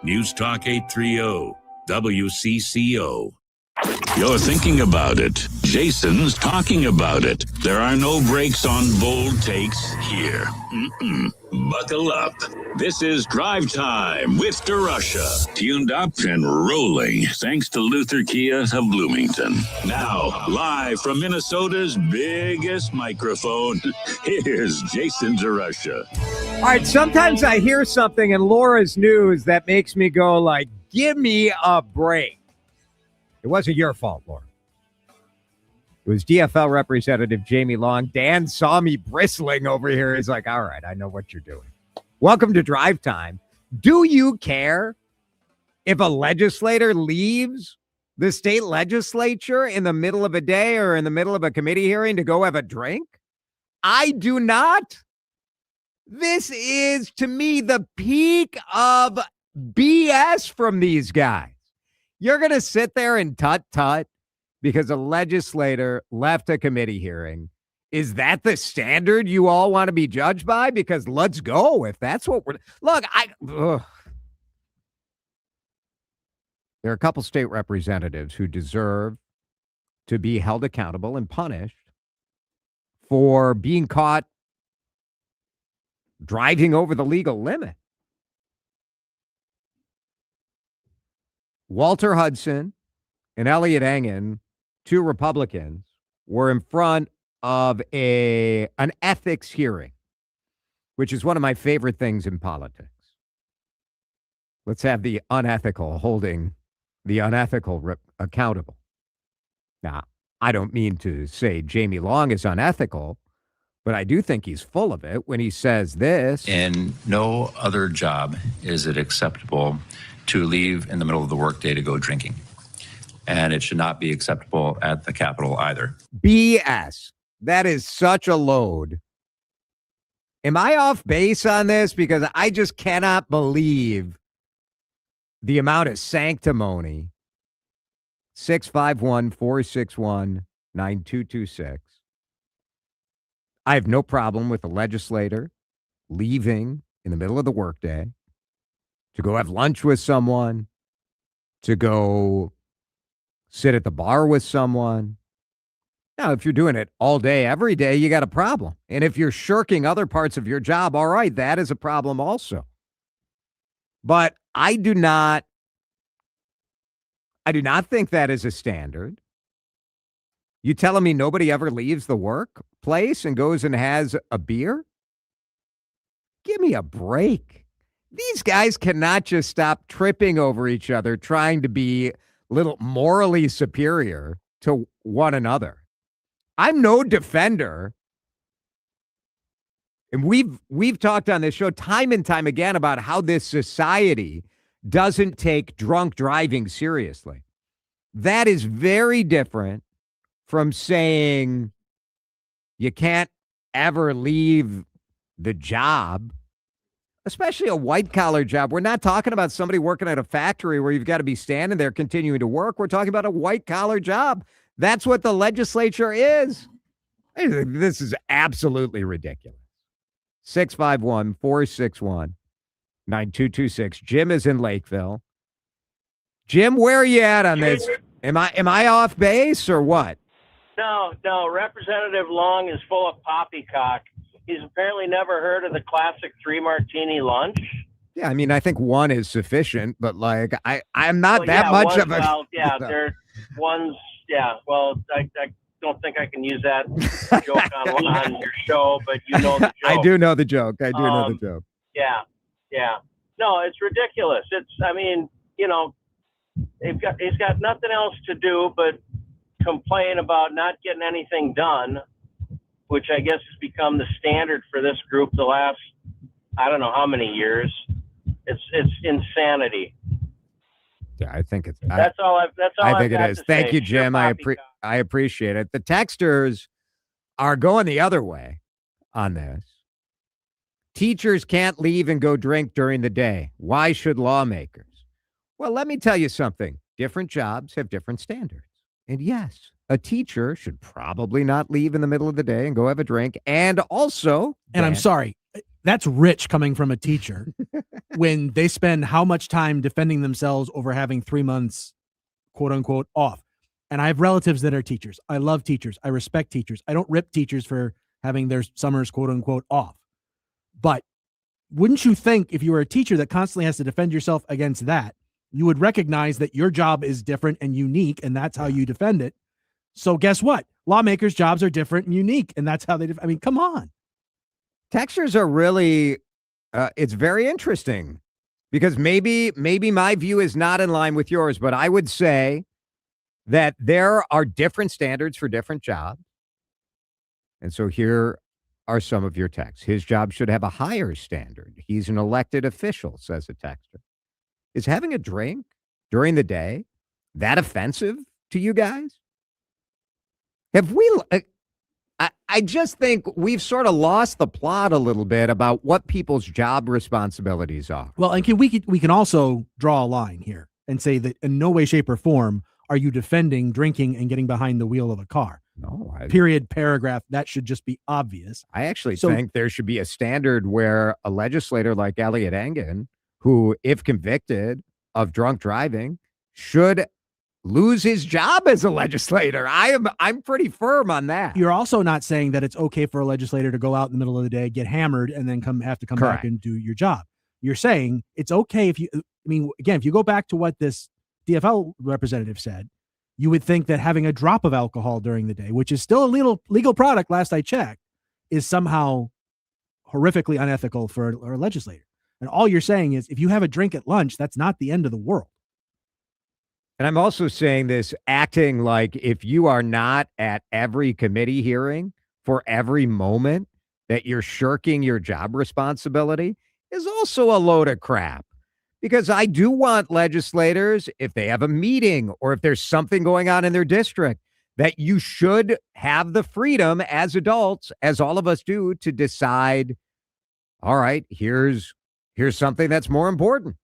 News Talk 830, WCCO. You're thinking about it. Jason's talking about it. There are no breaks on bold takes here. Buckle up. This is Drive Time with DeRusha. Tuned up and rolling thanks to Luther Kia of Bloomington. Now, live from Minnesota's biggest microphone, here's Jason DeRusha. All right, sometimes I hear something in Laura's news that makes me go like, give me a break. It wasn't your fault, Laura. It was DFL Representative Jamie Long. Dan saw me bristling over here. He's like, all right, I know what you're doing. Welcome to Drive Time. Do you care if a legislator leaves the state legislature in the middle of a day or in the middle of a committee hearing to go have a drink? I do not. This is, to me, the peak of BS from these guys. You're going to sit there and tut-tut because a legislator left a committee hearing. Is that the standard you all want to be judged by? Because let's go if that's what we're... Look, there are a couple state representatives who deserve to be held accountable and punished for being caught driving over the legal limit. Walter Hudson and Elliot Engen, two Republicans, were in front of an ethics hearing, which is one of my favorite things in politics. Let's have the unethical holding the unethical accountable. Now, I don't mean to say Jamie Long is unethical, but I do think he's full of it when he says this. In no other job is it acceptable to leave in the middle of the workday to go drinking. And it should not be acceptable at the Capitol either. BS. That is such a load. Am I off base on this? Because I just cannot believe the amount of sanctimony. 651-461-9226. I have no problem with the legislator leaving in the middle of the workday to go have lunch with someone, to go sit at the bar with someone. Now, if you're doing it all day, every day, you got a problem. And if you're shirking other parts of your job, all right, that is a problem also. But I do not think that is a standard. You telling me nobody ever leaves the workplace and goes and has a beer? Give me a break. These guys cannot just stop tripping over each other, trying to be little morally superior to one another. I'm no defender. And we've talked on this show time and time again about how this society doesn't take drunk driving seriously. That is very different from saying you can't ever leave the job, especially a white-collar job. We're not talking about somebody working at a factory where you've got to be standing there continuing to work. We're talking about a white-collar job. That's what the legislature is. This is absolutely ridiculous. 651-461-9226. Jim is in Lakeville. Jim, where are you at on this? Am I off base or what? No. Representative Long is full of poppycock. He's apparently never heard of the classic 3-martini lunch. Yeah, I mean, I think one is sufficient, but like I'm not much of a. Well, yeah, there one's. Yeah, well, I don't think I can use that joke on your show, but you know the joke. I do know the joke. Yeah. No, it's ridiculous. I mean, he's got nothing else to do but complain about not getting anything done, which I guess has become the standard for this group the last, I don't know how many years. It's insanity. Yeah, I think it's. That's all I think it is. Thank you, Jim. I appreciate it. The texters are going the other way on this. Teachers can't leave and go drink during the day. Why should lawmakers? Well, let me tell you something. Different jobs have different standards. And yes, a teacher should probably not leave in the middle of the day and go have a drink. And also, and I'm sorry, That's rich coming from a teacher when they spend how much time defending themselves over having 3 months, quote unquote, off. And I have relatives that are teachers. I love teachers. I respect teachers. I don't rip teachers for having their summers, quote unquote, off. But wouldn't you think if you were a teacher that constantly has to defend yourself against that, you would recognize that your job is different and unique, and that's how you defend it? So guess what? Lawmakers' jobs are different and unique, and that's how they I mean, come on. Textures are really, it's very interesting because maybe my view is not in line with yours, but I would say that there are different standards for different jobs. And so here are some of your texts. His job should have a higher standard. He's an elected official, says a texter. Is having a drink during the day that offensive to you guys? Have we... I just think we've sort of lost the plot a little bit about what people's job responsibilities are. Well, and we can also draw a line here and say that in no way, shape, or form are you defending drinking and getting behind the wheel of a car. No. Period, paragraph. That should just be obvious. I actually think there should be a standard where a legislator like Elliot Engen, who, if convicted of drunk driving, should lose his job as a legislator. I'm pretty firm on that. You're also not saying that it's okay for a legislator to go out in the middle of the day, get hammered, and then have to come Correct. back and do your job. You're saying it's okay if you, I mean, again, if you go back to what this DFL representative said, you would think that having a drop of alcohol during the day, which is still a legal product, last I checked, is somehow horrifically unethical for a legislator. And all you're saying is if you have a drink at lunch, that's not the end of the world. And I'm also saying this acting like if you are not at every committee hearing for every moment that you're shirking your job responsibility is also a load of crap. Because I do want legislators, if they have a meeting or if there's something going on in their district, that you should have the freedom as adults, as all of us do, to decide, all right, here's something that's more important.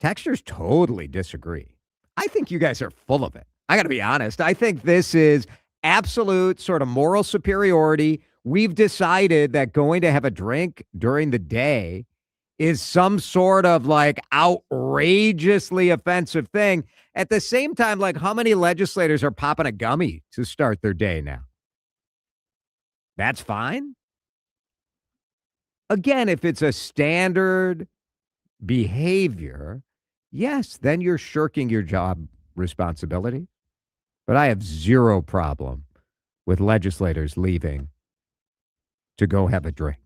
Texters totally disagree. I think you guys are full of it. I got to be honest. I think this is absolute sort of moral superiority. We've decided that going to have a drink during the day is some sort of like outrageously offensive thing. At the same time, like how many legislators are popping a gummy to start their day now? That's fine. Again, if it's a standard behavior, yes, then you're shirking your job responsibility. But I have zero problem with legislators leaving to go have a drink.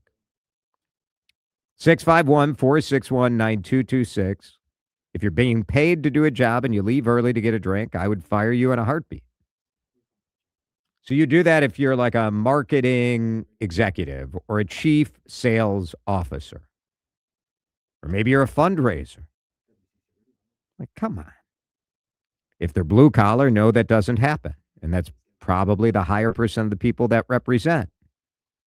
651-461-9226. If you're being paid to do a job and you leave early to get a drink, I would fire you in a heartbeat. So you do that if you're like a marketing executive or a chief sales officer. Or maybe you're a fundraiser. Like, come on. If they're blue collar, no, that doesn't happen. And that's probably the higher percent of the people that represent,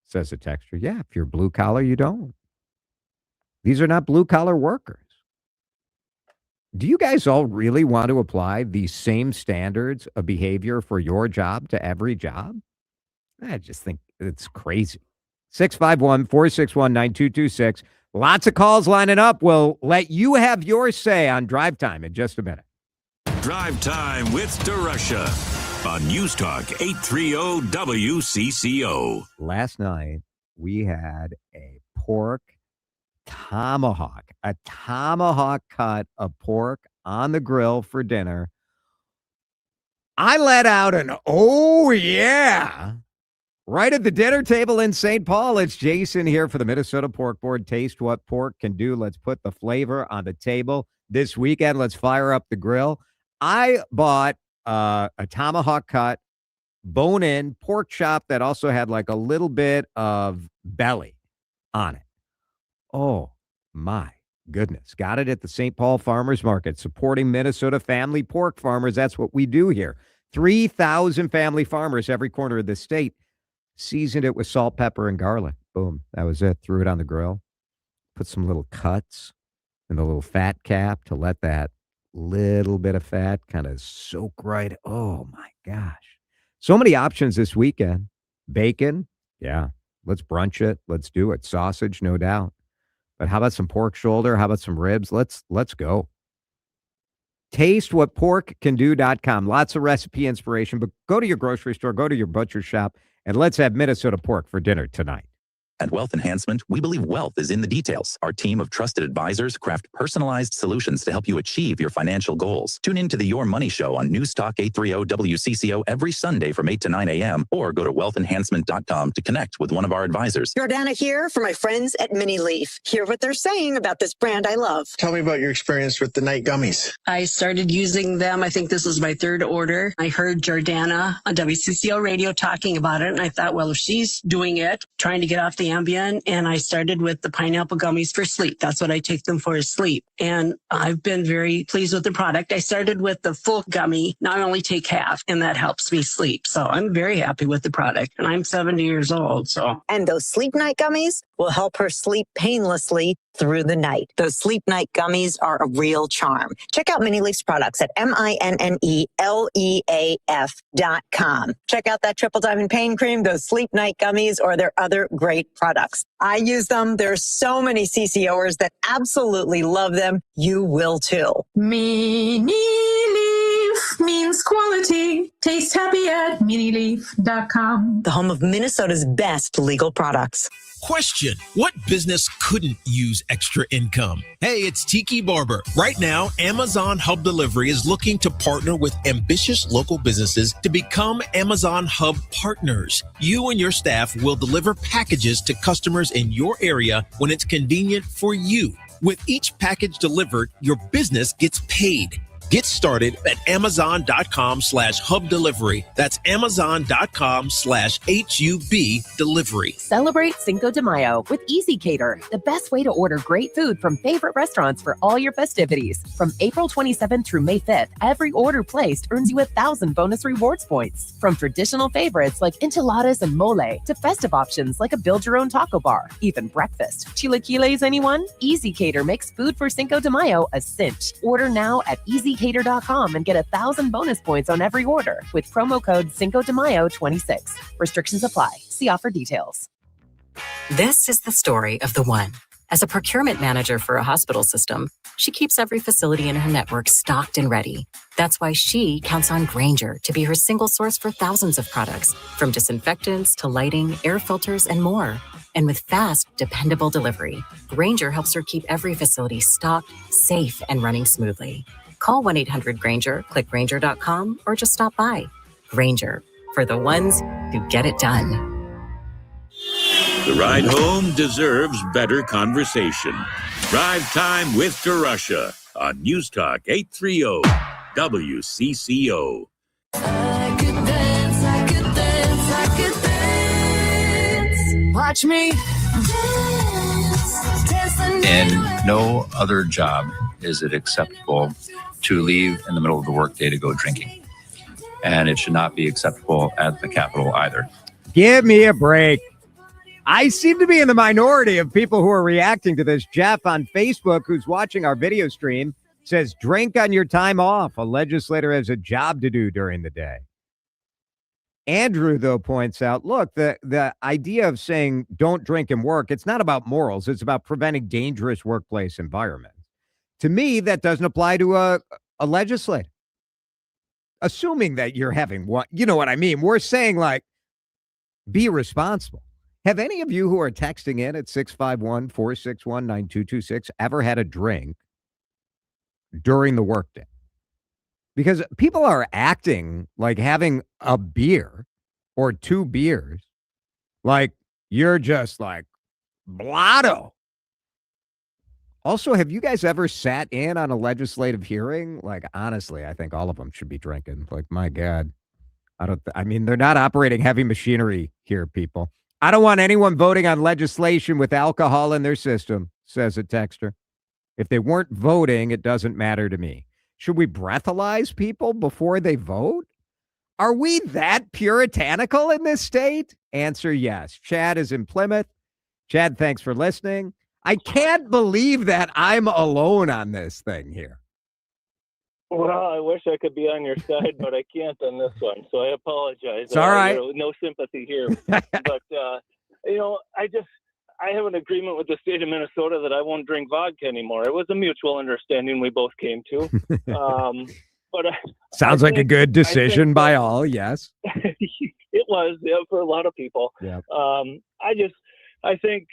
says a texter. Yeah, if you're blue collar, you don't. These are not blue collar workers. Do you guys all really want to apply these same standards of behavior for your job to every job? I just think it's crazy. 651-461-9226. Lots of calls lining up. We'll let you have your say on Drive Time in just a minute. Drive Time with DeRusha on News Talk 830 WCCO. Last night, we had a pork tomahawk, a tomahawk cut of pork on the grill for dinner. I let out an oh yeah right at the dinner table in St. Paul. It's Jason here for the Minnesota Pork Board. Taste what pork can do. Let's put the flavor on the table this weekend. Let's fire up the grill. I bought a tomahawk cut, bone-in pork chop that also had like a little bit of belly on it. Oh, my goodness. Got it at the St. Paul Farmers Market, supporting Minnesota family pork farmers. That's what we do here. 3,000 family farmers every corner of the state. Seasoned it with salt, pepper, and garlic. Boom. That was it. Threw it on the grill. Put some little cuts in the little fat cap to let that little bit of fat kind of soak right. Oh, my gosh. So many options this weekend. Bacon. Yeah. Let's brunch it. Let's do it. Sausage, no doubt. But how about some pork shoulder? How about some ribs? Let's go. TasteWhatPorkCanDo.com. Lots of recipe inspiration, but go to your grocery store, go to your butcher shop, and let's have Minnesota pork for dinner tonight. At Wealth Enhancement, we believe wealth is in the details. Our team of trusted advisors craft personalized solutions to help you achieve your financial goals. Tune in to the Your Money Show on News Talk 830 WCCO every Sunday from 8 to 9 a.m. or go to wealthenhancement.com to connect with one of our advisors. Jordana here for my friends at Mini Leaf. Hear what they're saying about this brand I love. Tell me about your experience with the night gummies. I started using them. I think this was my third order. I heard Jordana on WCCO radio talking about it, and I thought, well, if she's doing it, trying to get off the Ambien, and I started with the pineapple gummies for sleep. That's what I take them for, is sleep. And I've been very pleased with the product. I started with the full gummy. Now I only take half, and that helps me sleep. So I'm very happy with the product. And I'm 70 years old. And those sleep night gummies will help her sleep painlessly through the night. Those sleep night gummies are a real charm. Check out Mini Leaf's products at MINNELEAF.com. Check out that Triple Diamond Pain Cream, those sleep night gummies, or their other great products. I use them. There's so many CCOers that absolutely love them. You will too. Mini Leaf means quality. Taste happy at minileaf.com. The home of Minnesota's best legal products. Question: what business couldn't use extra income? Hey, it's Tiki Barber. Right now, Amazon Hub Delivery is looking to partner with ambitious local businesses to become Amazon Hub partners. You and your staff will deliver packages to customers in your area when it's convenient for you. With each package delivered, your business gets paid. Get started at Amazon.com/hub delivery. That's Amazon.com/HUB delivery. Celebrate Cinco de Mayo with Easy Cater, the best way to order great food from favorite restaurants for all your festivities. From April 27th through May 5th, every order placed earns you 1,000 bonus rewards points. From traditional favorites like enchiladas and mole to festive options like a build-your-own taco bar, even breakfast. Chilaquiles, anyone? Easy Cater makes food for Cinco de Mayo a cinch. Order now at EasyCater.com and get 1,000 bonus points on every order with promo code Cinco de Mayo 26. Restrictions apply. See offer details. This is the story of the one. As a procurement manager for a hospital system, she keeps every facility in her network stocked and ready. That's why she counts on Grainger to be her single source for thousands of products, from disinfectants to lighting, air filters, and more. And with fast, dependable delivery, Grainger helps her keep every facility stocked, safe, and running smoothly. Call 1-800-GRAINGER, click Grainger.com, or just stop by. Grainger, for the ones who get it done. The ride home deserves better conversation. Drive Time with DeRusha on News Talk 830 WCCO. I could dance, I could dance, I could dance. Watch me dance the In night no other job is it acceptable to leave in the middle of the workday to go drinking. And it should not be acceptable at the Capitol either. Give me a break. I seem to be in the minority of people who are reacting to this. Jeff on Facebook, who's watching our video stream, says, drink on your time off. A legislator has a job to do during the day. Andrew, though, points out, look, the idea of saying don't drink and work, it's not about morals. It's about preventing dangerous workplace environments. To me, that doesn't apply to a legislator. Assuming that you're having one, you know what I mean? We're saying, like, be responsible. Have any of you who are texting in at 651-461-9226 ever had a drink during the workday? Because people are acting like having a beer or 2 beers, like you're just like blotto. Also, have you guys ever sat in on a legislative hearing? Like, honestly, I think all of them should be drinking. Like, my God, I mean, they're not operating heavy machinery here, people. I don't want anyone voting on legislation with alcohol in their system, says a texter. If they weren't voting, it doesn't matter to me. Should we breathalyze people before they vote? Are we that puritanical in this state? Answer yes. Chad is in Plymouth. Chad, thanks for listening. I can't believe that I'm alone on this thing here. Well, I wish I could be on your side, but I can't on this one. So I apologize. It's all right. No sympathy here. But, I have an agreement with the state of Minnesota that I won't drink vodka anymore. It was a mutual understanding we both came to. Sounds like a good decision by all. Yes. It was, for a lot of people. Yeah. I think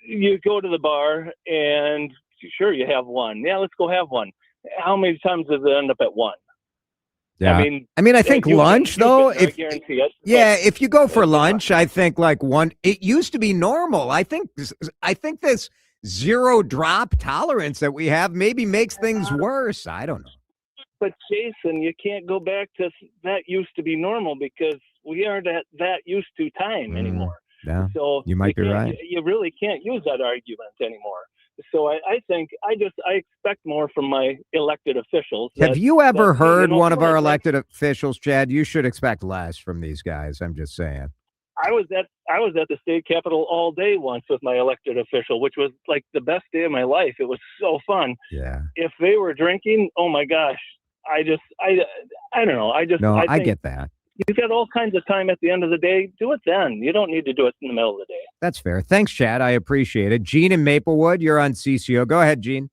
you go to the bar and sure, you have one. Yeah, let's go have one. How many times does it end up at one? Yeah. I think lunch though, I guarantee it. if you go for lunch, I think like one, it used to be normal. I think this zero drop tolerance that we have maybe makes things worse. I don't know. But Jason, you can't go back to that used to be normal because we aren't at that used to time anymore. Yeah. So you might be right. You really can't use that argument anymore. So I think I expect more from my elected officials. Have you ever heard one of our elected officials, Chad? You should expect less from these guys. I'm just saying. I was at the state capitol all day once with my elected official, which was like the best day of my life. It was so fun. Yeah. If they were drinking, oh my gosh, I don't know. I get that. You've got all kinds of time at the end of the day. Do it then. You don't need to do it in the middle of the day. That's fair. Thanks, Chad. I appreciate it. Gene in Maplewood, you're on CCO. Go ahead, Gene.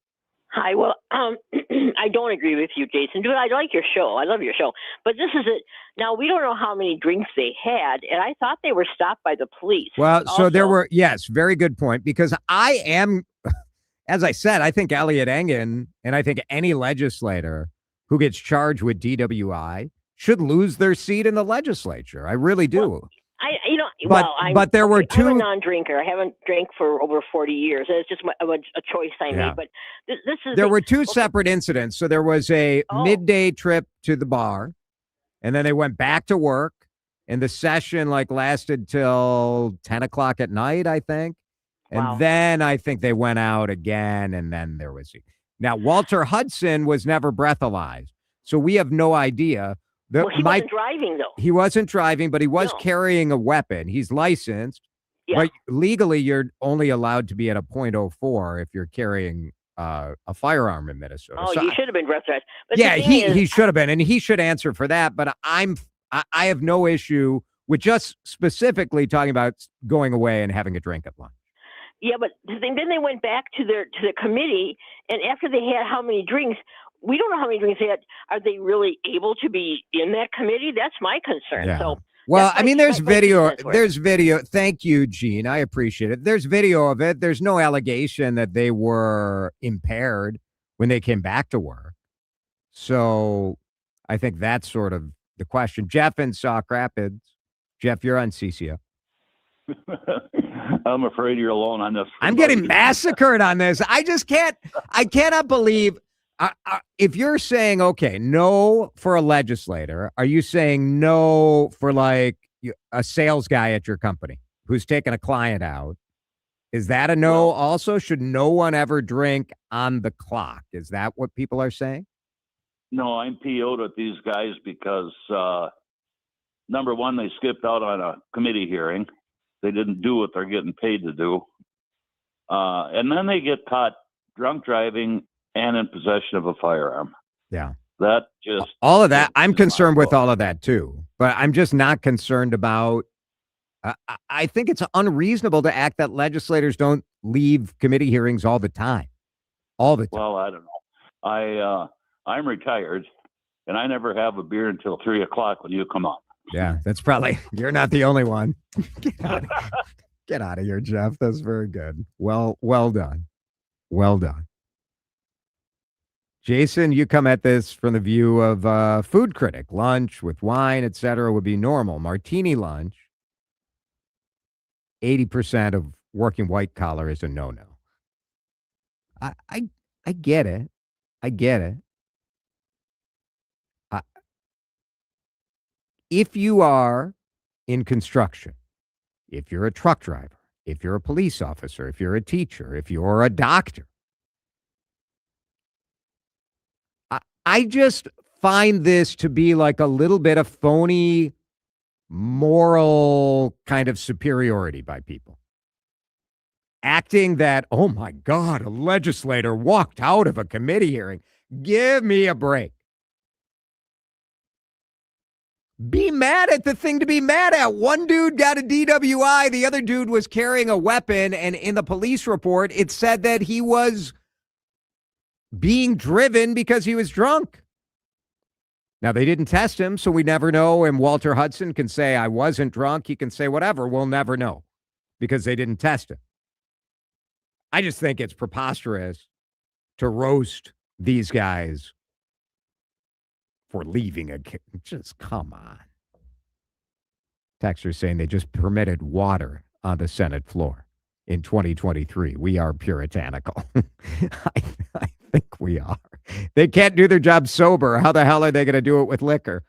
Hi. Well, I don't agree with you, Jason. Dude, I like your show. I love your show. But this is it. Now, we don't know how many drinks they had, and I thought they were stopped by the police. Well, also. So there were, yes, very good point, because I am, as I said, I think Elliot Engen and I think any legislator who gets charged with DWI should lose their seat in the legislature. I really do. But there were two. I'm a non-drinker. I haven't drank for over 40 years. It's just a choice I made. But this is. There were two separate incidents. So there was a midday trip to the bar, and then they went back to work, and the session lasted till 10 o'clock at night, I think. And then I think they went out again, and then there was. Now, Walter Hudson was never breathalyzed, so we have no idea. He wasn't driving, though. He wasn't driving, but he was carrying a weapon. He's licensed. Yeah. But legally, you're only allowed to be at a .04 if you're carrying a firearm in Minnesota. Oh, he should have been breathalyzed. But he should have been, and he should answer for that. But I have no issue with just specifically talking about going away and having a drink at lunch. Yeah, but then they went back to the committee, and after they had how many drinks, we don't know how many drinks they had. Are they really able to be in that committee? That's my concern. Yeah. So, well, there's video. There's video. Thank you, Gene. I appreciate it. There's video of it. There's no allegation that they were impaired when they came back to work. So I think that's sort of the question. Jeff in Sauk Rapids. Jeff, you're on CCO. I'm afraid you're alone on this. I'm getting massacred on this. I cannot believe. If you're saying, okay, no for a legislator, are you saying no for a sales guy at your company who's taking a client out? Is that a no also? Should no one ever drink on the clock? Is that what people are saying? No, I'm PO'd with these guys because, number one, they skipped out on a committee hearing. They didn't do what they're getting paid to do. And then they get caught drunk driving and in possession of a firearm. Yeah. That just... all of that. I'm concerned with all of that too, but I'm just not concerned about... I think it's unreasonable to act that legislators don't leave committee hearings all the time. All the time. Well, I don't know. I'm retired, and I never have a beer until 3 o'clock when you come up. Yeah, that's probably... You're not the only one. Get out of here, Jeff. That's very good. Well done. Well done. Jason, you come at this from the view of food critic. Lunch with wine, etc., would be normal. Martini lunch, 80% of working white collar is a no-no. I get it. I get it. If you are in construction, if you're a truck driver, if you're a police officer, if you're a teacher, if you're a doctor, I just find this to be like a little bit of phony moral kind of superiority by people. Acting that, oh my God, a legislator walked out of a committee hearing. Give me a break. Be mad at the thing to be mad at. One dude got a DWI. The other dude was carrying a weapon. And in the police report, it said that he was being driven because he was drunk. Now, they didn't test him, so we never know. And Walter Hudson can say, I wasn't drunk. He can say whatever. We'll never know because they didn't test him. I just think it's preposterous to roast these guys for leaving a kid. Just come on. Texters saying they just permitted water on the Senate floor in 2023. We are puritanical. I think we are. They can't do their job sober. How the hell are they going to do it with liquor?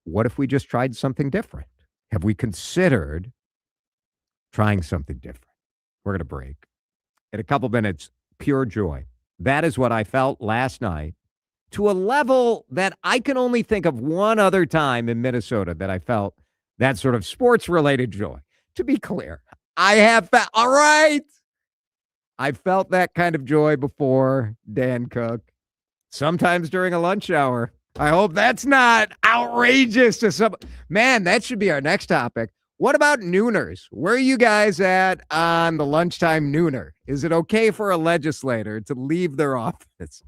What if we just tried something different? Have we considered trying something different? We're going to break. In a couple minutes, pure joy. That is what I felt last night, to a level that I can only think of one other time in Minnesota that I felt that sort of sports-related joy. To be clear, I have felt, all right, I felt that kind of joy before, Dan Cook, sometimes during a lunch hour. I hope that's not outrageous to some. Man, that should be our next topic. What about nooners? Where are you guys at on the lunchtime nooner? Is it okay for a legislator to leave their office?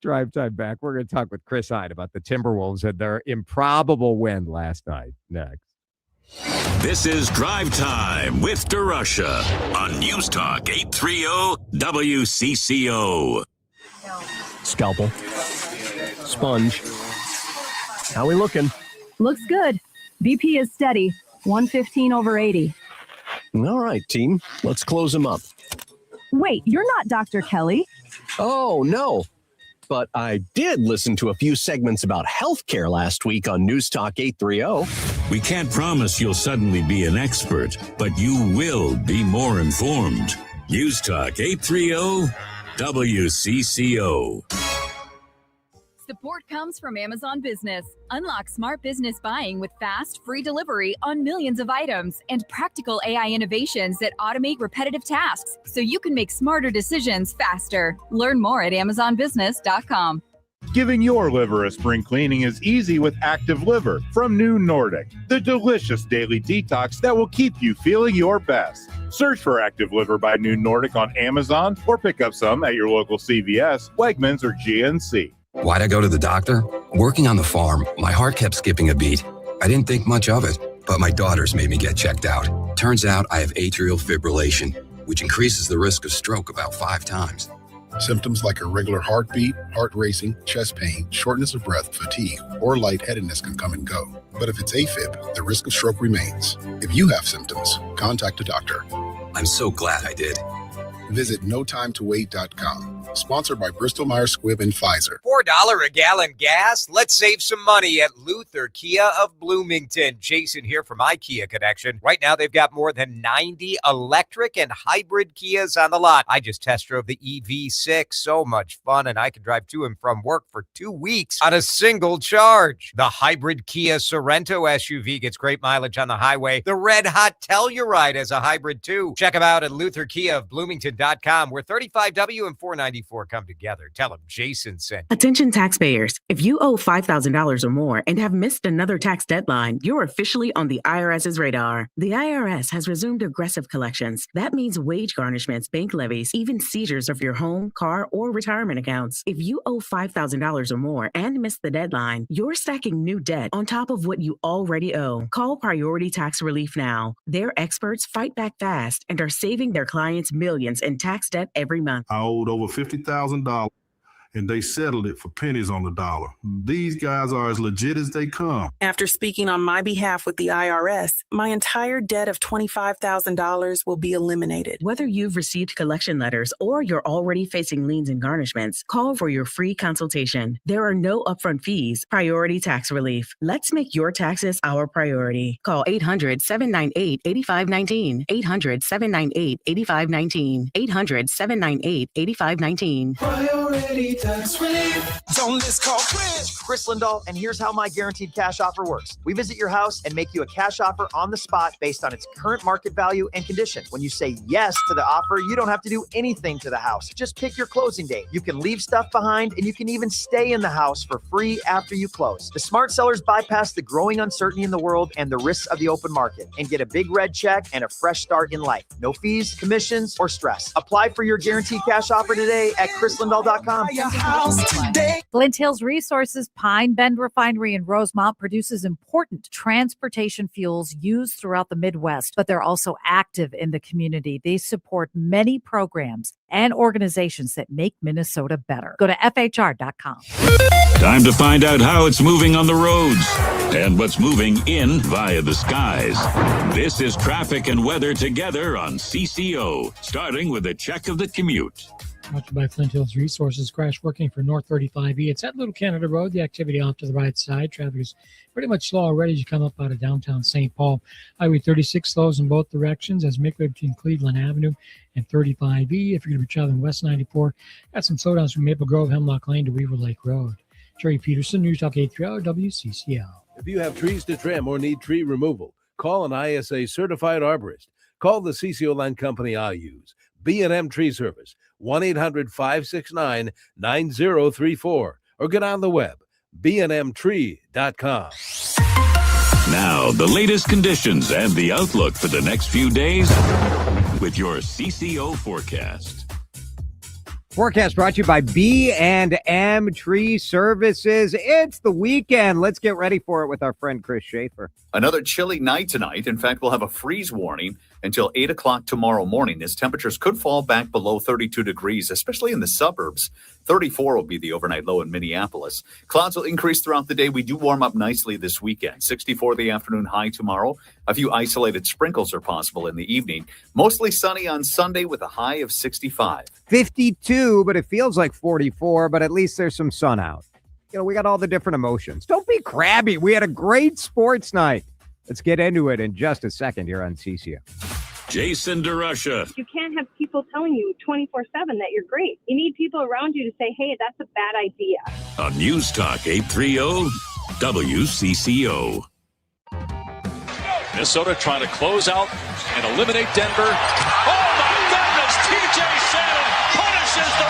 Drive time back. We're going to talk with Chris Hyde about the Timberwolves and their improbable win last night. Next. This is Drive Time with DeRusha on News Talk 830 WCCO. Scalpel. Sponge. How we looking? Looks good. BP is steady. 115/80. All right, team. Let's close them up. Wait, you're not Dr. Kelly. Oh, no. But I did listen to a few segments about healthcare last week on News Talk 830. We can't promise you'll suddenly be an expert, but you will be more informed. News Talk 830 WCCO. Support comes from Amazon Business. Unlock smart business buying with fast, free delivery on millions of items and practical AI innovations that automate repetitive tasks so you can make smarter decisions faster. Learn more at amazonbusiness.com. Giving your liver a spring cleaning is easy with Active Liver from New Nordic, the delicious daily detox that will keep you feeling your best. Search for Active Liver by New Nordic on Amazon or pick up some at your local CVS, Wegmans, or GNC. Why'd I go to the doctor? Working on the farm, my heart kept skipping a beat. I didn't think much of it, but my daughters made me get checked out. Turns out I have atrial fibrillation, which increases the risk of stroke about 5 times. Symptoms like irregular heartbeat, heart racing, chest pain, shortness of breath, fatigue, or lightheadedness can come and go. But if it's AFib, the risk of stroke remains. If you have symptoms, contact a doctor. I'm so glad I did. Visit notimetowait.com. Sponsored by Bristol-Myers Squibb and Pfizer. $4 a gallon gas. Let's save some money at Luther Kia of Bloomington. Jason here from my Kia Connection. Right now, they've got more than 90 electric and hybrid Kias on the lot. I just test drove the EV6. So much fun, and I can drive to and from work for 2 weeks on a single charge. The hybrid Kia Sorento SUV gets great mileage on the highway. The red hot Telluride has a hybrid too. Check them out at Luther Kia of Bloomington.com, where 35W and 494 come together. Tell them Jason sent. Attention taxpayers. If you owe $5,000 or more and have missed another tax deadline, you're officially on the IRS's radar. The IRS has resumed aggressive collections. That means wage garnishments, bank levies, even seizures of your home, car, or retirement accounts. If you owe $5,000 or more and missed the deadline, you're stacking new debt on top of what you already owe. Call Priority Tax Relief now. Their experts fight back fast and are saving their clients millions in tax debt every month. I owed over $50,000 and they settled it for pennies on the dollar. These guys are as legit as they come. After speaking on my behalf with the IRS, my entire debt of $25,000 will be eliminated. Whether you've received collection letters or you're already facing liens and garnishments, call for your free consultation. There are no upfront fees. Priority Tax Relief. Let's make your taxes our priority. Call 800-798-8519. 800-798-8519. 800-798-8519. Priority Tax tax relief. Don't list call Chris Lindahl, and here's how my guaranteed cash offer works. We visit your house and make you a cash offer on the spot based on its current market value and condition. When you say yes to the offer, you don't have to do anything to the house. Just pick your closing date. You can leave stuff behind, and you can even stay in the house for free after you close. The smart sellers bypass the growing uncertainty in the world and the risks of the open market and get a big red check and a fresh start in life. No fees, commissions, or stress. Apply for your guaranteed cash offer today at chrislindahl.com. Flint Hills Resources Pine Bend Refinery in Rosemont produces important transportation fuels used throughout the Midwest, but they're also active in the community. They support many programs and organizations that make Minnesota better. Go to FHR.com. Time to find out how it's moving on the roads and what's moving in via the skies. This is traffic and weather together on CCO, starting with a check of the commute. Brought to you by Flint Hills Resources. Crash working for North 35E. It's at Little Canada Road. The activity off to the right side. Traffic is pretty much slow already as you come up out of downtown St. Paul. Highway 36 slows in both directions as midway between Cleveland Avenue and 35E. If you're going to be traveling West 94, got some slowdowns from Maple Grove, Hemlock Lane to Weaver Lake Road. Jerry Peterson, News Talk 830 WCCL. If you have trees to trim or need tree removal, call an ISA certified arborist. Call the CCO Land Company I use. B&M Tree Service, 1-800-569-9034, or get on the web, bnmtree.com. Now, the latest conditions and the outlook for the next few days with your CCO forecast. Forecast brought to you by B&M Tree Services. It's the weekend. Let's get ready for it with our friend Chris Schaefer. Another chilly night tonight. In fact, we'll have a freeze warning until 8 o'clock tomorrow morning as temperatures could fall back below 32 degrees, especially in the suburbs. 34 will be the overnight low in Minneapolis. Clouds will increase throughout the day. We do warm up nicely this weekend. 64 the afternoon high tomorrow. A few isolated sprinkles are possible in the evening. Mostly sunny on Sunday with a high of 65. 52, but it feels like 44, but at least there's some sun out. You know, we got all the different emotions. Don't be crabby. We had a great sports night. Let's get into it in just a second here on CCO. Jason DeRusha. You can't have people telling you 24/7 that you're great. You need people around you to say, hey, that's a bad idea. On News Talk 830 WCCO. Minnesota trying to close out and eliminate Denver. Oh, my goodness! TJ Shannon punishes the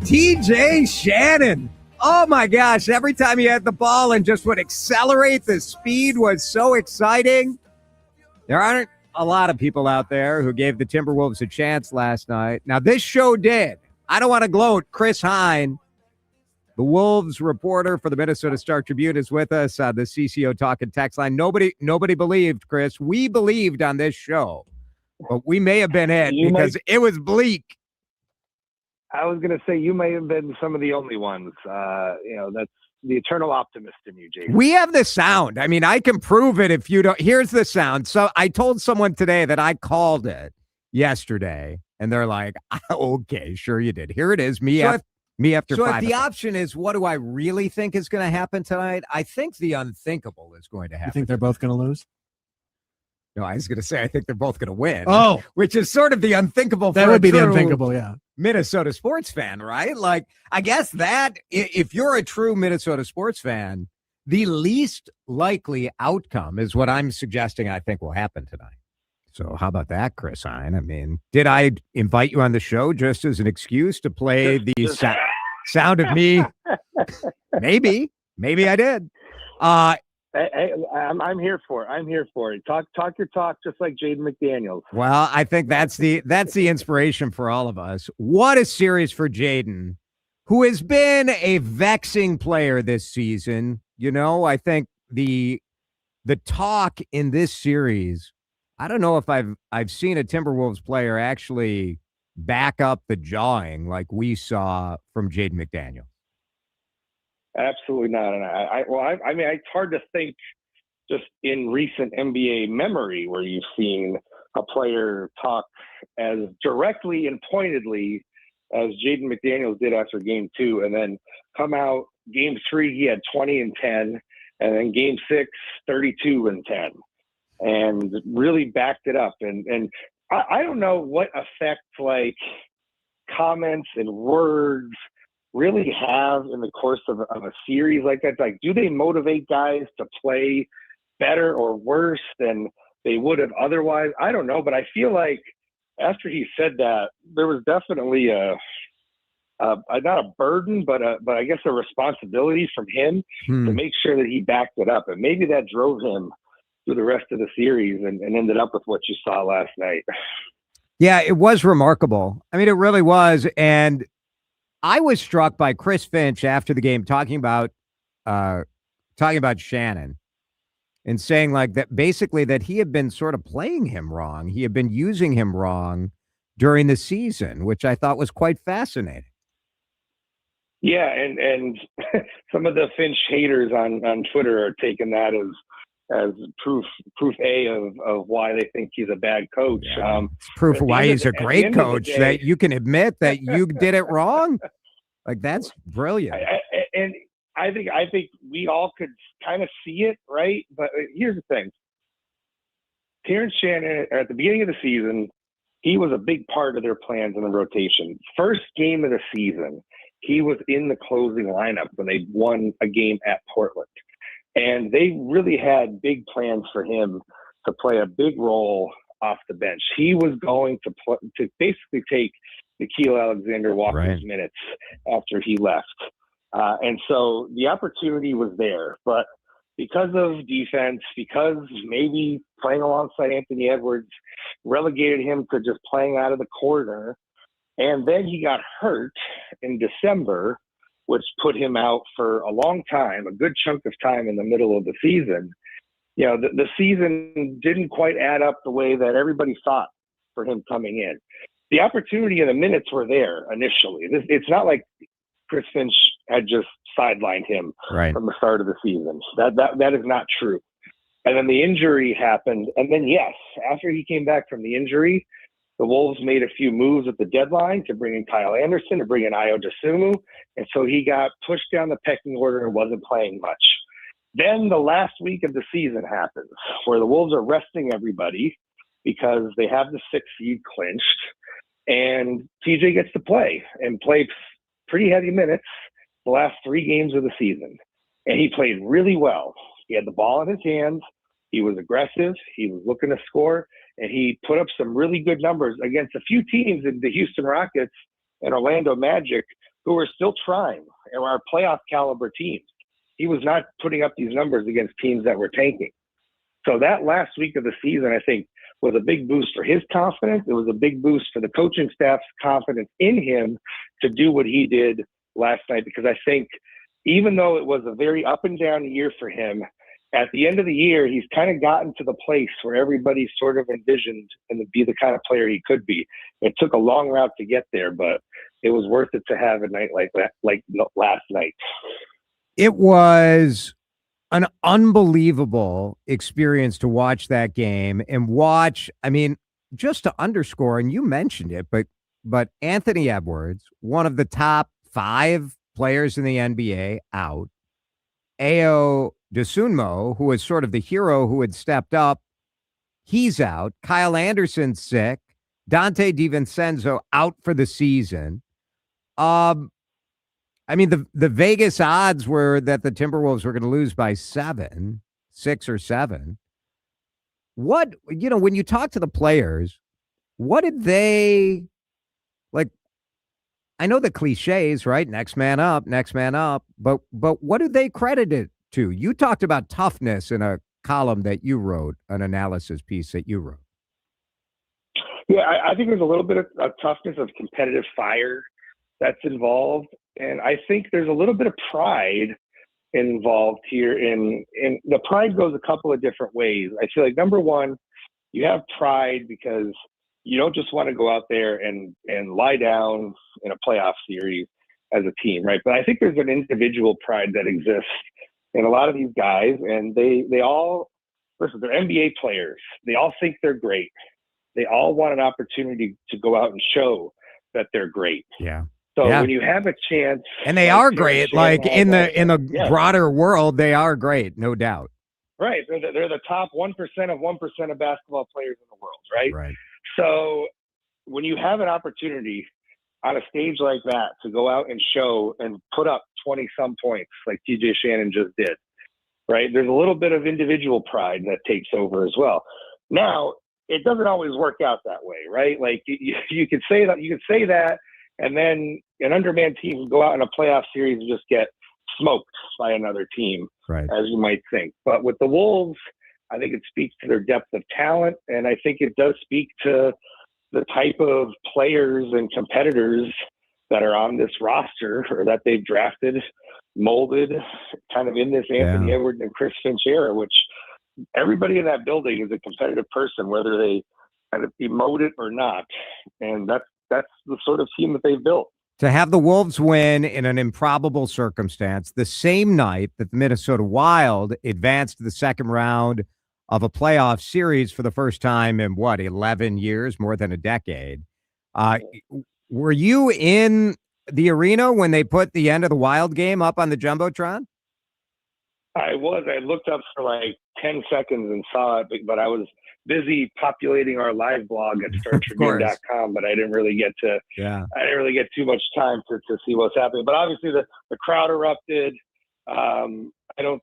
rim. TJ Shannon. Oh, my gosh. Every time he had the ball and just would accelerate, the speed was so exciting. There aren't a lot of people out there who gave the Timberwolves a chance last night. Now, this show did. I don't want to gloat. Chris Hine, the Wolves reporter for the Minnesota Star Tribune, is with us on the CCO Talk and Text line. Nobody believed, Chris. We believed on this show, but we may have been it because it was bleak. I was going to say you may have been some of the only ones. That's the eternal optimist in you, Jason. We have the sound. I mean, I can prove it if you don't. Here's the sound. So I told someone today that I called it yesterday, and they're like, okay, sure you did. Here it is. Me after 5. So if the option is, what do I really think is going to happen tonight? I think the unthinkable is going to happen. You think they're both going to lose? No, I was going to say I think they're both going to win. Oh, which is sort of the unthinkable. That would be the unthinkable, yeah. Minnesota sports fan, right? Like, I guess that if you're a true Minnesota sports fan, the least likely outcome is what I'm suggesting I think will happen tonight. So how about that, Chris Hine? I mean, did I invite you on the show just as an excuse to play the sound of me? Maybe I did. Hey, I'm here for it. I'm here for it. Talk your talk, just like Jaden McDaniels. Well, I think that's the inspiration for all of us. What a series for Jaden, who has been a vexing player this season. You know, I think the talk in this series, I don't know if I've seen a Timberwolves player actually back up the jawing like we saw from Jaden McDaniels. Absolutely not. And I mean, it's hard to think just in recent NBA memory where you've seen a player talk as directly and pointedly as Jaden McDaniels did after game 2, and then come out game 3, he had 20 and 10, and then game 6, 32 and 10, and really backed it up. And I don't know what effect like comments and words really have in the course of a series like that? Like, do they motivate guys to play better or worse than they would have otherwise? I don't know, but I feel like after he said that, there was definitely not a burden, but I guess a responsibility from him to make sure that he backed it up. And maybe that drove him through the rest of the series and ended up with what you saw last night. Yeah, it was remarkable. I mean, it really was. And I was struck by Chris Finch after the game talking about Shannon and saying like that basically that he had been sort of playing him wrong. He had been using him wrong during the season, which I thought was quite fascinating. Yeah, and some of the Finch haters on Twitter are taking that as proof A of why they think he's a bad coach. Yeah. Proof of why he's a great coach, that you can admit that you did it wrong. Like, that's brilliant. And I think we all could kind of see it, right? But here's the thing. Terrence Shannon, at the beginning of the season, he was a big part of their plans in the rotation. First game of the season, he was in the closing lineup when they won a game at Portland. And they really had big plans for him to play a big role off the bench. He was going to basically take Nickeil Alexander-Walker's minutes after he left. And so the opportunity was there. But because of defense, because maybe playing alongside Anthony Edwards relegated him to just playing out of the corner, and then he got hurt in December, which put him out for a long time, a good chunk of time in the middle of the season. You know, the season didn't quite add up the way that everybody thought for him coming in. The opportunity and the minutes were there initially. It's not like Chris Finch had just sidelined him from the start of the season. That is not true. And then the injury happened. And then, yes, after he came back from the injury, the Wolves made a few moves at the deadline to bring in Kyle Anderson, to bring in Ayo Dosunmu. And so he got pushed down the pecking order and wasn't playing much. Then the last week of the season happens, where the Wolves are resting everybody because they have the 6th seed clinched. And TJ gets to play and play pretty heavy minutes the last 3 games of the season. And he played really well. He had the ball in his hands. He was aggressive. He was looking to score. And he put up some really good numbers against a few teams in the Houston Rockets and Orlando Magic who were still trying and are playoff caliber teams. He was not putting up these numbers against teams that were tanking. So that last week of the season, I think, was a big boost for his confidence. It was a big boost for the coaching staff's confidence in him to do what he did last night, because I think even though it was a very up and down year for him, at the end of the year, he's kind of gotten to the place where everybody sort of envisioned him to be the kind of player he could be. It took a long route to get there, but it was worth it to have a night like that, like last night. It was an unbelievable experience to watch that game and watch. I mean, just to underscore, and you mentioned it, but Anthony Edwards, one of the top 5 players in the NBA, out. Ayo Dosunmu, who was sort of the hero who had stepped up, he's out. Kyle Anderson's sick. Dante DiVincenzo out for the season. I mean, the Vegas odds were that the Timberwolves were going to lose by 6 or 7. What, when you talk to the players, what did they, like, I know the cliches, right? Next man up, but what do they credit it to? You talked about toughness in a column that you wrote, an analysis piece that you wrote. Yeah, I think there's a little bit of toughness, of competitive fire that's involved. And I think there's a little bit of pride involved here. And the pride goes a couple of different ways. I feel like, number one, you have pride because you don't just want to go out there and lie down in a playoff series as a team, right? But I think there's an individual pride that exists in a lot of these guys, and they all, listen, they're NBA players. They all think they're great. They all want an opportunity to go out and show that they're great. Yeah. So when you have a chance, and they are great, like in the broader world, they are great, no doubt. Right. They're the top 1% of 1% of basketball players in the world, right? Right. So when you have an opportunity, on a stage like that to go out and show and put up 20-some points like TJ Shannon just did, right? There's a little bit of individual pride that takes over as well. Now, it doesn't always work out that way, right? Like you could say that, and then an undermanned team can go out in a playoff series and just get smoked by another team, right, as you might think. But with the Wolves, I think it speaks to their depth of talent, and I think it does speak to the type of players and competitors that are on this roster or that they've drafted, molded kind of in this Anthony Edwards and Chris Finch era, which everybody in that building is a competitive person, whether they kind of emote it or not. And that's the sort of team that they've built. To have the Wolves win in an improbable circumstance the same night that the Minnesota Wild advanced to the second round of a playoff series for the first time in 11 years, more than a decade. Were you in the arena when they put the end of the Wild game up on the Jumbotron? I was. I looked up for like 10 seconds and saw it, but I was busy populating our live blog at StarTribune.com, but I didn't really get to. Yeah. I didn't really get too much time to see what's happening. But obviously, the crowd erupted. I'm not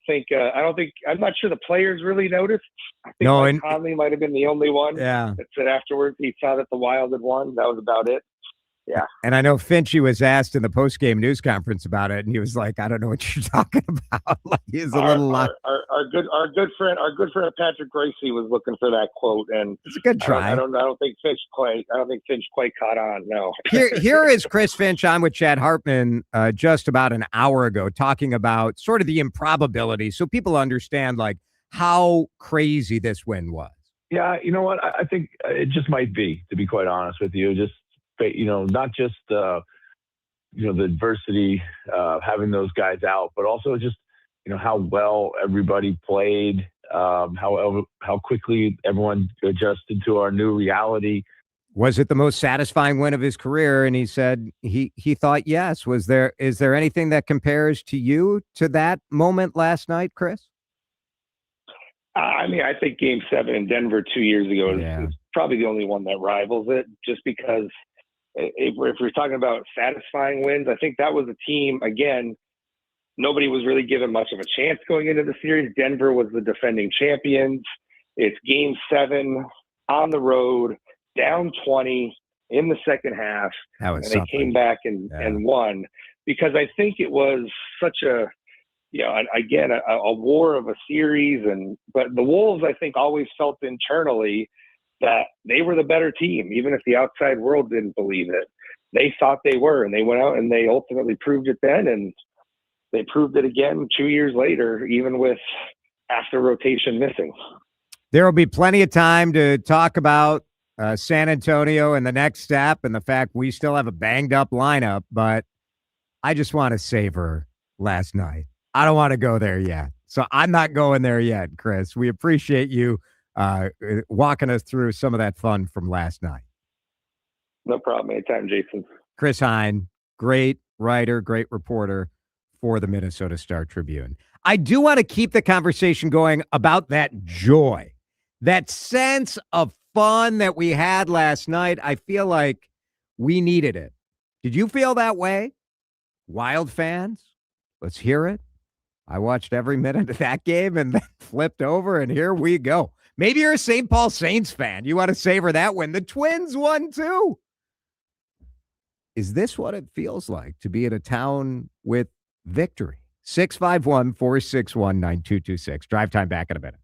sure the players really noticed. I think Mike Conley might have been the only one that said afterwards he saw that the Wild had won. That was about it. Yeah. And I know Finchy was asked in the post-game news conference about it, and he was like, I don't know what you're talking about. Like, he's a little our good friend Patrick Gracie was looking for that quote, and it's a good try. I don't think Finch quite caught on. No. Here is Chris Finch on with Chad Hartman just about an hour ago, talking about sort of the improbability, so people understand like how crazy this win was. Yeah, you know what? I think it just might be, to be quite honest with you, just not just the adversity having those guys out, but also just how well everybody played, how quickly everyone adjusted to our new reality. Was it the most satisfying win of his career? And he said he thought yes. Is there anything that compares to you to that moment last night, Chris? I mean, I think Game 7 in Denver 2 years ago is probably the only one that rivals it, just because if we're talking about satisfying wins, I think that was a team, again, nobody was really given much of a chance going into the series. Denver was the defending champions. It's Game 7 on the road, down 20 in the second half, and they came back and won, because I think it was such a war of a series. But the Wolves, I think, always felt internally that they were the better team, even if the outside world didn't believe it. They thought they were, and they went out and they ultimately proved it then, and they proved it again 2 years later, even with half the rotation missing. There will be plenty of time to talk about San Antonio and the next step and the fact we still have a banged-up lineup, but I just want to savor last night. I don't want to go there yet, so I'm not going there yet, Chris. We appreciate you walking us through some of that fun from last night. No problem. Anytime, Jason. Chris Hine, great writer, great reporter for the Minnesota Star-Tribune. I do want to keep the conversation going about that joy, that sense of fun that we had last night. I feel like we needed it. Did you feel that way? Wild fans? Let's hear it. I watched every minute of that game and then flipped over, and here we go. Maybe you're a St. Paul Saints fan. You want to savor that win. The Twins won too. Is this what it feels like to be in a town with victory? 651-461-9226. Drive time back in a minute.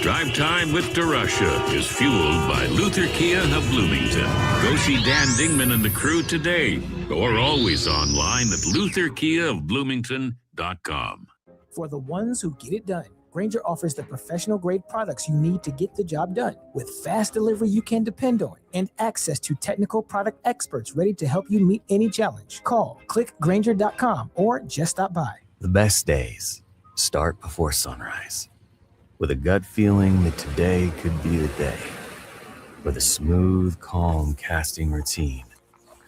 Drive Time with DeRusha is fueled by Luther Kia of Bloomington. Go see Dan Dingman and the crew today, or always online at lutherkiaofbloomington.com. For the ones who get it done, Grainger offers the professional-grade products you need to get the job done, with fast delivery you can depend on and access to technical product experts ready to help you meet any challenge. Call, click Grainger.com, or just stop by. The best days start before sunrise, with a gut feeling that today could be the day, where the smooth, calm casting routine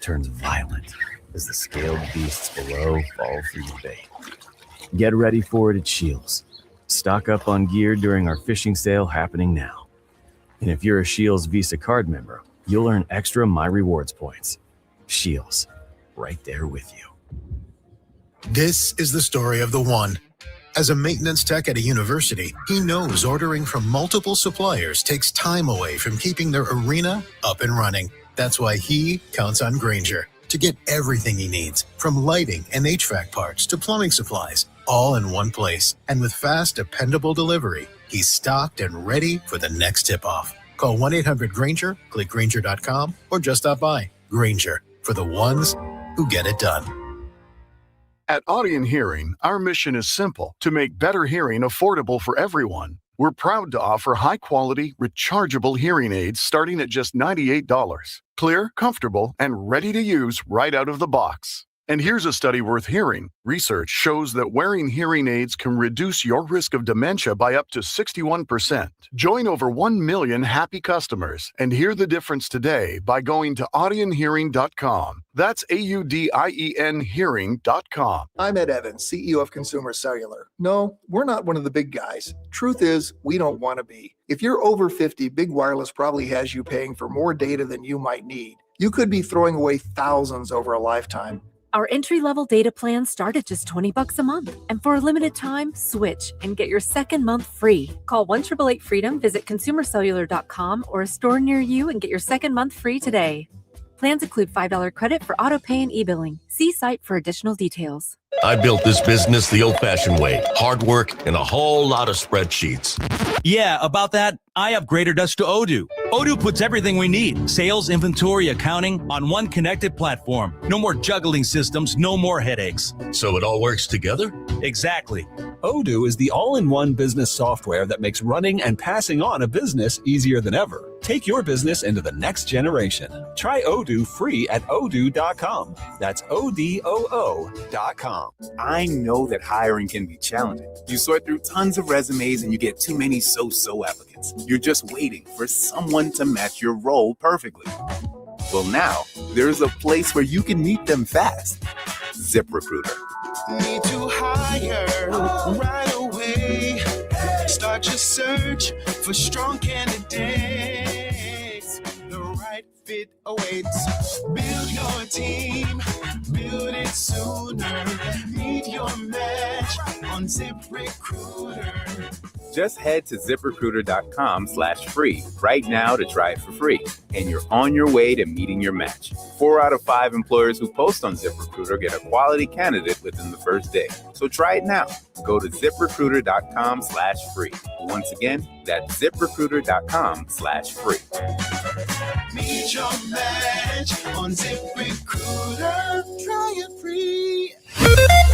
turns violent as the scaled beasts below fall for your bait. Get ready for it at Shields. Stock up on gear during our fishing sale happening now. And if you're a Shields Visa card member, you'll earn extra My Rewards points. Shields, right there with you. This is the story of the one. As a maintenance tech at a university, he knows ordering from multiple suppliers takes time away from keeping their arena up and running. That's why he counts on Grainger to get everything he needs, from lighting and HVAC parts to plumbing supplies, all in one place. And with fast, dependable delivery, he's stocked and ready for the next tip-off. Call 1-800-GRAINGER, click Grainger.com, or just stop by. Grainger, for the ones who get it done. At Audion Hearing, our mission is simple: to make better hearing affordable for everyone. We're proud to offer high-quality, rechargeable hearing aids starting at just $98. Clear, comfortable, and ready to use right out of the box. And here's a study worth hearing. Research shows that wearing hearing aids can reduce your risk of dementia by up to 61%. Join over 1 million happy customers and hear the difference today by going to audionhearing.com. That's AUDIEN hearing.com. I'm Ed Evans, CEO of Consumer Cellular. No, we're not one of the big guys. Truth is, we don't want to be. If you're over 50, Big Wireless probably has you paying for more data than you might need. You could be throwing away thousands over a lifetime. Our entry-level data plans start at just $20 a month. And for a limited time, switch and get your second month free. Call 1-888-FREEDOM, visit consumercellular.com or a store near you and get your second month free today. Plans include $5 credit for auto pay and e-billing. See site for additional details. I built this business the old-fashioned way. Hard work and a whole lot of spreadsheets. Yeah, about that, I upgraded us to Odoo. Odoo puts everything we need, sales, inventory, accounting, on one connected platform. No more juggling systems, no more headaches. So it all works together? Exactly. Odoo is the all-in-one business software that makes running and passing on a business easier than ever. Take your business into the next generation. Try Odoo free at odoo.com. That's ODOO.com. I know that hiring can be challenging. You sort through tons of resumes and you get too many so-so applicants. You're just waiting for someone to match your role perfectly. Well, now there's a place where you can meet them fast. ZipRecruiter. Need to hire right away. Start your search for strong candidates. The right fit awaits. Build your team, build it sooner. Meet your match on ZipRecruiter. Just head to ZipRecruiter.com/free right now to try it for free. And you're on your way to meeting your match. 4 out of 5 employers who post on ZipRecruiter get a quality candidate within the first day. So try it now. Go to ZipRecruiter.com/free. Once again, that's ZipRecruiter.com/free. Meet your match on ZipRecruiter. Try it free.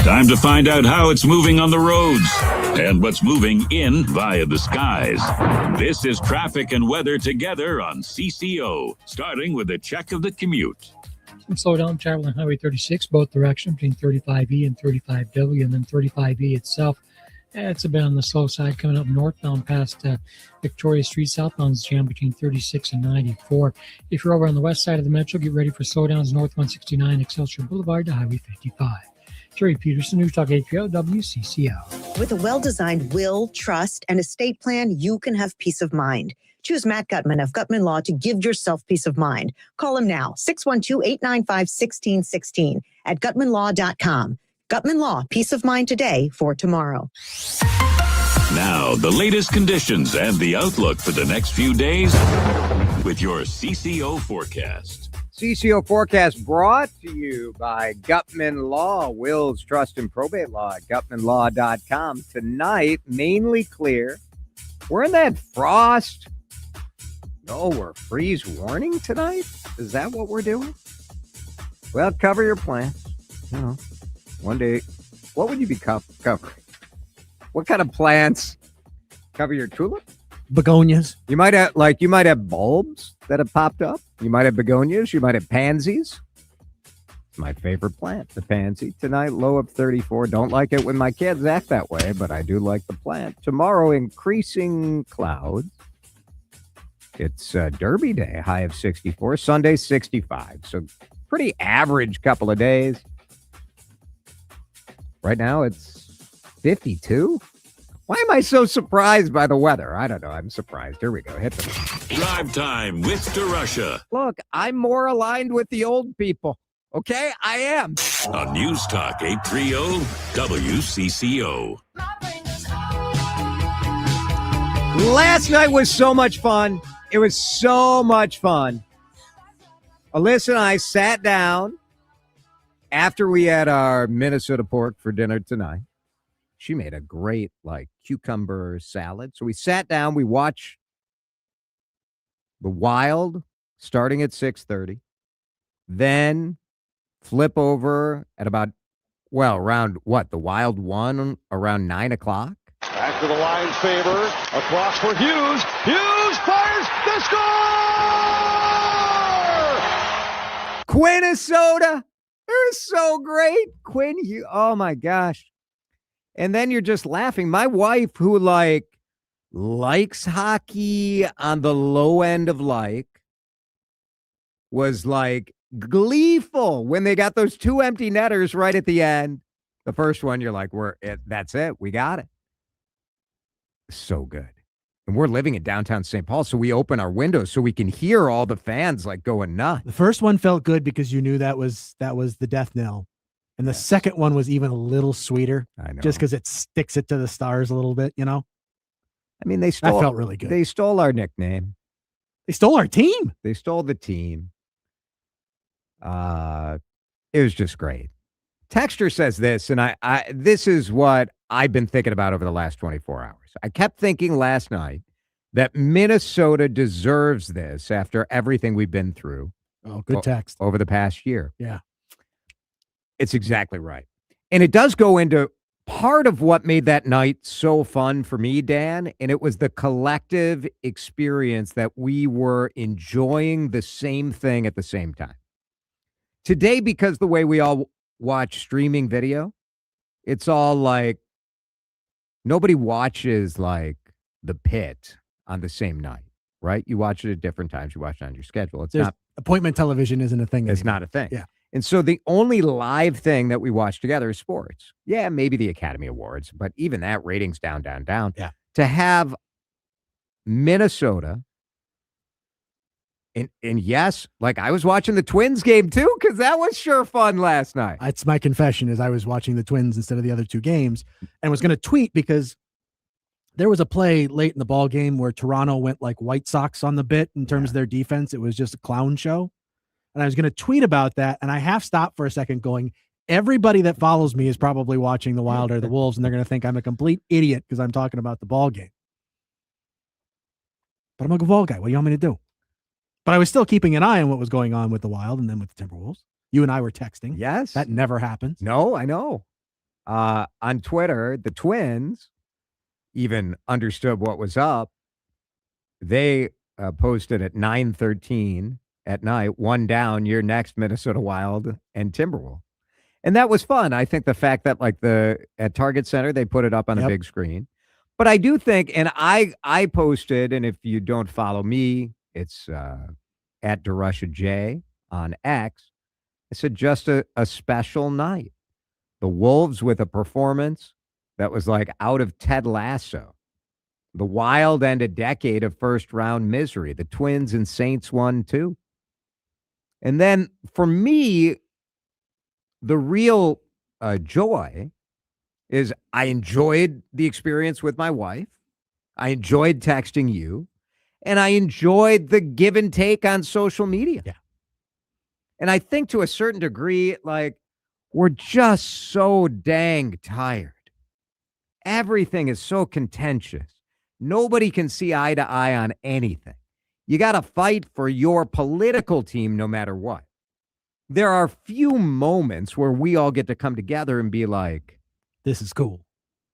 Time to find out how it's moving on the roads and what's moving in via the skies. This is traffic and weather together on CCO, starting with a check of the commute. Some slowdown traveling Highway 36, both directions between 35E and 35W, and then 35E itself. It's a bit on the slow side coming up northbound past Victoria Street. Southbound is jammed between 36 and 94. If you're over on the west side of the metro, get ready for slowdowns north 169 Excelsior Boulevard to Highway 55. Jerry Peterson, News Talk 830 WCCO. With a well-designed will, trust, and estate plan, you can have peace of mind. Choose Matt Gutman of Gutman Law to give yourself peace of mind. Call him now, 612-895-1616 at gutmanlaw.com. Gutman Law, peace of mind today for tomorrow. Now, the latest conditions and the outlook for the next few days with your CCO forecast. CCO forecast brought to you by Gutman Law, wills, trust, and probate law at gutmanlaw.com. Tonight, mainly clear. We're in that frost. No, we're freeze warning tonight? Is that what we're doing? Well, cover your plants. You know, one day, what would you be covering? What kind of plants? Cover your tulip? Begonias. You might have bulbs that have popped up. You might have begonias. You might have pansies. It's my favorite plant, the pansy. Tonight, low of 34. Don't like it when my kids act that way, but I do like the plant. Tomorrow, increasing clouds. It's Derby Day, high of 64. Sunday, 65. So pretty average couple of days. Right now, it's 52. Why am I so surprised by the weather? I don't know. I'm surprised. Here we go. Hit the Drive Time with DeRusha. Look, I'm more aligned with the old people. Okay? I am. On News Talk 830 WCCO. Last night was so much fun. It was so much fun. Alyssa and I sat down after we had our Minnesota pork for dinner tonight. She made a great, cucumber salad. So we sat down. We watched the Wild starting at 6:30. Then flip over at around the Wild won around 9 o'clock. Back to the Lions' favor. Across for Hughes. Hughes fires the score! Minnesota. They're so great. Quinn, oh my gosh. And then you're just laughing. My wife, who likes hockey on the low end of was gleeful when they got those two empty netters right at the end. The first one, you're like, that's it. We got it. So good. And we're living in downtown St. Paul, so we open our windows so we can hear all the fans going nuts. The first one felt good because you knew that was the death knell. And the second one was even a little sweeter. I know. Just because it sticks it to the stars a little bit, I mean, that felt really good. They stole our nickname. They stole our team. They stole the team. It was just great. Texter says this, and this is what I've been thinking about over the last 24 hours. I kept thinking last night that Minnesota deserves this after everything we've been through. Oh, good text. Over the past year. Yeah. It's exactly right. And it does go into part of what made that night so fun for me, Dan, and it was the collective experience that we were enjoying the same thing at the same time. Today, because the way we all watch streaming video, it's all nobody watches The Pit on the same night, right? You watch it at different times. You watch it on your schedule. Appointment television isn't a thing. It's not a thing. Yeah. And so the only live thing that we watch together is sports. Yeah, maybe the Academy Awards, but even that ratings down. Yeah. To have Minnesota, and yes, I was watching the Twins game too, because that was sure fun last night. That's my confession, is I was watching the Twins instead of the other two games and was going to tweet because there was a play late in the ball game where Toronto went White Sox on the bit in terms of their defense. It was just a clown show. And I was going to tweet about that. And I half stopped for a second going, everybody that follows me is probably watching the Wild or the Wolves, and they're going to think I'm a complete idiot because I'm talking about the ball game. But I'm a ball guy. What do you want me to do? But I was still keeping an eye on what was going on with the Wild and then with the Timberwolves. You and I were texting. Yes. That never happens. No, I know. On Twitter, the Twins even understood what was up. They posted at 9:13 at night, one down, your next Minnesota Wild and Timberwolves. And that was fun. I think the fact that at Target Center, they put it up on a big screen. But I do think, and I posted, and if you don't follow me, it's at DeRusha J on X. I said, just a special night. The Wolves with a performance that was out of Ted Lasso. The Wild and a decade of first-round misery. The Twins and Saints won, too. And then, for me, the real joy is I enjoyed the experience with my wife. I enjoyed texting you. And I enjoyed the give and take on social media. Yeah. And I think to a certain degree, we're just so dang tired. Everything is so contentious. Nobody can see eye to eye on anything. You got to fight for your political team no matter what. There are few moments where we all get to come together and be like, this is cool.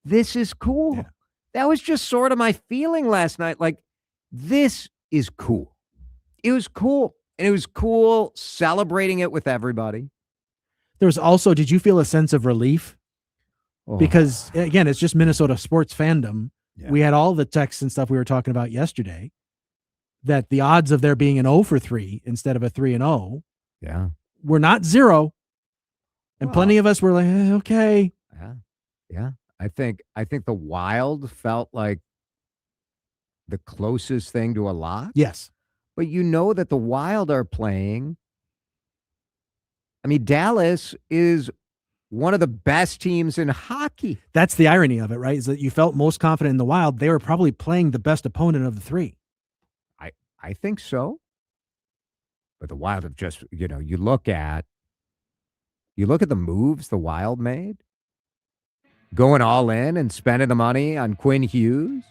This is cool. Yeah. That was just sort of my feeling last night. This is cool. It was cool. And it was cool celebrating it with everybody. There was also, did you feel a sense of relief? Oh. Because, again, it's just Minnesota sports fandom. Yeah. We had all the texts and stuff we were talking about yesterday that the odds of there being an 0 for 3 instead of a 3-0 were not 0. And plenty of us were like, okay. Yeah. I think the Wild felt like the closest thing to a lock. Yes. But you know that the Wild are playing. I mean, Dallas is one of the best teams in hockey. That's the irony of it, right? Is that you felt most confident in the Wild. They were probably playing the best opponent of the three. I think so. But the Wild have just, you look at the moves the Wild made. Going all in and spending the money on Quinn Hughes.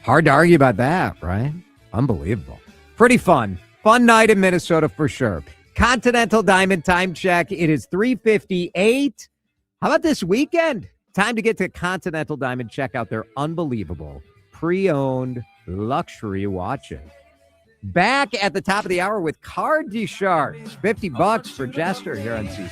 Hard to argue about that, right? Unbelievable. Pretty fun. Fun night in Minnesota for sure. Continental Diamond time check. It is 3:58. How about this weekend? Time to get to Continental Diamond. Check out their unbelievable pre-owned luxury watches. Back at the top of the hour with card DeSharks. $50 for Jester here on CC.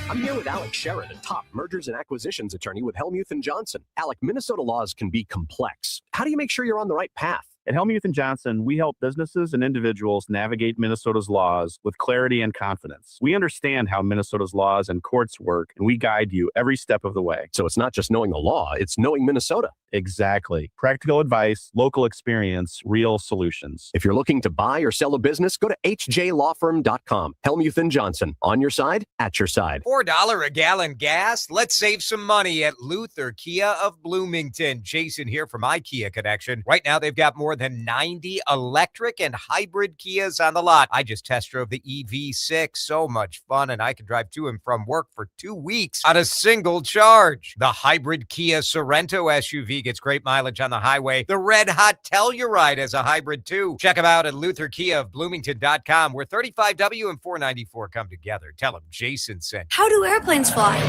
I'm here with Alex Sherrod, a top mergers and acquisitions attorney with Helmuth & Johnson. Alec, Minnesota laws can be complex. How do you make sure you're on the right path? At Helmuth & Johnson, we help businesses and individuals navigate Minnesota's laws with clarity and confidence. We understand how Minnesota's laws and courts work, and we guide you every step of the way. So it's not just knowing the law, it's knowing Minnesota. Exactly. Practical advice, local experience, real solutions. If you're looking to buy or sell a business, go to hjlawfirm.com. Helmuth & Johnson, on your side, at your side. $4 a gallon gas. Let's save some money at Luther Kia of Bloomington. Jason here from my Kia Connection. Right now, they've got more than 90 electric and hybrid Kias on the lot. I just test drove the EV6. So much fun, and I can drive to and from work for 2 weeks on a single charge. The hybrid Kia Sorento SUV gets great mileage on the highway. The red hot Telluride as a hybrid too. Check them out at LutherKiaofBloomington.com, where 35W and 494 come together. Tell them Jason sent. How do airplanes fly?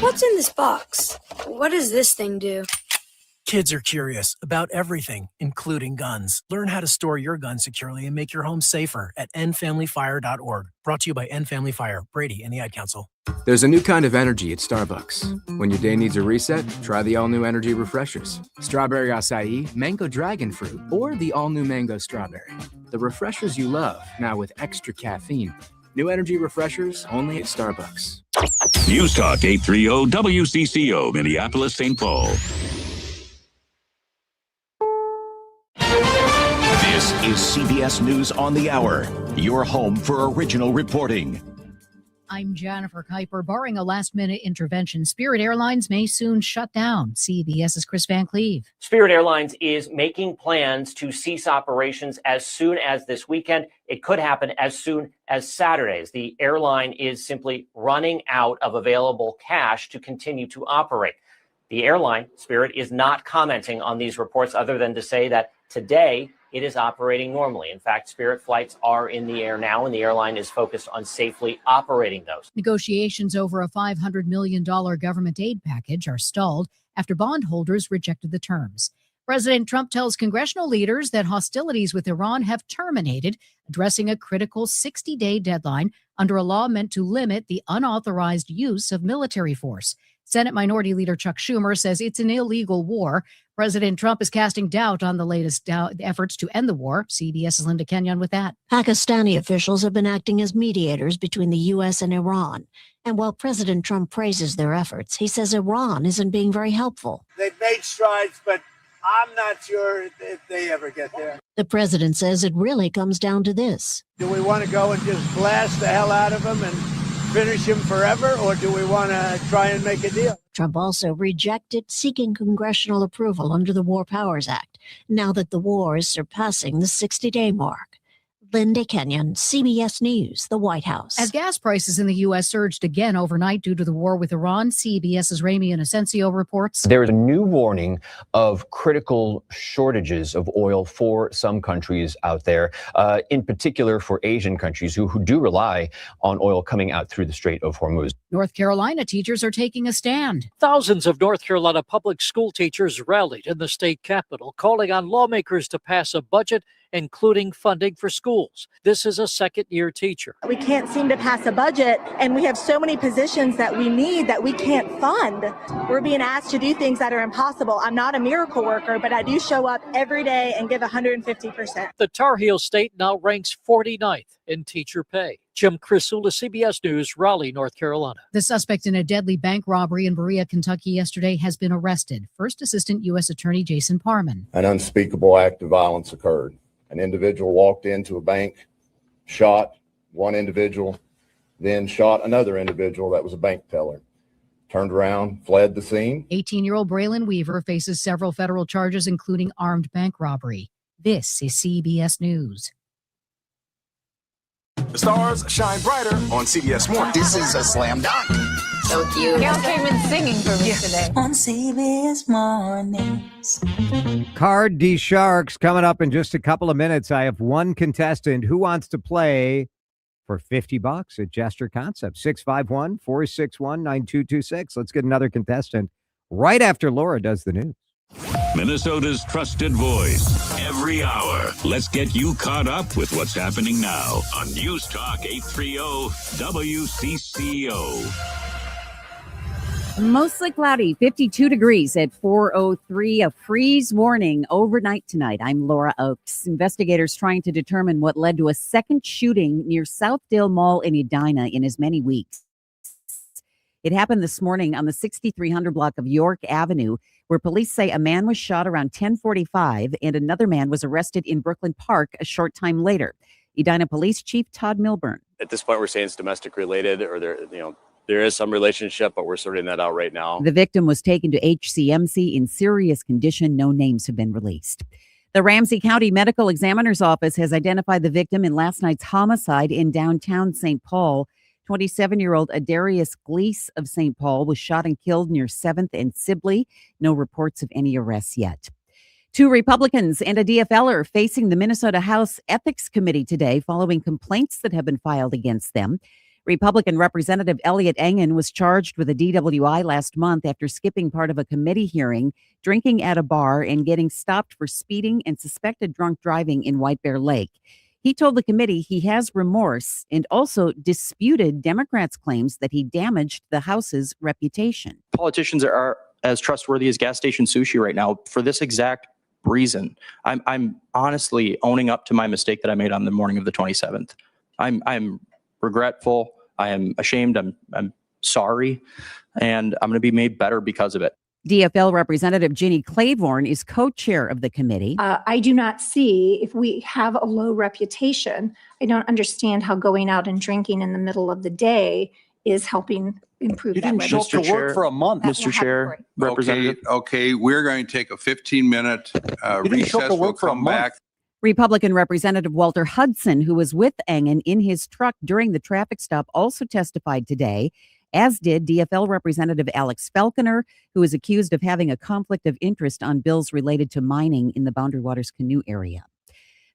What's in this box? What does this thing do? Kids are curious about everything, including guns. Learn how to store your gun securely and make your home safer at endfamilyfire.org. Brought to you by End Family Fire, Brady, and the Ad Council. There's a new kind of energy at Starbucks. When your day needs a reset, try the all-new energy refreshers. Strawberry acai, mango dragon fruit, or the all-new mango strawberry. The refreshers you love, now with extra caffeine. New energy refreshers only at Starbucks. News Talk 830 WCCO, Minneapolis, St. Paul. This is CBS News on the Hour, your home for original reporting. I'm Jennifer Kuiper. Barring a last-minute intervention, Spirit Airlines may soon shut down. CBS's Chris Van Cleve. Spirit Airlines is making plans to cease operations as soon as this weekend. It could happen as soon as Saturdays. The airline is simply running out of available cash to continue to operate. The airline, Spirit, is not commenting on these reports other than to say that today it is operating normally. In fact, Spirit flights are in the air now, and the airline is focused on safely operating those. Negotiations over a $500 million government aid package are stalled after bondholders rejected the terms. President Trump tells congressional leaders that hostilities with Iran have terminated, addressing a critical 60-day deadline under a law meant to limit the unauthorized use of military force. Senate Minority Leader Chuck Schumer says it's an illegal war. President Trump is casting doubt on the latest efforts to end the war. CBS's Linda Kenyon with that. Pakistani officials have been acting as mediators between the U.S. and Iran. And while President Trump praises their efforts, he says Iran isn't being very helpful. They've made strides, but I'm not sure if they ever get there. The president says it really comes down to this. Do we want to go and just blast the hell out of them and finish him forever, or do we want to try and make a deal? Trump also rejected seeking congressional approval under the War Powers Act, now that the war is surpassing the 60-day mark. Linda Kenyon, CBS News, the White House. As gas prices in the U.S. surged again overnight due to the war with Iran, CBS's Ramy Inocencio reports. There is a new warning of critical shortages of oil for some countries out there, in particular for Asian countries who do rely on oil coming out through the Strait of Hormuz. North Carolina teachers are taking a stand. Thousands of North Carolina public school teachers rallied in the state capitol, calling on lawmakers to pass a budget including funding for schools. This is a second-year teacher. We can't seem to pass a budget, and we have so many positions that we need that we can't fund. We're being asked to do things that are impossible. I'm not a miracle worker, but I do show up every day and give 150%. The Tar Heel State now ranks 49th in teacher pay. Jim Crisula, CBS News, Raleigh, North Carolina. The suspect in a deadly bank robbery in Berea, Kentucky yesterday has been arrested. First Assistant U.S. Attorney Jason Parman. An unspeakable act of violence occurred. An individual walked into a bank, shot one individual, then shot another individual that was a bank teller. Turned around, fled the scene. 18-year-old Braylon Weaver faces several federal charges, including armed bank robbery. This is CBS News. The stars shine brighter on CBS Morning. This is a slam dunk. So cute. Gail came in singing for me today. On CBS Mornings. Card DeSharks coming up in just a couple of minutes. I have one contestant who wants to play for $50 at Jester Concept. 651-461-9226. Let's get another contestant right after Laura does the news. Minnesota's trusted voice every hour. Let's get you caught up with what's happening now on News Talk 830 WCCO. Mostly cloudy, 52 degrees at 4:03, a freeze warning overnight tonight. I'm Laura Oakes. Investigators trying to determine what led to a second shooting near Southdale Mall in Edina in as many weeks. It happened this morning on the 6300 block of York Avenue, where police say a man was shot around 10:45 and another man was arrested in Brooklyn Park a short time later. Edina Police Chief Todd Milburn. At this point, we're saying it's domestic related, or there is some relationship, but we're sorting that out right now. The victim was taken to HCMC in serious condition. No names have been released. The Ramsey County Medical Examiner's Office has identified the victim in last night's homicide in downtown St. Paul. 27-year-old Adarius Gleese of St. Paul was shot and killed near 7th and Sibley. No reports of any arrests yet. 2 Republicans and a DFLer facing the Minnesota House Ethics Committee today following complaints that have been filed against them. Republican Representative Elliot Engen was charged with a DWI last month after skipping part of a committee hearing, drinking at a bar, and getting stopped for speeding and suspected drunk driving in White Bear Lake. He told the committee he has remorse and also disputed Democrats' claims that he damaged the House's reputation. Politicians are as trustworthy as gas station sushi right now for this exact reason. I'm honestly owning up to my mistake that I made on the morning of the 27th. I'm regretful. I am ashamed. I'm sorry. And I'm going to be made better because of it. DFL Representative Ginny Claiborne is co-chair of the committee. I do not see, if we have a low reputation, I don't understand how going out and drinking in the middle of the day is helping improve that reputation. You didn't show up to work for a month, Mr. Chair. Representative. Okay, we're going to take a 15-minute recess. We'll come back. Republican Representative Walter Hudson, who was with Engen in his truck during the traffic stop, also testified today, as did DFL Representative Alex Falconer, who is accused of having a conflict of interest on bills related to mining in the Boundary Waters Canoe area.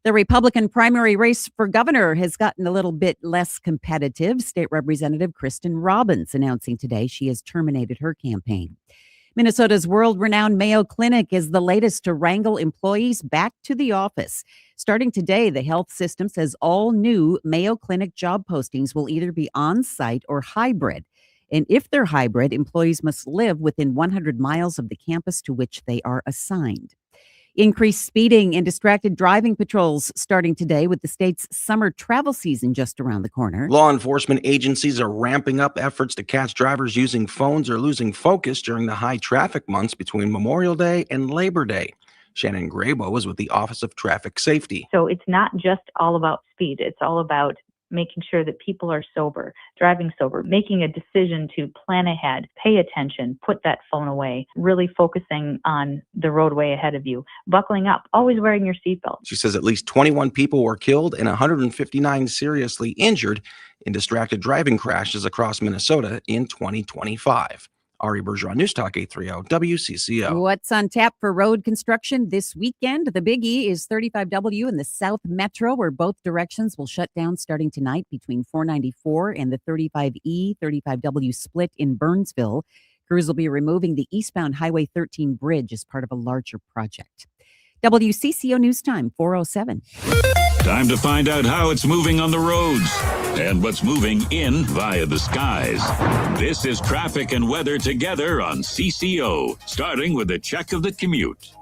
The Republican primary race for governor has gotten a little bit less competitive. State Representative Kristin Robbins announcing today she has terminated her campaign. Minnesota's world-renowned Mayo Clinic is the latest to wrangle employees back to the office. Starting today, the health system says all new Mayo Clinic job postings will either be on-site or hybrid. And if they're hybrid, employees must live within 100 miles of the campus to which they are assigned. Increased speeding and distracted driving patrols starting today with the state's summer travel season just around the corner. Law enforcement agencies are ramping up efforts to catch drivers using phones or losing focus during the high traffic months between Memorial Day and Labor Day. Shannon Grabo is with the Office of Traffic Safety. So it's not just all about speed. It's all about making sure that people are sober, driving sober, making a decision to plan ahead, pay attention, put that phone away, really focusing on the roadway ahead of you, buckling up, always wearing your seatbelt. She says at least 21 people were killed and 159 seriously injured in distracted driving crashes across Minnesota in 2025. Ari Bergeron, News Talk 830 WCCO. What's on tap for road construction this weekend? The Big E is 35W in the South Metro, where both directions will shut down starting tonight between 494 and the 35E, 35W split in Burnsville. Crews will be removing the eastbound Highway 13 bridge as part of a larger project. WCCO News Time, 4:07. Time to find out how it's moving on the roads and what's moving in via the skies. This is traffic and weather together on CCO, starting with a check of the commute.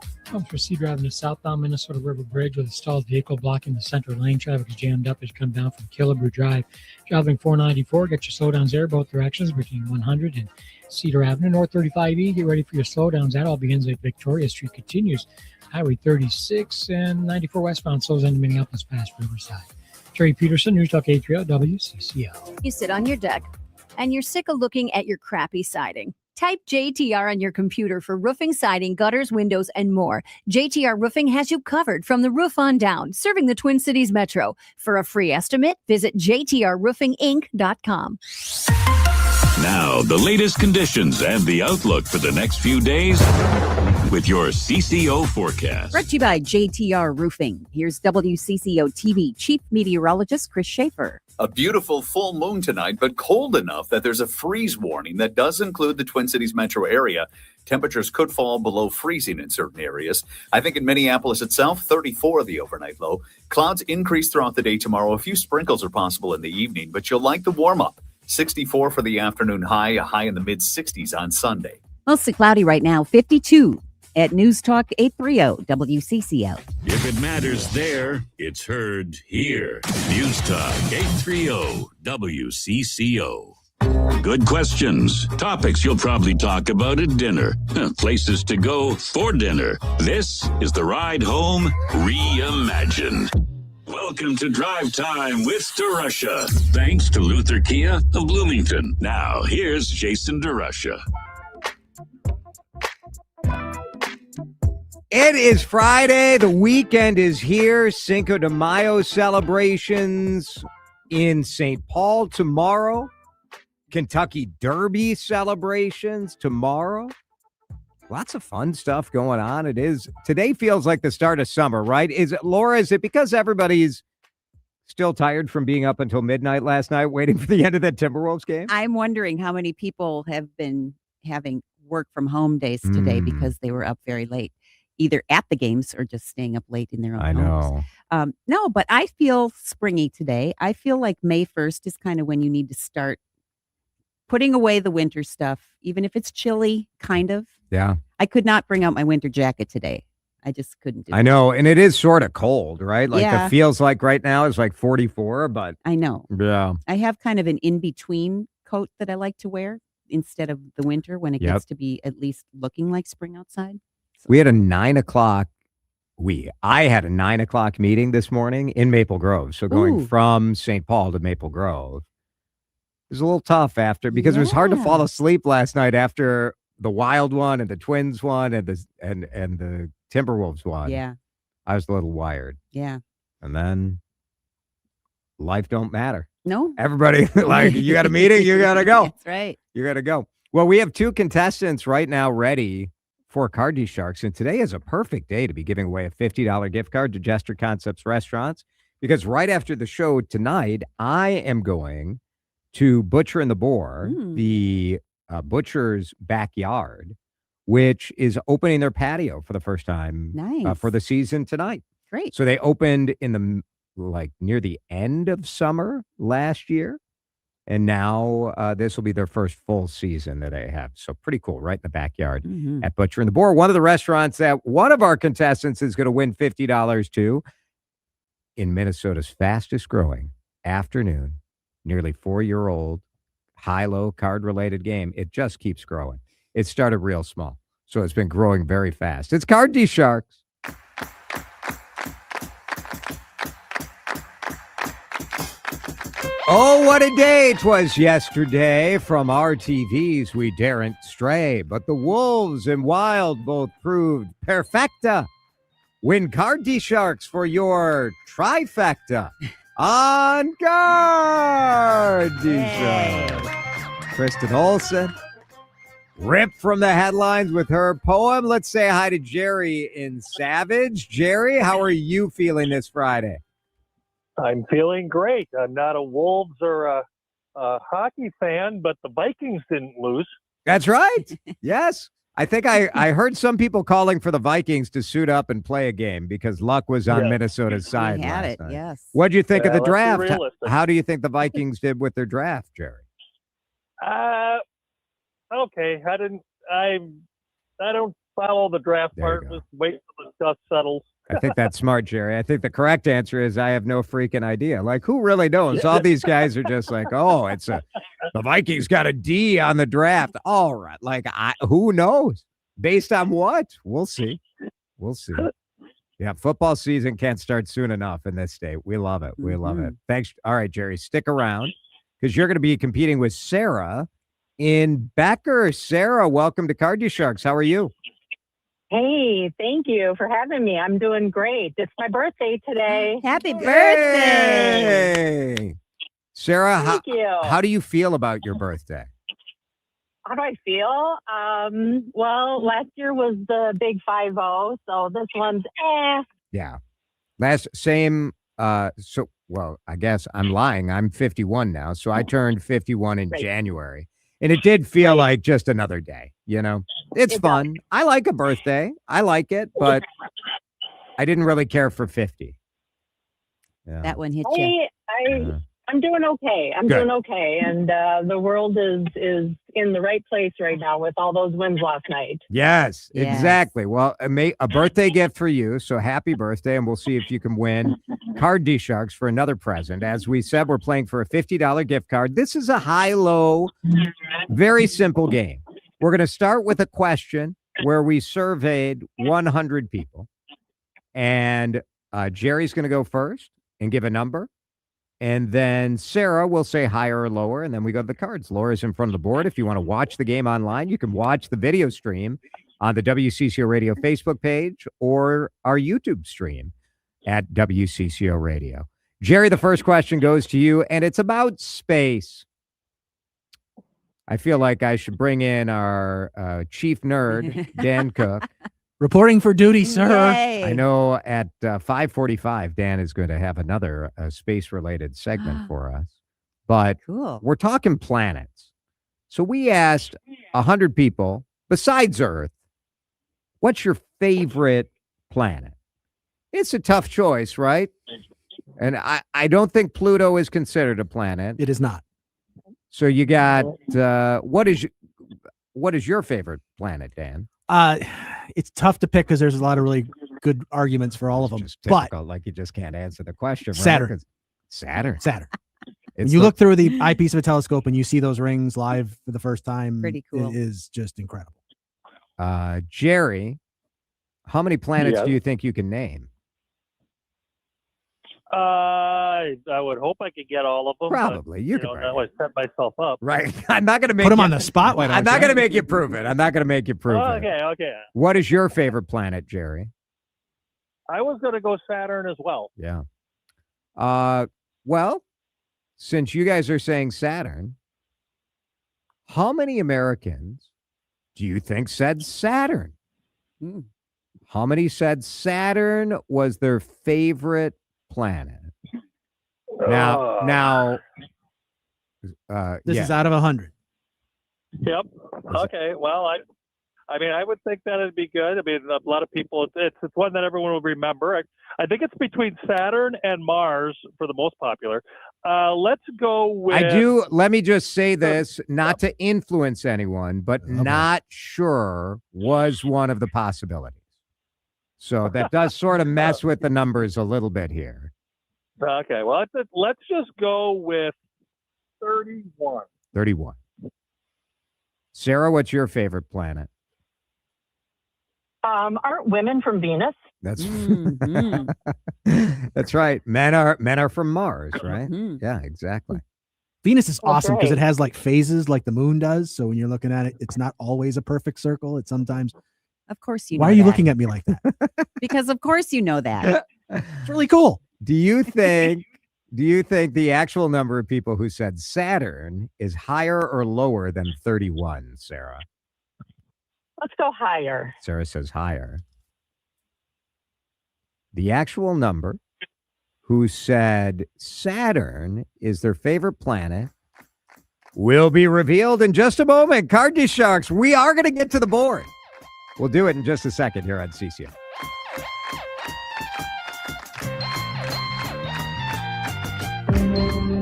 For Cedar Avenue southbound Minnesota River Bridge with a stalled vehicle blocking the center lane. Traffic is jammed up as you come down from Killebrew Drive. Traveling 494, get your slowdowns there both directions between 100 and Cedar Avenue. North 35E, get ready for your slowdowns. That all begins at Victoria Street, continues Highway 36 and 94 westbound slows into Minneapolis past Riverside. Terry Peterson, News Talk 830 WCCO. You sit on your deck and you're sick of looking at your crappy siding. Type JTR on your computer for roofing, siding, gutters, windows, and more. JTR Roofing has you covered from the roof on down, serving the Twin Cities Metro. For a free estimate, visit jtrroofinginc.com. Now, the latest conditions and the outlook for the next few days with your CCO forecast. Brought to you by JTR Roofing. Here's WCCO TV Chief Meteorologist Chris Schaefer. A beautiful full moon tonight, but cold enough that there's a freeze warning that does include the Twin Cities metro area. Temperatures could fall below freezing in certain areas. I think in Minneapolis itself, 34 the overnight low. Clouds increase throughout the day tomorrow. A few sprinkles are possible in the evening, but you'll like the warm up. 64 for the afternoon high, a high in the mid-60s on Sunday. Mostly cloudy right now, 52 at News Talk 830 WCCO. If it matters there, it's heard here. News Talk 830 WCCO. Good questions. Topics you'll probably talk about at dinner. Places to go for dinner. This is the Ride Home Reimagined. Welcome to Drive Time with DeRusha. Thanks to Luther Kia of Bloomington. Now, here's Jason DeRusha. It is Friday. The weekend is here. Cinco de Mayo celebrations in St. Paul tomorrow. Kentucky Derby celebrations tomorrow. Lots of fun stuff going on. It is. Today feels like the start of summer, right? Is it, Laura, is it because everybody's still tired from being up until midnight last night waiting for the end of that Timberwolves game? I'm wondering how many people have been having work from home days today because they were up very late, either at the games or just staying up late in their own homes. No, but I feel springy today. I feel like May 1st is kind of when you need to start putting away the winter stuff, even if it's chilly, kind of. Yeah. I could not bring out my winter jacket today. I just couldn't do it. I know. And it is sort of cold, right? Like Yeah. it feels like right now is like 44, but I know. yeah. I have kind of an in-between coat that I like to wear instead of the winter when it Yep. gets to be at least looking like spring outside. We had a 9 o'clock. I had a 9 o'clock meeting this morning in Maple Grove. So going Ooh. from St. Paul to Maple Grove was a little tough because it was hard to Yeah. fall asleep last night after the Wild one and the Twins one and the Timberwolves one. Yeah. I was a little wired. Yeah. And then life don't matter. No. Everybody, like, you got a meeting, you got to go. That's right. You got to go. Well, we have 2 contestants right now ready for Card DeSharks, and today is a perfect day to be giving away a $50 gift card to Jester Concepts Restaurants, because right after the show tonight, I am going to Butcher and the Boar, the butcher's backyard, which is opening their patio for the first time Nice. for the season tonight. Great. So they opened in the near the end of summer last year. And now this will be their first full season that they have. So pretty cool, right in the backyard at Butcher and the Boar. One of the restaurants that one of our contestants is going to win $50 to in Minnesota's fastest growing afternoon, nearly 4-year-old, high-low card-related game. It just keeps growing. It started real small, so it's been growing very fast. It's Card DeSharks. Oh, what a day 'twas yesterday. From our TVs we daren't stray, but the Wolves and Wild both proved perfecta. Win Card DeSharks for your trifecta on Card DeSharks. Kristen Olsen ripped from the headlines with her poem. Let's say hi to Jerry in Savage. Jerry, how are you feeling this Friday? I'm feeling great. I'm not a Wolves or a hockey fan, but the Vikings didn't lose. That's right. Yes. I think I heard some people calling for the Vikings to suit up and play a game because Luck was on Minnesota's side. We had last it, night. yes. What do you think of the let's be draft? realistic. How do you think the Vikings did with their draft, Jerry? Okay. I don't follow the draft There you part. go. Just wait till the dust settles. I think that's smart, Jerry. I think the correct answer is I have no freaking idea. Like, who really knows? All these guys are just like, oh, the Vikings got a D on the draft. All right. Like, who knows? Based on what? We'll see. We'll see. Yeah, football season can't start soon enough in this state. We love it. We love it. Thanks. All right, Jerry, stick around because you're going to be competing with Sarah in Becker. Sarah, welcome to Card DeSharks. How are you? Hey, thank you for having me. I'm doing great. It's my birthday today. Happy birthday. Hey, Sarah, Thank you. how do you feel about your birthday? How do I feel? Well, last year was the big 5-0, so this one's Yeah. Same. Well, I guess I'm lying. I'm 51 now. So I turned 51 in January. And it did feel like just another day, you know? It's fun. I like a birthday. I like it, but I didn't really care for 50. Yeah. That one hit you. I'm doing okay. I'm Good. doing okay. And the world is in the right place right now with all those wins last night. Yes, exactly. Well, a birthday gift for you. So happy birthday. And we'll see if you can win Card DeSharks for another present. As we said, we're playing for a $50 gift card. This is a high-low, very simple game. We're going to start with a question where we surveyed 100 people. And Jerry's going to go first and give a number. And then Sarah will say higher or lower, and then we go to the cards. Laura's in front of the board. If you want to watch the game online, you can watch the video stream on the WCCO Radio Facebook page or our YouTube stream at WCCO Radio. Jerry, the first question goes to you, and it's about space. I feel like I should bring in our chief nerd, Dan Cook. Reporting for duty, sir. Yay. I know at 5:45, Dan is going to have another space-related segment for us. But we're talking planets. So we asked 100 people, besides Earth, what's your favorite planet? It's a tough choice, right? And I don't think Pluto is considered a planet. It is not. So you got, what is your favorite planet, Dan? It's tough to pick because there's a lot of really good arguments for all of them. But like you just can't answer the question. Right? Saturn. Saturn. When you look through the eyepiece of a telescope and you see those rings live for the first time, Pretty cool. It is just incredible. Jerry, how many planets Yes. do you think you can name? I would hope I could get all of them. Probably. But, You could now I set myself up. Right. I'm not going to make Put him you- on the spot. Why I'm don't not you? going to make you prove it. I'm not going to make you prove it. Okay. What is your favorite planet, Jerry? I was going to go Saturn as well. Yeah. Well, since you guys are saying Saturn, how many Americans do you think said Saturn? How many said Saturn was their favorite planet? Now, This yeah. is out of 100. Yep. Okay. Well, I would think that it'd be good. I mean, a lot of people, it's one that everyone will remember. I think it's between Saturn and Mars for the most popular. Let's go with. Let me just say this, not to influence anyone, but not sure was one of the possibilities. So that does sort of mess with the numbers a little bit here. Okay. Well, let's just go with 31. 31. Sarah, what's your favorite planet? Aren't women from Venus? That's that's right. Men are from Mars, right? Yeah, exactly. Venus is awesome because right. it has like phases like the moon does. So when you're looking at it, it's not always a perfect circle. It's sometimes. Of course you know Why are you that. looking at me like that? Because of course you know that. It's really cool. Do you think the actual number of people who said Saturn is higher or lower than 31, Sarah? Let's go higher. Sarah says higher. The actual number who said Saturn is their favorite planet will be revealed in just a moment. Card DeSharks, we are going to get to the board. We'll do it in just a second here on CCO.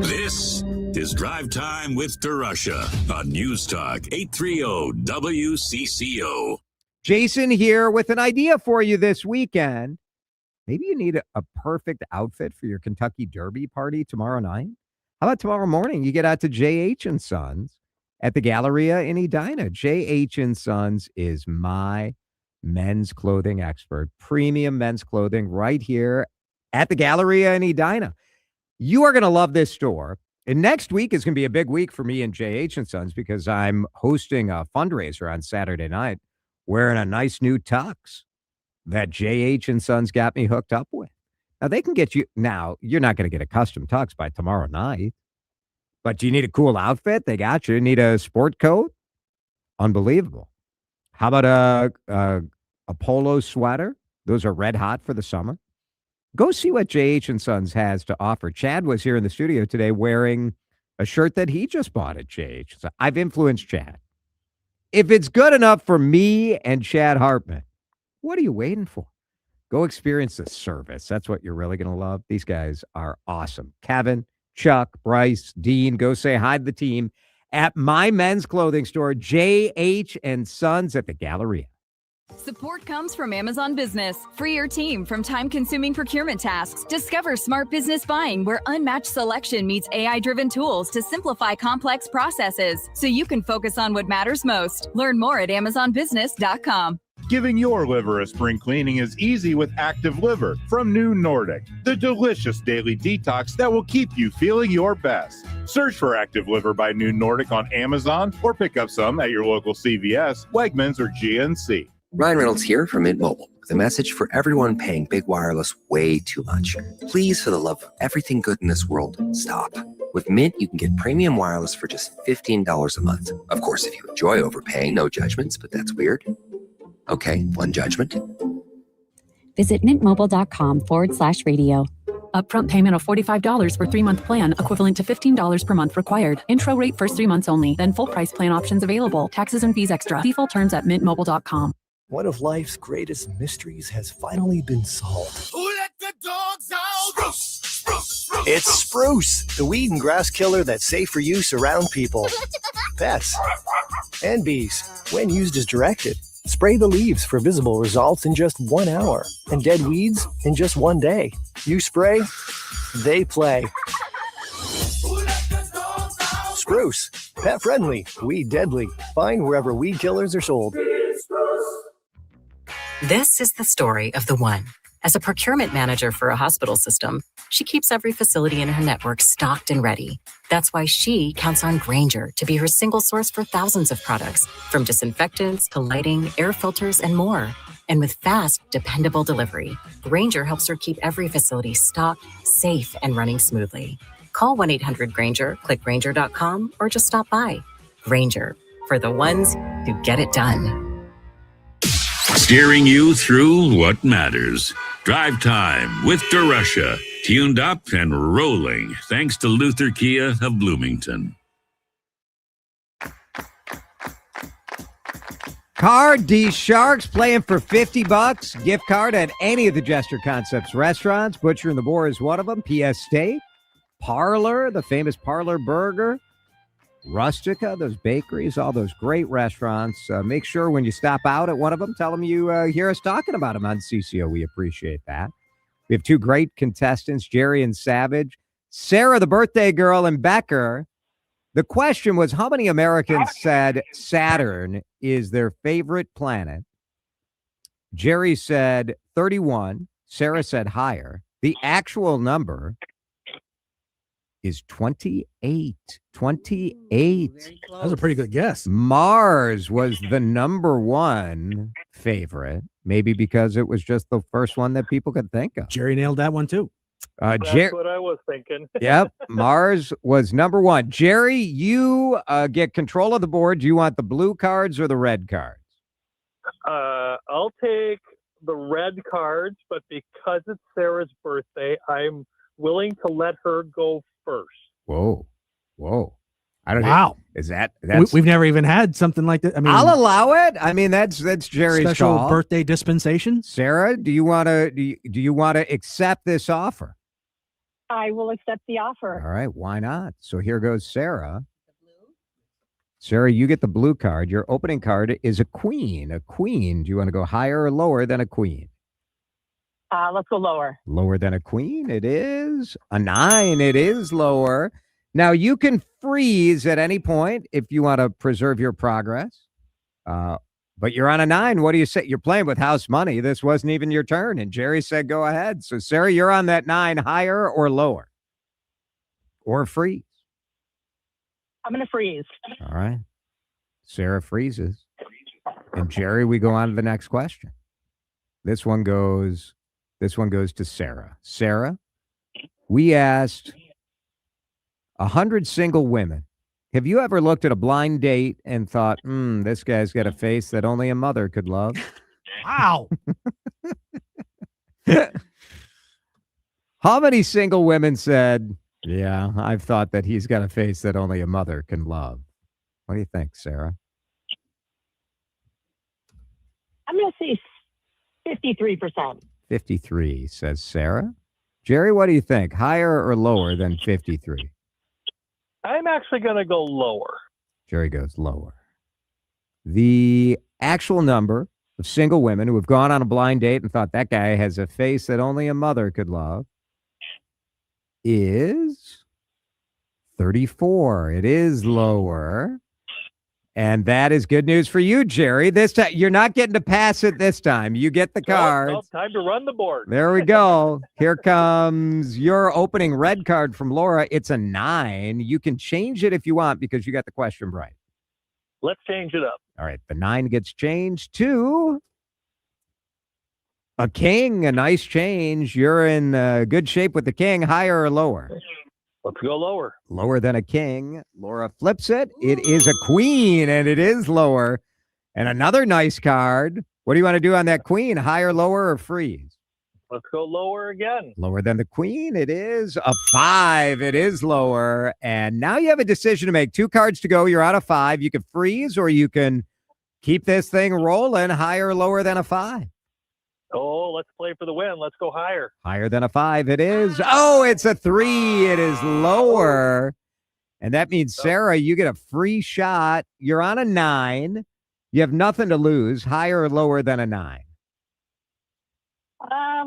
This is Drive Time with DeRusha on News Talk 830 WCCO. Jason here with an idea for you this weekend. Maybe you need a perfect outfit for your Kentucky Derby party tomorrow night. How about tomorrow morning? You get out to J.H. & Sons at the Galleria in Edina. J.H. & Sons is my men's clothing expert, premium men's clothing right here at the Galleria in Edina. You are going to love this store. And next week is going to be a big week for me and J.H. & Sons because I'm hosting a fundraiser on Saturday night wearing a nice new tux that J.H. & Sons got me hooked up with. Now, they can get you. Now, you're not going to get a custom tux by tomorrow night. But do you need a cool outfit? They got you. Need a sport coat? Unbelievable. How about a polo sweater? Those are red hot for the summer. Go see what J.H. & Sons has to offer. Chad was here in the studio today wearing a shirt that he just bought at J.H. So I've influenced Chad. If it's good enough for me and Chad Hartman, what are you waiting for? Go experience the service. That's what you're really going to love. These guys are awesome. Kevin, Chuck, Bryce, Dean, go say hi to the team at my men's clothing store, J.H. & Sons at the Galleria. Support comes from Amazon Business. Free your team from time-consuming procurement tasks. Discover smart business buying where unmatched selection meets AI-driven tools to simplify complex processes so you can focus on what matters most. Learn more at amazonbusiness.com. Giving your liver a spring cleaning is easy with Active Liver from New Nordic, the delicious daily detox that will keep you feeling your best. Search for Active Liver by New Nordic on Amazon or pick up some at your local CVS, Wegmans, or GNC. Ryan Reynolds here from Mint Mobile with a message for everyone paying big wireless way too much. Please, for the love of everything good in this world, stop. With Mint, you can get premium wireless for just $15 a month. Of course, if you enjoy overpaying, no judgments, but that's weird. Okay, one judgment. Visit mintmobile.com/radio. Upfront payment of $45 for 3-month plan, equivalent to $15 per month required. Intro rate first 3 months only, then full price plan options available. Taxes and fees extra. See full terms at mintmobile.com. One of life's greatest mysteries has finally been solved. Who let the dogs out? Spruce, spruce, spruce. It's Spruce, the weed and grass killer that's safe for use around people, pets, and bees when used as directed. Spray the leaves for visible results in just 1 hour and dead weeds in just 1 day. You spray, they play. Spruce, pet friendly, weed deadly. Find wherever weed killers are sold. This is the story of the one. As a procurement manager for a hospital system, she keeps every facility in her network stocked and ready. That's why she counts on Grainger to be her single source for thousands of products, from disinfectants to lighting, air filters, and more. And with fast, dependable delivery, Grainger helps her keep every facility stocked, safe, and running smoothly. Call 1-800-GRAINGER, click Grainger.com, or just stop by. Grainger, for the ones who get it done. Steering you through what matters. Drive Time with DeRusha. Tuned up and rolling thanks to Luther Kia of Bloomington. Card DeSharks playing for $50. Gift card at any of the Jester Concepts restaurants. Butcher and the Boar is one of them. PS Steak. Parlor, the famous Parlor Burger. Rustica, those bakeries, all those great restaurants. Make sure when you stop out at one of them, tell them you hear us talking about them on CCO. We appreciate that. We have 2 great contestants, Jerry and Savage. Sarah, the birthday girl, and Becker. The question was, how many Americans said Saturn is their favorite planet? Jerry said 31. Sarah said higher. The actual number is 28. 28. That was a pretty good guess. Mars was the number 1 favorite, maybe because it was just the first one that people could think of. Jerry nailed that one too. That's what I was thinking. Yep, Mars was number 1. Jerry, you get control of the board. Do you want the blue cards or the red cards? I'll take the red cards, but because it's Sarah's birthday, I'm willing to let her go first. Whoa. I don't know. Wow. Is that's We've never even had something like that. I mean, I'll allow it. I mean, that's Jerry's special call. birthday dispensation. Sarah, do you want to accept this offer? I will accept the offer. All right, why not? So here goes Sarah. Sarah, you get the blue card. Your opening card is a queen. A queen. Do you want to go higher or lower than a queen? Let's go lower. Lower than a queen, it is. A 9, it is lower. Now, you can freeze at any point if you want to preserve your progress. But you're on a 9. What do you say? You're playing with house money. This wasn't even your turn. And Jerry said, go ahead. So, Sarah, you're on that 9, higher or lower? Or freeze? I'm going to freeze. All right. Sarah freezes. And Jerry, we go on to the next question. This one goes to Sarah. Sarah, we asked 100 single women, have you ever looked at a blind date and thought, this guy's got a face that only a mother could love? Wow. How many single women said, yeah, I've thought that he's got a face that only a mother can love? What do you think, Sarah? I'm going to say 53%. 53, says Sarah. Jerry, what do you think? Higher or lower than 53? I'm actually going to go lower. Jerry goes lower. The actual number of single women who have gone on a blind date and thought that guy has a face that only a mother could love is 34. It is lower. And that is good news for you, Jerry. This time, you're not getting to pass it this time. You get the cards. No, time to run the board. There we go. Here comes your opening red card from Laura. It's a 9. You can change it if you want because you got the question right. Let's change it up. All right. The 9 gets changed to a king. A nice change. You're in good shape with the king. Higher or lower? Let's go lower. Lower than a king. Laura flips it. It is a queen, and it is lower. And another nice card. What do you want to do on that queen? Higher, lower, or freeze? Let's go lower again. Lower than the queen. It is a 5. It is lower. And now you have a decision to make. 2 cards to go. You're out of 5. You can freeze, or you can keep this thing rolling. Higher or lower than a 5? Oh, let's play for the win. Let's go higher. Higher than a 5. It is. Oh, it's a 3. It is lower. And that means, Sarah, you get a free shot. You're on a 9. You have nothing to lose. Higher or lower than a 9?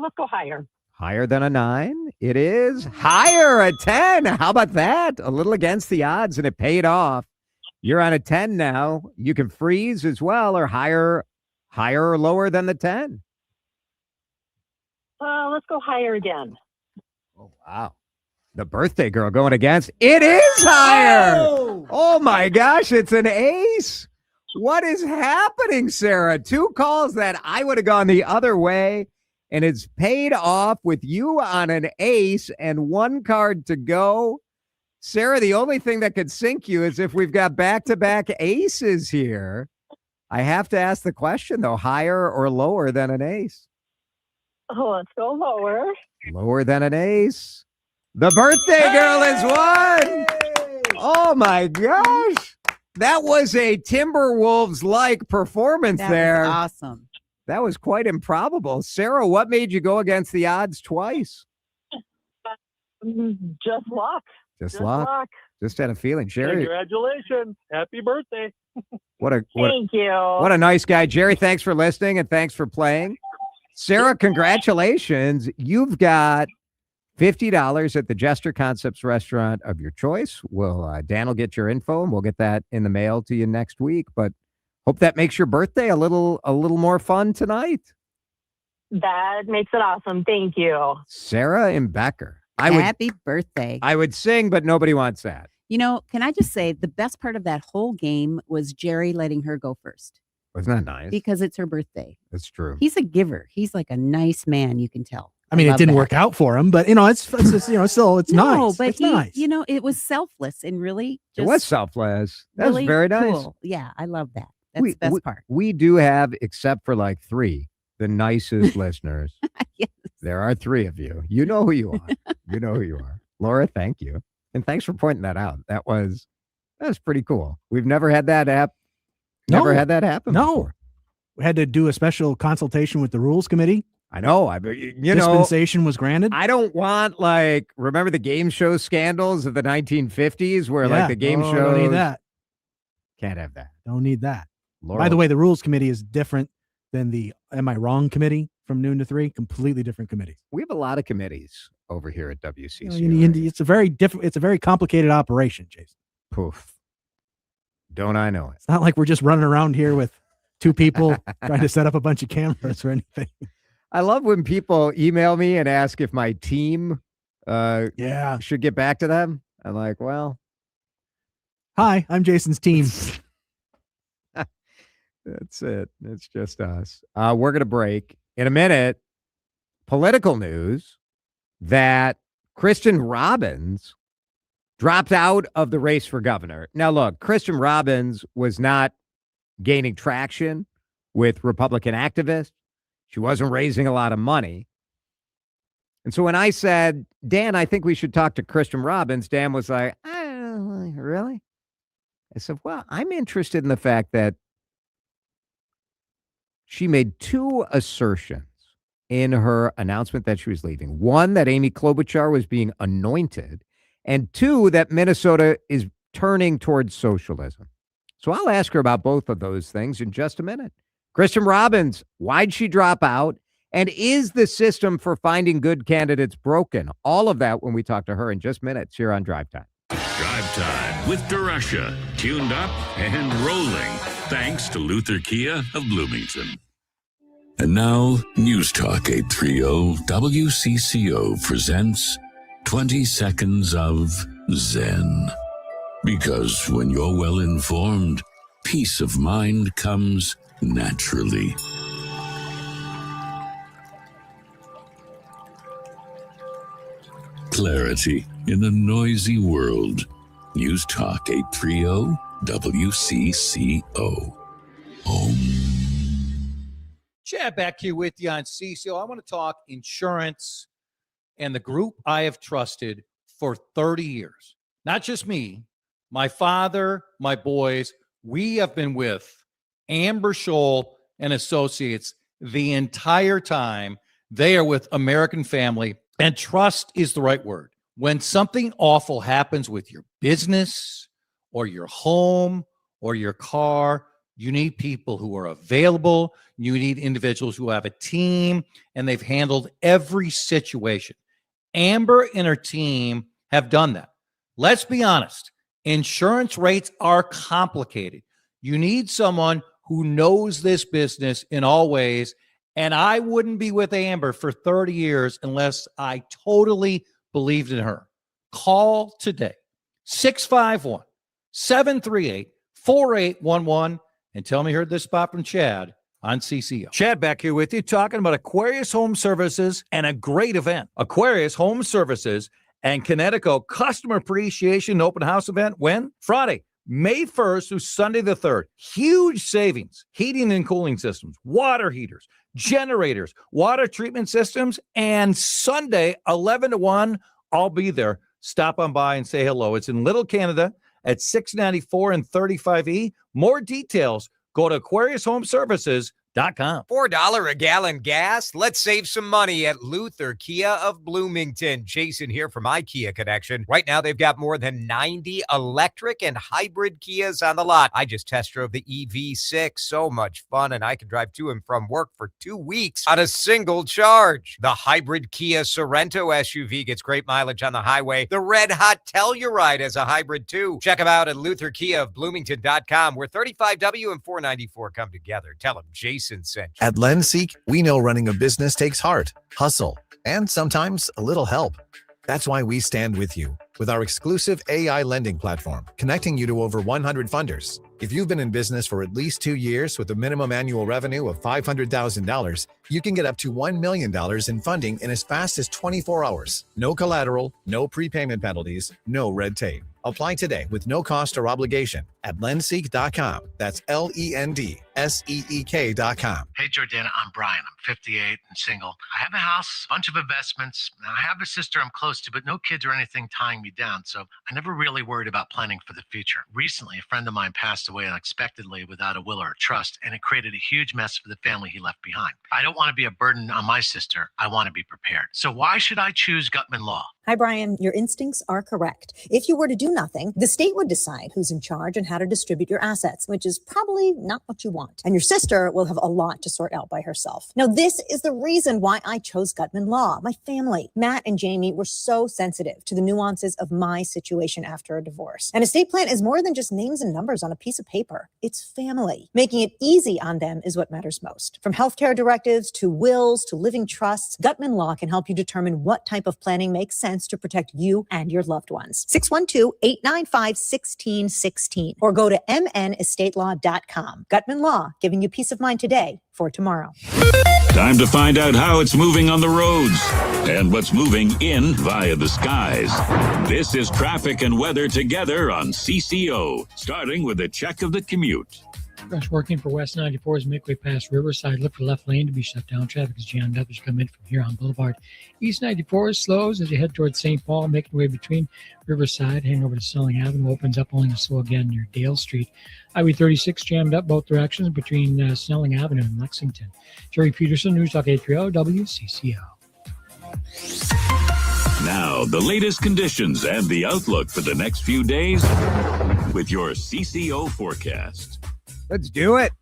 Let's go higher. Higher than a 9? It is higher, a 10. How about that? A little against the odds, and it paid off. You're on a 10 now. You can freeze as well, or higher or lower than the 10. Let's go higher again. Oh, wow. The birthday girl going against. It is higher. Oh my gosh, it's an ace. What is happening, Sarah? 2 calls that I would have gone the other way, and it's paid off with you on an ace and 1 card to go. Sarah, the only thing that could sink you is if we've got back-to-back aces here. I have to ask the question, though, higher or lower than an ace? Oh, let's go lower. Lower than an ace. The birthday girl is won. Oh, my gosh. That was a Timberwolves-like performance there. Was awesome. That was quite improbable. Sarah, what made you go against the odds twice? Just luck. Just luck. Just had a feeling. Jerry. Congratulations. Happy birthday. Thank you. What a nice guy. Jerry, thanks for listening and thanks for playing. Sarah, congratulations. You've got $50 at the Jester Concepts restaurant of your choice. Dan will get your info and we'll get that in the mail to you next week. But hope that makes your birthday a little more fun tonight. That makes it awesome. Thank you. Sarah and Becker. Happy birthday. I would sing, but nobody wants that. You know, can I just say the best part of that whole game was Jerry letting her go first. Wasn't that nice? Because it's her birthday. That's true. He's a giver. He's like a nice man, you can tell. I mean, it didn't work out for him, but it's still it's no, nice. But it's nice. It was selfless and really It was selfless. That was really very nice. cool. Yeah, I love that. That's the best part. We do have, except for like 3, the nicest listeners. Yes. There are 3 of you. You know who you are. You know who you are. Laura, thank you. And thanks for pointing that out. That was That's pretty cool. We've never had that Never had that happen. No. Before. We had to do a special consultation with the rules committee. I know. Dispensation was granted. I don't want remember the game show scandals of the 1950s where the game shows. Don't need that. Can't have that. Don't need that. Laurel. By the way, the rules committee is different than the Am I Wrong committee from noon to 3. Completely different committees. We have a lot of committees over here at WCC. It's a very different. It's a very complicated operation, Jason. Poof. Don't I know it? It's not like we're just running around here with 2 people trying to set up a bunch of cameras or anything. I love when people email me and ask if my team should get back to them. I'm like, well. Hi, I'm Jason's team. That's it. It's just us. We're going to break in a minute. Political news that Kristin Robbins dropped out of the race for governor. Now, look, Kristin Robbins was not gaining traction with Republican activists. She wasn't raising a lot of money. And so when I said, Dan, I think we should talk to Kristin Robbins, Dan was like, really? I said, well, I'm interested in the fact that she made 2 assertions in her announcement that she was leaving. 1, that Amy Klobuchar was being anointed, and 2, that Minnesota is turning towards socialism. So I'll ask her about both of those things in just a minute. Kristin Robbins, why'd she drop out? And is the system for finding good candidates broken? All of that when we talk to her in just minutes here on Drive Time. Drive Time with DeRusha. Tuned up and rolling. Thanks to Luther Kia of Bloomington. And now, News Talk 830 WCCO presents 20 Seconds of Zen. Because when you're well informed, peace of mind comes naturally. Clarity in a noisy world. News Talk 830 WCCO. Chad back here with you on CCO. I want to talk insurance and the group I have trusted for 30 years. Not just me, my father, my boys. We have been with Amber Scholl and Associates the entire time. They are with American Family, and trust is the right word. When something awful happens with your business or your home or your car, you need people who are available. You need individuals who have a team, and they've handled every situation. Amber and her team have done that. Let's be honest. Insurance rates are complicated. You need someone who knows this business in all ways, and I wouldn't be with Amber for 30 years unless I totally believed in her. Call today, 651-738-4811, and tell me you heard this spot from Chad on CCO. Chad back here with you talking about Aquarius Home Services and a great event. Aquarius Home Services and Connecticut Customer Appreciation Open House event. When? Friday, May 1st through Sunday the 3rd. Huge savings. Heating and cooling systems, water heaters, generators, water treatment systems, and Sunday, 11 to 1, I'll be there. Stop on by and say hello. It's in Little Canada at 694 and 35E. More details, go to AquariusHomeservices.com. $4 a gallon gas. Let's save some money at Luther Kia of Bloomington. Jason here from my Kia Connection. Right now, they've got more than 90 electric and hybrid Kias on the lot. I just test drove the EV6. So much fun, and I can drive to and from work for 2 weeks on a single charge. The hybrid Kia Sorento SUV gets great mileage on the highway. The Red Hot Telluride is a hybrid, too. Check them out at LutherKiaofBloomington.com, where 35W and 494 come together. Tell them Jason sent you. At LendSeek, we know running a business takes heart, hustle, and sometimes a little help. That's why we stand with you with our exclusive AI lending platform, connecting you to over 100 funders. If you've been in business for at least 2 years with a minimum annual revenue of $500,000, you can get up to $1 million in funding in as fast as 24 hours. No collateral, no prepayment penalties, no red tape. Apply today with no cost or obligation at lendseek.com. That's LENDSEEK.com. Hey, Jordana, I'm Brian. I'm 58 and single. I have a house, a bunch of investments. Now, I have a sister I'm close to, but no kids or anything tying me down, so I never really worried about planning for the future. Recently, a friend of mine passed away unexpectedly without a will or a trust, and it created a huge mess for the family he left behind. I don't want to be a burden on my sister. I want to be prepared. So why should I choose Gutman Law? Hi, Brian. Your instincts are correct. If you were to do nothing, the state would decide who's in charge and how to distribute your assets, which is probably not what you want. And your sister will have a lot to sort out by herself. Now, this is the reason why I chose Gutman Law. My family, Matt and Jamie, were so sensitive to the nuances of my situation after a divorce. An estate plan is more than just names and numbers on a piece of paper. It's family. Making it easy on them is what matters most. From healthcare directives to wills to living trusts, Gutman Law can help you determine what type of planning makes sense to protect you and your loved ones. 612-895-1616 or go to mnestatelaw.com. Gutman Law, giving you peace of mind today for tomorrow. Time to find out how it's moving on the roads and what's moving in via the skies. This is traffic and weather together on CCO, starting with a check of the commute. Rush working for West 94 is midway past Riverside. Look for left lane to be shut down. Traffic is jammed up as you come in from Huron Boulevard. East 94 slows as you head towards St. Paul, making way between Riverside, heading over to Snelling Avenue. Opens up only to slow again near Dale Street. Highway 36 jammed up both directions between Snelling Avenue and Lexington. Jerry Peterson, News Talk 830 WCCO. Now, the latest conditions and the outlook for the next few days with your CCO forecast. Let's do it.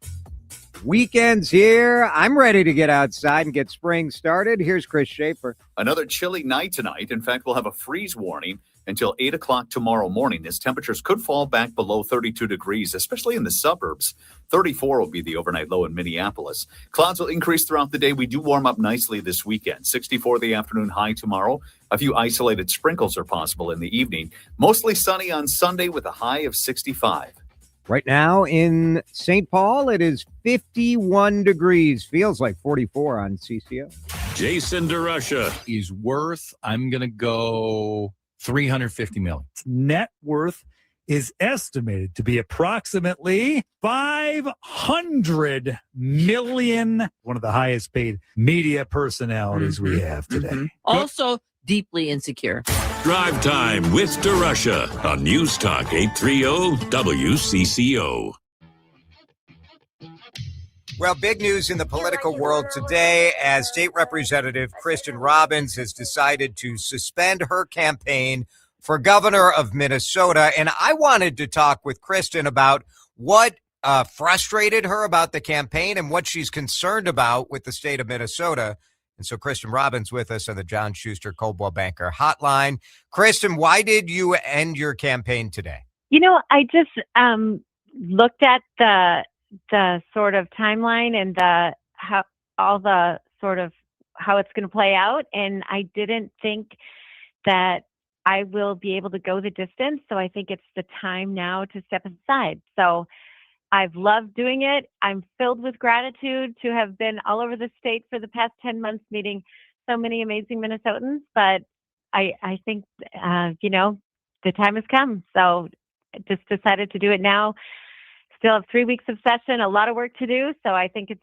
Weekend's here. I'm ready to get outside and get spring started. Here's Chris Schaefer. Another chilly night tonight. In fact, we'll have a freeze warning until 8 o'clock tomorrow morning as temperatures could fall back below 32 degrees, especially in the suburbs. 34 will be the overnight low in Minneapolis. Clouds will increase throughout the day. We do warm up nicely this weekend. 64 the afternoon high tomorrow. A few isolated sprinkles are possible in the evening. Mostly sunny on Sunday with a high of 65. Right now in St. Paul, it is 51 degrees. Feels like 44 on CCO. Jason DeRusha is worth, I'm going to go $350 million. Net worth is estimated to be approximately $500 million. One of the highest paid media personalities we have today. Also deeply insecure. Drive Time with DeRusha on News Talk 830 WCCO. Well, big news in the political world today as State Representative Kristin Robbins has decided to suspend her campaign for governor of Minnesota. And I wanted to talk with Kristin about what frustrated her about the campaign and what she's concerned about with the state of Minnesota. And so Kristin Robbins with us on the John Schuster Coldwell Banker Hotline. Kristin, why did you end your campaign today? You know, I just looked at the sort of timeline and how it's going to play out, and I didn't think that I will be able to go the distance. So I think it's the time now to step aside. So I've loved doing it. I'm filled with gratitude to have been all over the state for the past 10 months, meeting so many amazing Minnesotans. But I think, the time has come. So I just decided to do it now. Still have 3 weeks of session, a lot of work to do. So I think it's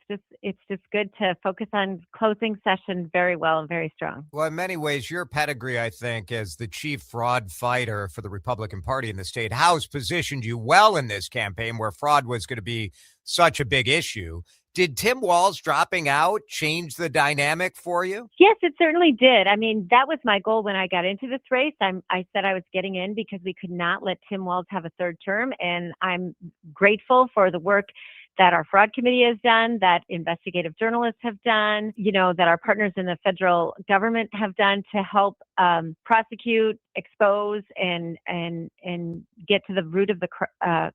just good to focus on closing session very well and very strong. Well, in many ways, your pedigree, I think, as the chief fraud fighter for the Republican Party in the state House positioned you well in this campaign where fraud was going to be such a big issue. Did Tim Walz dropping out change the dynamic for you? Yes, it certainly did. I mean, that was my goal when I got into this race. I said I was getting in because we could not let Tim Walz have a third term. And I'm grateful for the work that our fraud committee has done, that investigative journalists have done, that our partners in the federal government have done to help prosecute, expose, and get to the root of the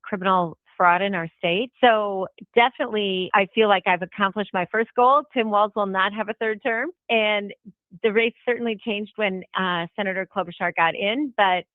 criminal fraud in our state. So definitely, I feel like I've accomplished my first goal. Tim Walz will not have a third term. And the race certainly changed when Senator Klobuchar got in. But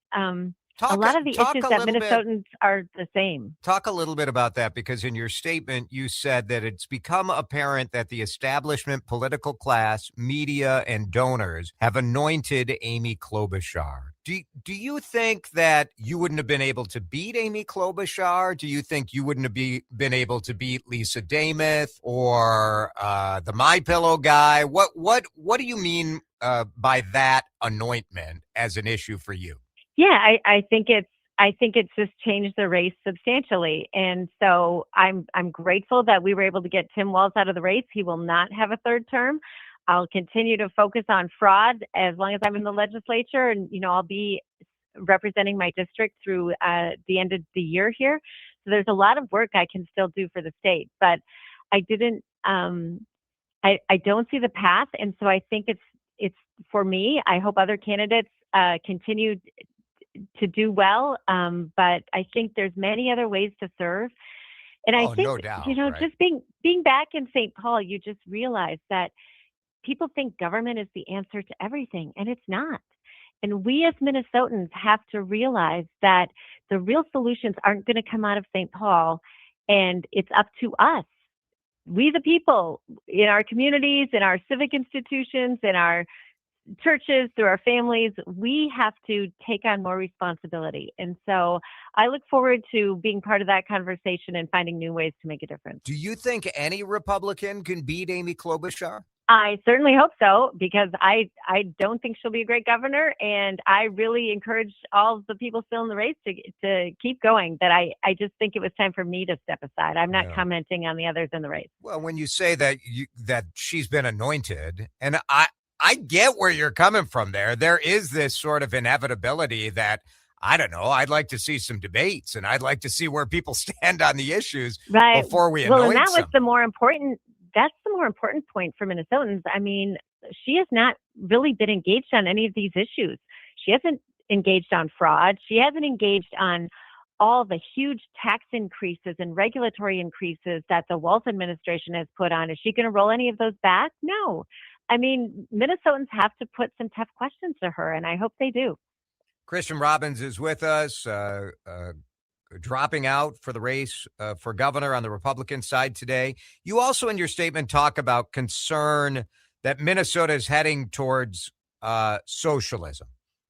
a lot of the issues that Minnesotans are the same. Talk a little bit about that, because in your statement, you said that it's become apparent that the establishment, political class, media, and donors have anointed Amy Klobuchar. Do you think that you wouldn't have been able to beat Amy Klobuchar? Do you think you wouldn't have been able to beat Lisa Damuth or the MyPillow guy? What do you mean by that anointment as an issue for you? Yeah, I think it's just changed the race substantially. And so I'm grateful that we were able to get Tim Walz out of the race. He will not have a third term. I'll continue to focus on fraud as long as I'm in the legislature, and I'll be representing my district through the end of the year here. So there's a lot of work I can still do for the state, but I didn't. I don't see the path, and so I think it's for me. I hope other candidates continue to do well, but I think there's many other ways to serve. And I think no doubt, right? just being back in St. Paul, you just realize that people think government is the answer to everything, and it's not. And we as Minnesotans have to realize that the real solutions aren't going to come out of St. Paul, and it's up to us. We the people in our communities, in our civic institutions, in our churches, through our families, we have to take on more responsibility. And so I look forward to being part of that conversation and finding new ways to make a difference. Do you think any Republican can beat Amy Klobuchar? I certainly hope so, because I don't think she'll be a great governor, and I really encourage all of the people still in the race to keep going. That I just think it was time for me to step aside. I'm not commenting on the others in the race. Well, when you say that that she's been anointed, and I get where you're coming from there. There is this sort of inevitability that, I don't know, I'd like to see some debates, and I'd like to see where people stand on the issues before we anoint and that some. was the more important. That's the more important point for Minnesotans. I mean, she has not really been engaged on any of these issues. She hasn't engaged on fraud. She hasn't engaged on all the huge tax increases and regulatory increases that the Walz administration has put on. Is she going to roll any of those back? No. I mean, Minnesotans have to put some tough questions to her, and I hope they do. Kristin Robbins is with us, dropping out for the race for governor on the Republican side today. You also, in your statement, talk about concern that Minnesota is heading towards socialism,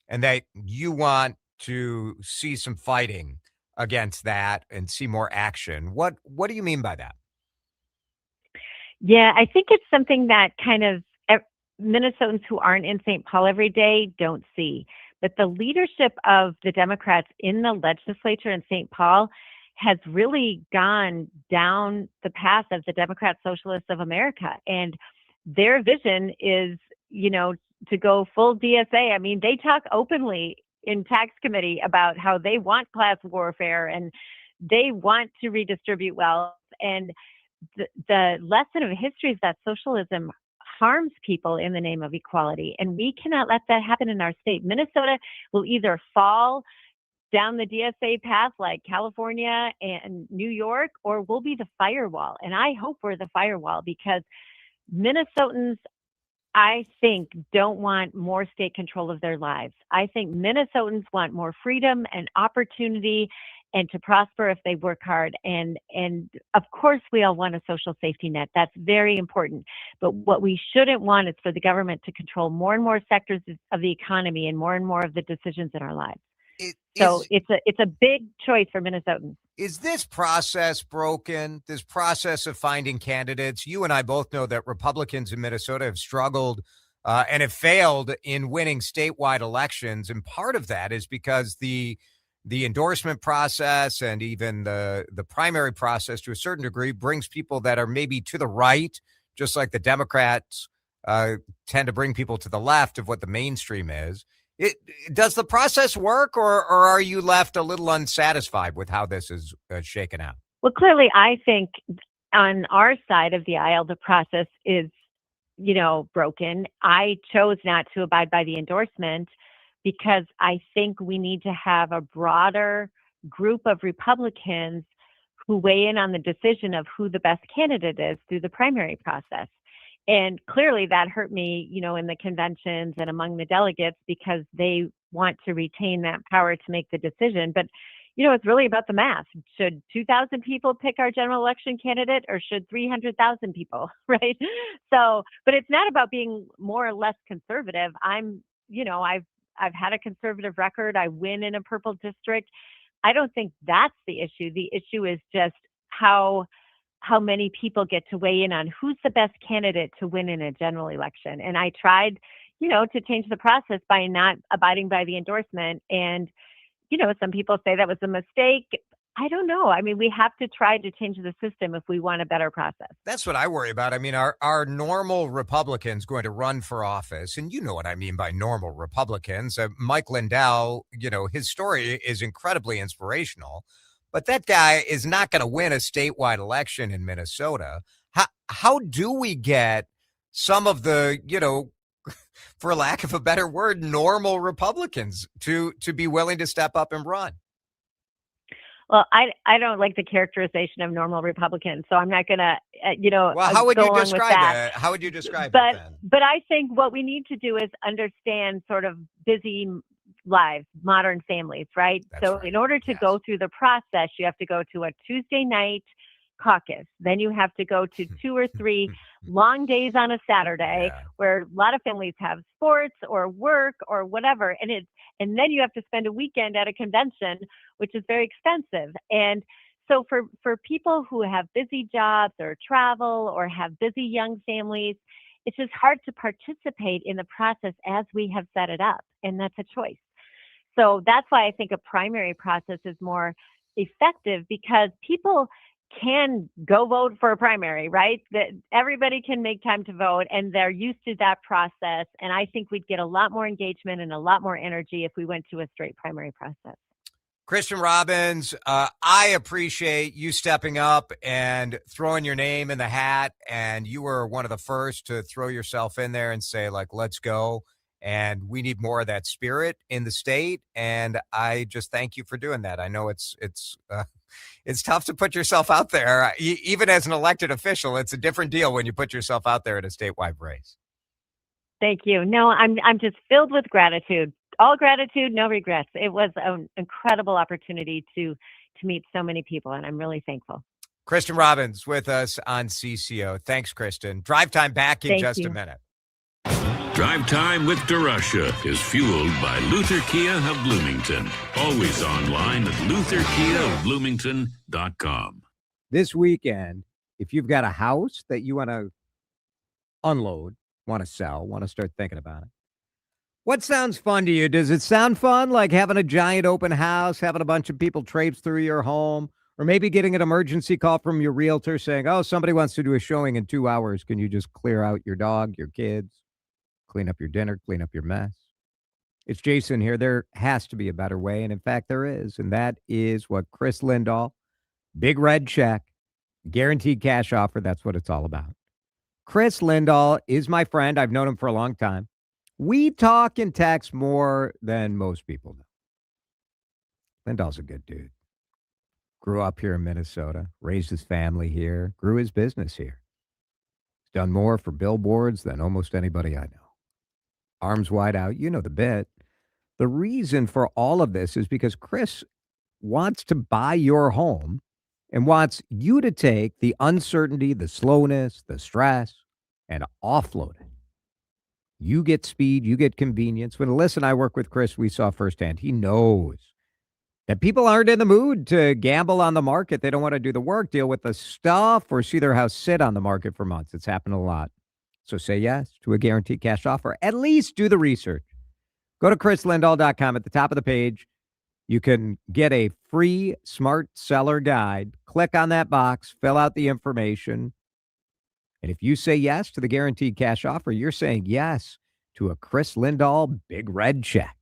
and that you want to see some fighting against that and see more action. What do you mean by that? Yeah, I think it's something that kind of Minnesotans who aren't in St. Paul every day don't see. But the leadership of the Democrats in the legislature in St. Paul has really gone down the path of the Democrat Socialists of America. And their vision is, to go full DSA. I mean, they talk openly in tax committee about how they want class warfare and they want to redistribute wealth. And the lesson of history is that socialism harms people in the name of equality, and we cannot let that happen in our state. Minnesota will either fall down the DSA path like California and New York, or we'll be the firewall. And I hope we're the firewall, because Minnesotans, I think, don't want more state control of their lives. I think Minnesotans want more freedom and opportunity and to prosper if they work hard. And of course, we all want a social safety net. That's very important. But what we shouldn't want is for the government to control more and more sectors of the economy and more of the decisions in our lives. It's a big choice for Minnesotans. Is this process broken? This process of finding candidates? You and I both know that Republicans in Minnesota have struggled and have failed in winning statewide elections. And part of that is because the endorsement process and even the primary process to a certain degree brings people that are maybe to the right, just like the Democrats tend to bring people to the left of what the mainstream is. Does the process work, or are you left a little unsatisfied with how this is shaken out? Well, clearly, I think on our side of the aisle, the process is, broken. I chose not to abide by the endorsement because I think we need to have a broader group of Republicans who weigh in on the decision of who the best candidate is through the primary process. And clearly that hurt me, in the conventions and among the delegates because they want to retain that power to make the decision. But, it's really about the math. Should 2,000 people pick our general election candidate or should 300,000 people, right? So, but it's not about being more or less conservative. I've had a conservative record. I win in a purple district. I don't think that's the issue. The issue is just how many people get to weigh in on who's the best candidate to win in a general election. And I tried, to change the process by not abiding by the endorsement. And, some people say that was a mistake. I don't know. I mean, we have to try to change the system if we want a better process. That's what I worry about. I mean, are normal Republicans going to run for office? And you know what I mean by normal Republicans. Mike Lindell, his story is incredibly inspirational. But that guy is not going to win a statewide election in Minnesota. How do we get some of the, for lack of a better word, normal Republicans to be willing to step up and run? Well, I don't like the characterization of normal Republicans, so I'm not going to, Well, how would go you along with describe that. it? How would you describe it then? But I think what we need to do is understand sort of busy lives, modern families, right? In order to go through the process, you have to go to a Tuesday night caucus. Then you have to go to 2 or 3 long days on a Saturday where a lot of families have sports or work or whatever. And then you have to spend a weekend at a convention, which is very expensive. And so for people who have busy jobs or travel or have busy young families, it's just hard to participate in the process as we have set it up. And that's a choice. So that's why I think a primary process is more effective because people can go vote for a primary, right? That everybody can make time to vote and they're used to that process. And I think we'd get a lot more engagement and a lot more energy if we went to a straight primary process. Kristin Robbins, I appreciate you stepping up and throwing your name in the hat. And you were one of the first to throw yourself in there and say, let's go. And we need more of that spirit in the state. And I just thank you for doing that. I know it's tough to put yourself out there. Even as an elected official, it's a different deal when you put yourself out there in a statewide race. Thank you. No, I'm just filled with gratitude. All gratitude, no regrets. It was an incredible opportunity to meet so many people, and I'm really thankful. Kristin Robbins with us on CCO. Thanks, Kristin. Drive Time back in just a minute. Drive Time with DeRusha is fueled by Luther Kia of Bloomington. Always online at lutherkiaofbloomington.com. This weekend, if you've got a house that you want to unload, want to sell, want to start thinking about it, what sounds fun to you? Does it sound fun, like having a giant open house, having a bunch of people traipse through your home, or maybe getting an emergency call from your realtor saying, oh, somebody wants to do a showing in 2 hours. Can you just clear out your dog, your kids? Clean up your dinner, clean up your mess. It's Jason here. There has to be a better way. And in fact, there is. And that is what Chris Lindahl, big red check, guaranteed cash offer. That's what it's all about. Chris Lindahl is my friend. I've known him for a long time. We talk and text more than most people know. Lindahl's a good dude. Grew up here in Minnesota, raised his family here, grew his business here. He's done more for billboards than almost anybody I know. Arms wide out. You know the bit. The reason for all of this is because Chris wants to buy your home and wants you to take the uncertainty, the slowness, the stress, and offload it. You get speed, you get convenience. When Alyssa and I work with Chris, we saw firsthand. He knows that people aren't in the mood to gamble on the market. They don't want to do the work, deal with the stuff, or see their house sit on the market for months. It's happened a lot. So say yes to a guaranteed cash offer. At least do the research. Go to chrislindahl.com. At the top of the page, you can get a free smart seller guide. Click on that box, fill out the information. And if you say yes to the guaranteed cash offer, you're saying yes to a Chris Lindahl big red check.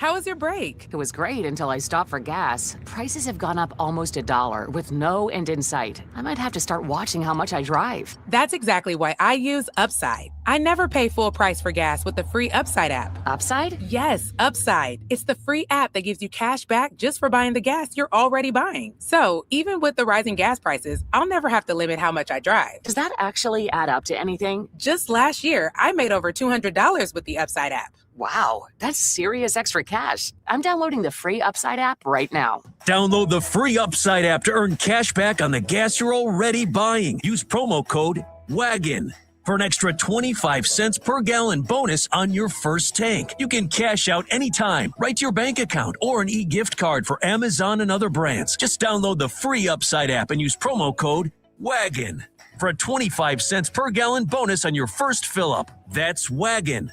How was your break? It was great until I stopped for gas. Prices have gone up almost $1 with no end in sight. I might have to start watching how much I drive. That's exactly why I use Upside. I never pay full price for gas with the free Upside app. Upside? Yes, Upside. It's the free app that gives you cash back just for buying the gas you're already buying. So even with the rising gas prices, I'll never have to limit how much I drive. Does that actually add up to anything? Just last year, I made over $200 with the Upside app. Wow, that's serious extra cash. I'm downloading the free Upside app right now. Download the free Upside app to earn cash back on the gas you're already buying. Use promo code WAGON for an extra 25 cents per gallon bonus on your first tank. You can cash out anytime, right to your bank account, or an e-gift card for Amazon and other brands. Just download the free Upside app and use promo code WAGON for a 25 cents per gallon bonus on your first fill-up. That's WAGON.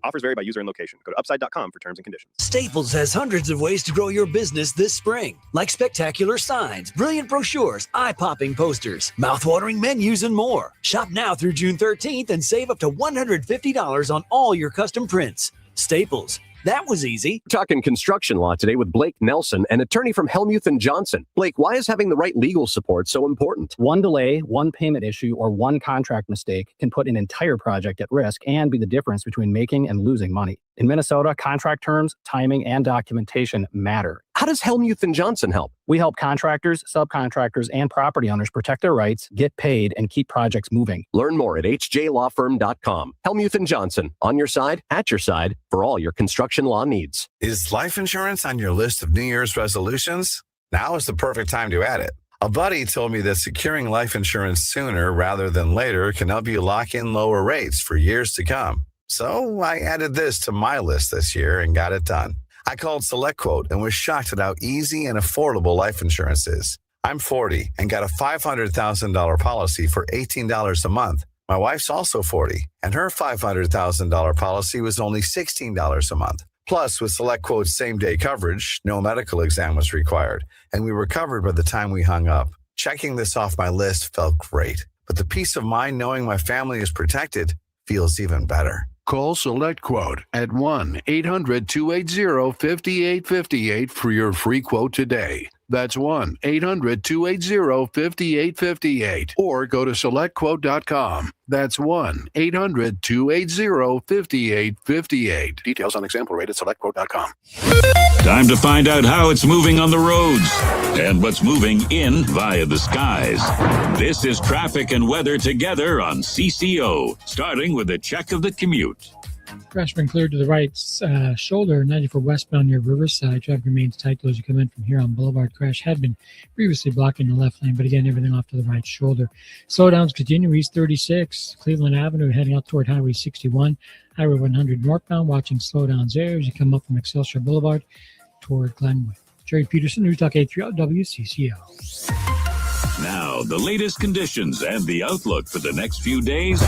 Offers vary by user and location. Go to upside.com for terms and conditions. Staples has hundreds of ways to grow your business this spring, like spectacular signs, brilliant brochures, eye-popping posters, mouth-watering menus, and more. Shop now through June 13th and save up to $150 on all your custom prints. Staples. That was easy. We're talking construction law today with Blake Nelson, an attorney from Helmuth & Johnson. Blake, why is having the right legal support so important? One delay, one payment issue, or one contract mistake can put an entire project at risk and be the difference between making and losing money. In Minnesota, contract terms, timing, and documentation matter. How does Helmuth & Johnson help? We help contractors, subcontractors, and property owners protect their rights, get paid, and keep projects moving. Learn more at hjlawfirm.com. Helmuth & Johnson, on your side, at your side, for all your construction law needs. Is life insurance on your list of New Year's resolutions? Now is the perfect time to add it. A buddy told me that securing life insurance sooner rather than later can help you lock in lower rates for years to come. So I added this to my list this year and got it done. I called SelectQuote and was shocked at how easy and affordable life insurance is. I'm 40 and got a $500,000 policy for $18 a month. My wife's also 40, and her $500,000 policy was only $16 a month. Plus, with SelectQuote's same-day coverage, no medical exam was required, and we were covered by the time we hung up. Checking this off my list felt great, but the peace of mind knowing my family is protected feels even better. Call SelectQuote at 1-800-280-5858 for your free quote today. That's 1-800-280-5858. Or go to SelectQuote.com. That's 1-800-280-5858. Details on example rate at SelectQuote.com. Time to find out how it's moving on the roads and what's moving in via the skies. This is traffic and weather together on CCO, starting with a check of the commute. Crash been cleared to the right shoulder, 94 westbound near Riverside. Traffic remains tight as you come in from here on Boulevard. Crash had been previously blocking the left lane, but again, everything off to the right shoulder. Slowdowns continue. East 36, Cleveland Avenue, heading out toward Highway 61. Highway 100 northbound, watching slowdowns there as you come up from Excelsior Boulevard toward Glenwood. Jerry Peterson, News Talk 830 WCCO. Now, the latest conditions and the outlook for the next few days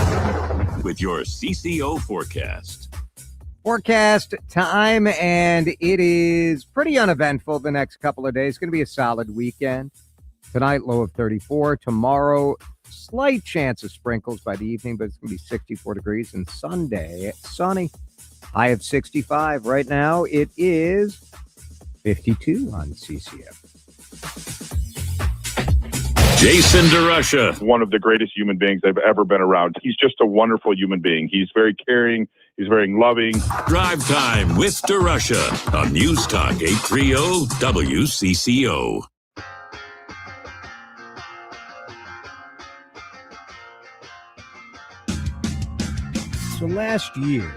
with your CCO forecast. Forecast time, and it is pretty uneventful the next couple of days. It's going to be a solid weekend. Tonight, low of 34. Tomorrow, slight chance of sprinkles by the evening, but it's going to be 64 degrees. And Sunday, sunny, high of 65. Right now, it is 52 on CCF. Jason DeRusha. One of the greatest human beings I've ever been around. He's just a wonderful human being. He's very caring. He's very loving. Drive Time with DeRusha on News Talk 830 WCCO. So last year,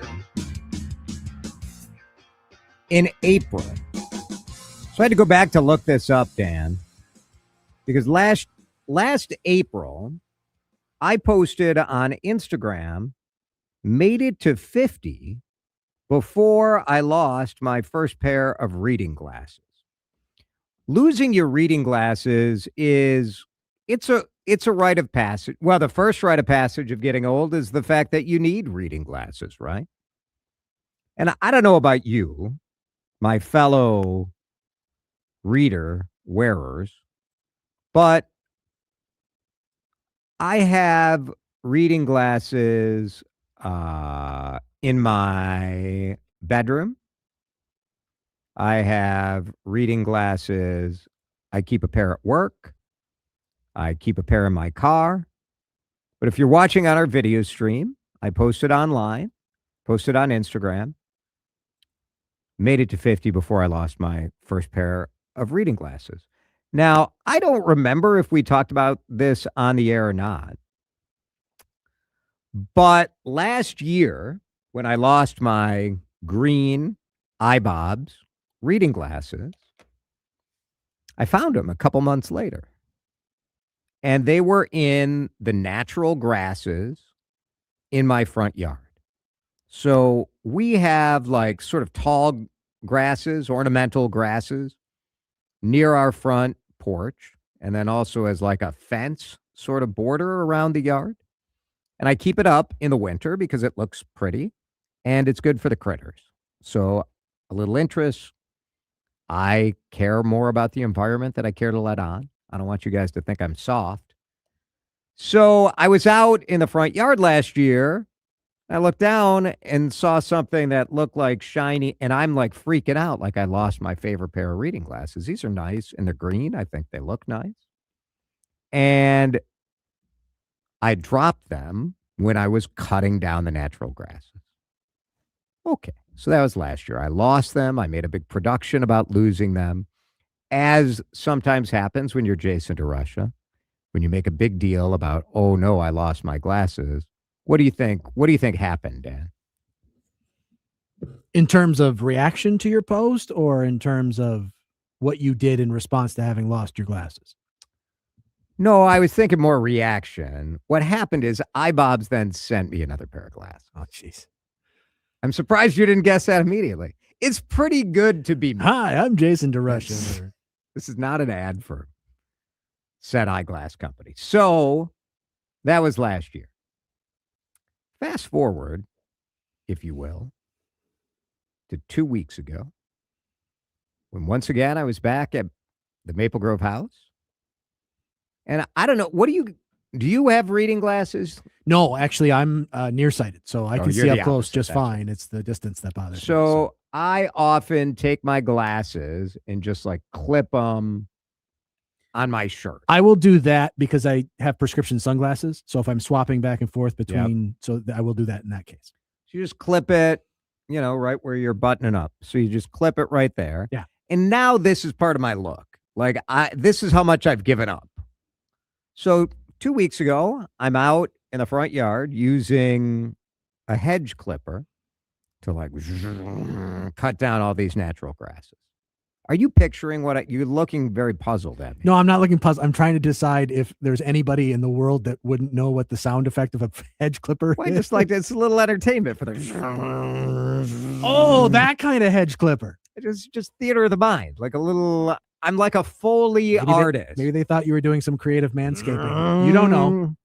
in April, so I had to go back to look this up, Dan, because last April, I posted on Instagram, made it to 50 before I lost my first pair of reading glasses. Losing your reading glasses it's a rite of passage. Well, the first rite of passage of getting old is the fact that you need reading glasses, right? And I don't know about you, my fellow reader wearers, but I have reading glasses in my bedroom, I have reading glasses. I keep a pair at work. I keep a pair in my car. But if you're watching on our video stream, I posted online, posted on Instagram, made it to 50 before I lost my first pair of reading glasses. Now, I don't remember if we talked about this on the air or not. But last year, when I lost my green iBobs reading glasses, I found them a couple months later. And they were in the natural grasses in my front yard. So we have like sort of tall grasses, ornamental grasses near our front porch, and then also as like a fence sort of border around the yard. And I keep it up in the winter because it looks pretty and it's good for the critters. So a little interest. I care more about the environment than I care to let on. I don't want you guys to think I'm soft. So I was out in the front yard last year. I looked down and saw something that looked like shiny, and I'm like freaking out like I lost my favorite pair of reading glasses. These are nice and they're green. I think they look nice. And I dropped them when I was cutting down the natural grasses. Okay, so that was last year. I lost them. I made a big production about losing them, as sometimes happens when you're Jason DeRusha, when you make a big deal about, oh no, I lost my glasses. What do you think? What do you think happened, Dan? In terms of reaction to your post, or in terms of what you did in response to having lost your glasses? No, I was thinking more reaction. What happened is iBobs then sent me another pair of glasses. Oh, jeez. I'm surprised you didn't guess that immediately. It's pretty good to be me. Hi, I'm Jason DeRusha. This is not an ad for said eyeglass company. So that was last year. Fast forward, if you will, to 2 weeks ago, when once again I was back at the Maple Grove house. And I don't know, do you have reading glasses? No, actually, I'm nearsighted, so I can see up close just that's fine. It's the distance that bothers me. So I often take my glasses and just like clip them on my shirt. I will do that because I have prescription sunglasses. So if I'm swapping back and forth between, I will do that in that case. So you just clip it, right where you're buttoning up. So you just clip it right there. Yeah. And now this is part of my look. Like this is how much I've given up. So 2 weeks ago, I'm out in the front yard using a hedge clipper to like cut down all these natural grasses. Are you picturing you're looking very puzzled at me? No, I'm not looking puzzled. I'm trying to decide if there's anybody in the world that wouldn't know what the sound effect of a hedge clipper is. Just like it's a little entertainment for the. Oh, that kind of hedge clipper. Just theater of the mind, like a little. I'm like a Foley artist. Maybe they thought you were doing some creative manscaping. You don't know.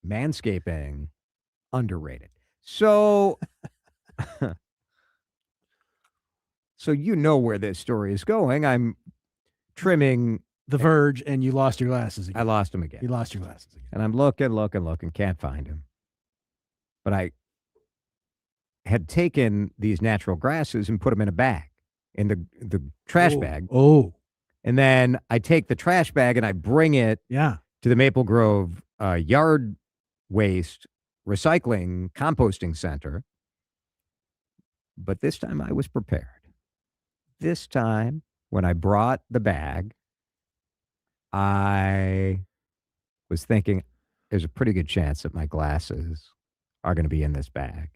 Manscaping, underrated. So, so you know where this story is going. I'm trimming The Verge, and you lost your glasses again. I lost them again. You lost your glasses again. And I'm looking, can't find him. But I had taken these natural grasses and put them in a bag, in the trash bag. Oh. And then I take the trash bag and I bring it to the Maple Grove yard waste recycling composting center. But this time I was prepared. This time when I brought the bag, I was thinking there's a pretty good chance that my glasses are going to be in this bag.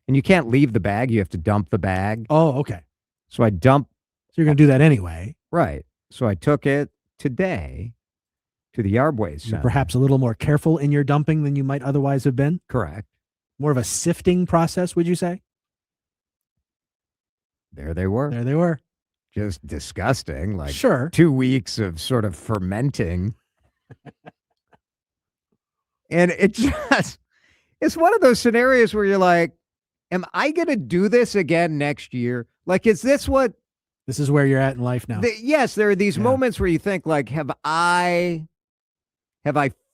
And you can't leave the bag. You have to dump the bag. Oh, okay. So I dumped. So you're going to do that anyway. Right. So I took it today to the yard waste You're center. perhaps a little more careful in your dumping than you might otherwise have been. Correct. More of a sifting process, would you say? There they were. There they were. Just disgusting. Like Sure. 2 weeks of sort of fermenting. And it's one of those scenarios where you're like, am I going to do this again next year? Like, is this what? This is where you're at in life now. Yes, there are these moments where you think like, have I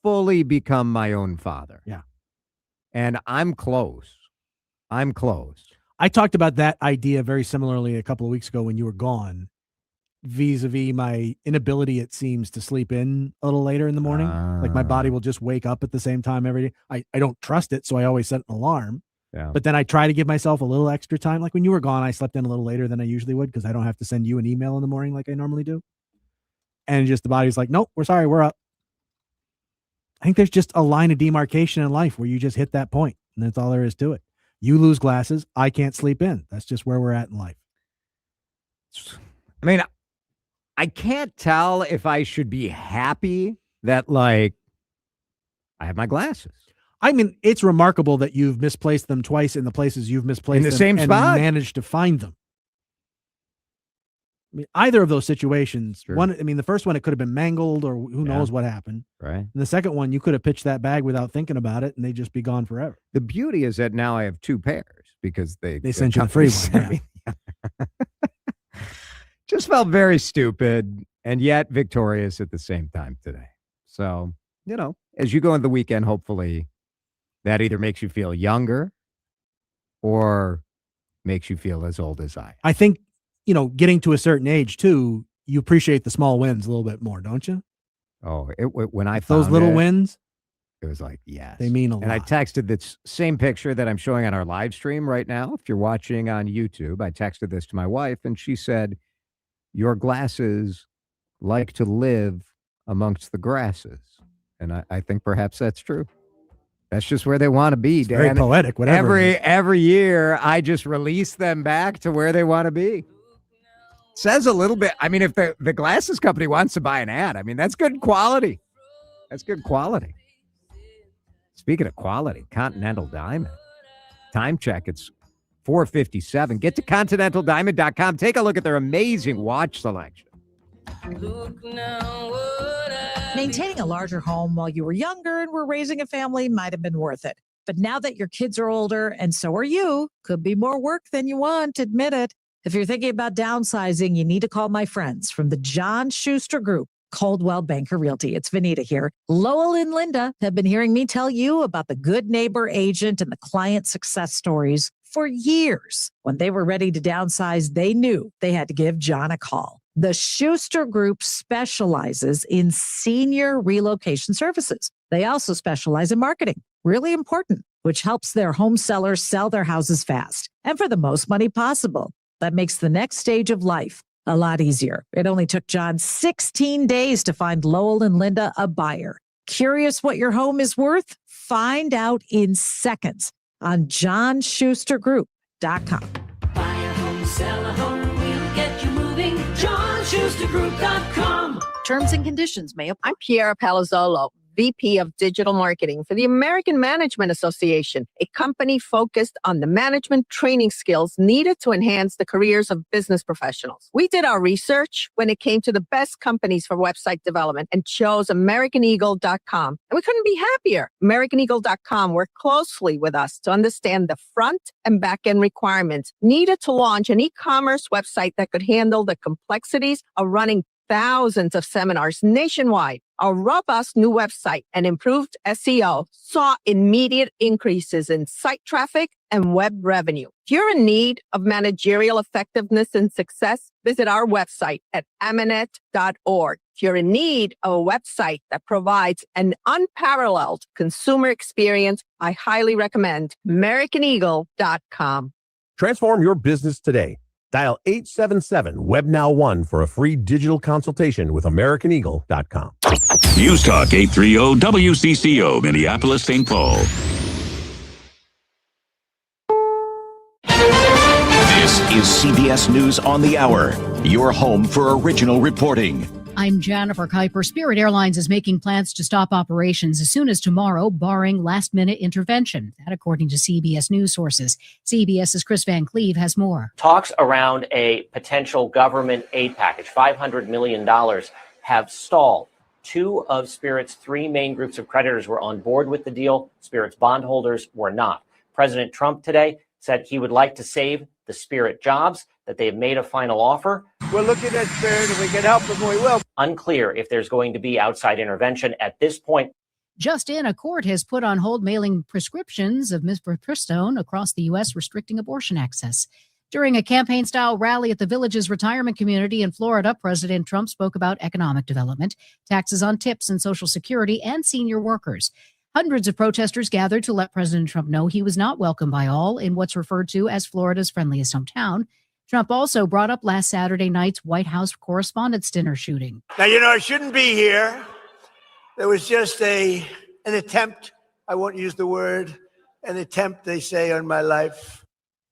fully become my own father? Yeah. And I'm close. I talked about that idea very similarly a couple of weeks ago when you were gone, vis-a-vis my inability, it seems, to sleep in a little later in the morning. Like my body will just wake up at the same time every day. I don't trust it, so I always set an alarm. Yeah. But then I try to give myself a little extra time. Like when you were gone, I slept in a little later than I usually would because I don't have to send you an email in the morning like I normally do. And just the body's like, nope, we're sorry, we're up. I think there's just a line of demarcation in life where you just hit that point, and that's all there is to it. You lose glasses, I can't sleep in. That's just where we're at in life. I mean, I can't tell if I should be happy that, like, I have my glasses. I mean, it's remarkable that you've misplaced them twice in the places you've misplaced In the them same and spot. managed to find them. I mean, either of those situations, Sure. one, I mean, the first one, it could have been mangled or who knows what happened. Right. And the second one, you could have pitched that bag without thinking about it and they'd just be gone forever. The beauty is that now I have two pairs because they sent you the free one. Just felt very stupid and yet victorious at the same time today. So, you know, as you go into the weekend, hopefully that either makes you feel younger or makes you feel as old as I. I think, you know, getting to a certain age too, you appreciate the small wins a little bit more, don't you? Oh, when I Those found little it, wins, it was like, yes. they mean a lot. And I texted this same picture that I'm showing on our live stream right now. If you're watching on YouTube, I texted this to my wife and she said, your glasses like to live amongst the grasses. And I think perhaps that's true. That's just where they want to be, Dan. Very poetic, whatever. Every year, I just release them back to where they want to be. Says a little bit. I mean, if the glasses company wants to buy an ad, I mean, that's good quality. That's good quality. Speaking of quality, Continental Diamond. Time check, it's 4:57. Get to ContinentalDiamond.com. Take a look at their amazing watch selection. Maintaining a larger home while you were younger and were raising a family might have been worth it. But now that your kids are older and so are you, could be more work than you want, admit it. If you're thinking about downsizing, you need to call my friends from the John Schuster Group, Coldwell Banker Realty. It's Vanita here. Lowell and Linda have been hearing me tell you about the good neighbor agent and the client success stories for years. When they were ready to downsize, they knew they had to give John a call. The Schuster Group specializes in senior relocation services. They also specialize in marketing, really important, which helps their home sellers sell their houses fast and for the most money possible. That makes the next stage of life a lot easier. It only took John 16 days to find Lowell and Linda a buyer. Curious what your home is worth? Find out in seconds on johnschustergroup.com. Buy a home, sell a home, we'll get you moving. johnschustergroup.com. Terms and conditions may apply. I'm Piera Palazzolo, VP of Digital Marketing for the American Management Association, a company focused on the management training skills needed to enhance the careers of business professionals. We did our research when it came to the best companies for website development and chose AmericanEagle.com. And we couldn't be happier. AmericanEagle.com worked closely with us to understand the front and back end requirements needed to launch an e-commerce website that could handle the complexities of running thousands of seminars nationwide. Our robust new website and improved SEO saw immediate increases in site traffic and web revenue. If you're in need of managerial effectiveness and success, visit our website at amanet.org. If you're in need of a website that provides an unparalleled consumer experience, I highly recommend AmericanEagle.com. Transform your business today. Dial 877-WebNow1 for a free digital consultation with AmericanEagle.com. News Talk 830 WCCO, Minneapolis, St. Paul. This is CBS News on the Hour, your home for original reporting. I'm Jennifer Kuiper. Spirit Airlines is making plans to stop operations as soon as tomorrow, barring last-minute intervention. That, according to CBS News sources. CBS's Chris Van Cleve has more. Talks around a potential government aid package, $500 million, have stalled. Two of Spirit's three main groups of creditors were on board with the deal. Spirit's bondholders were not. President Trump today said he would like to save the Spirit jobs, that they have made a final offer. We're looking at Spirit. If we can help them, we will. Unclear if there's going to be outside intervention at this point. Just in, a court has put on hold mailing prescriptions of mifepristone across the U.S., restricting abortion access. During a campaign-style rally at the Villages retirement community in Florida, President Trump spoke about economic development, taxes on tips and Social Security, and senior workers. Hundreds of protesters gathered to let President Trump know he was not welcome by all in what's referred to as Florida's friendliest hometown. Trump also brought up last Saturday night's White House Correspondents' Dinner shooting. Now, I shouldn't be here. There was just an attempt, I won't use the word, an attempt, they say, on my life.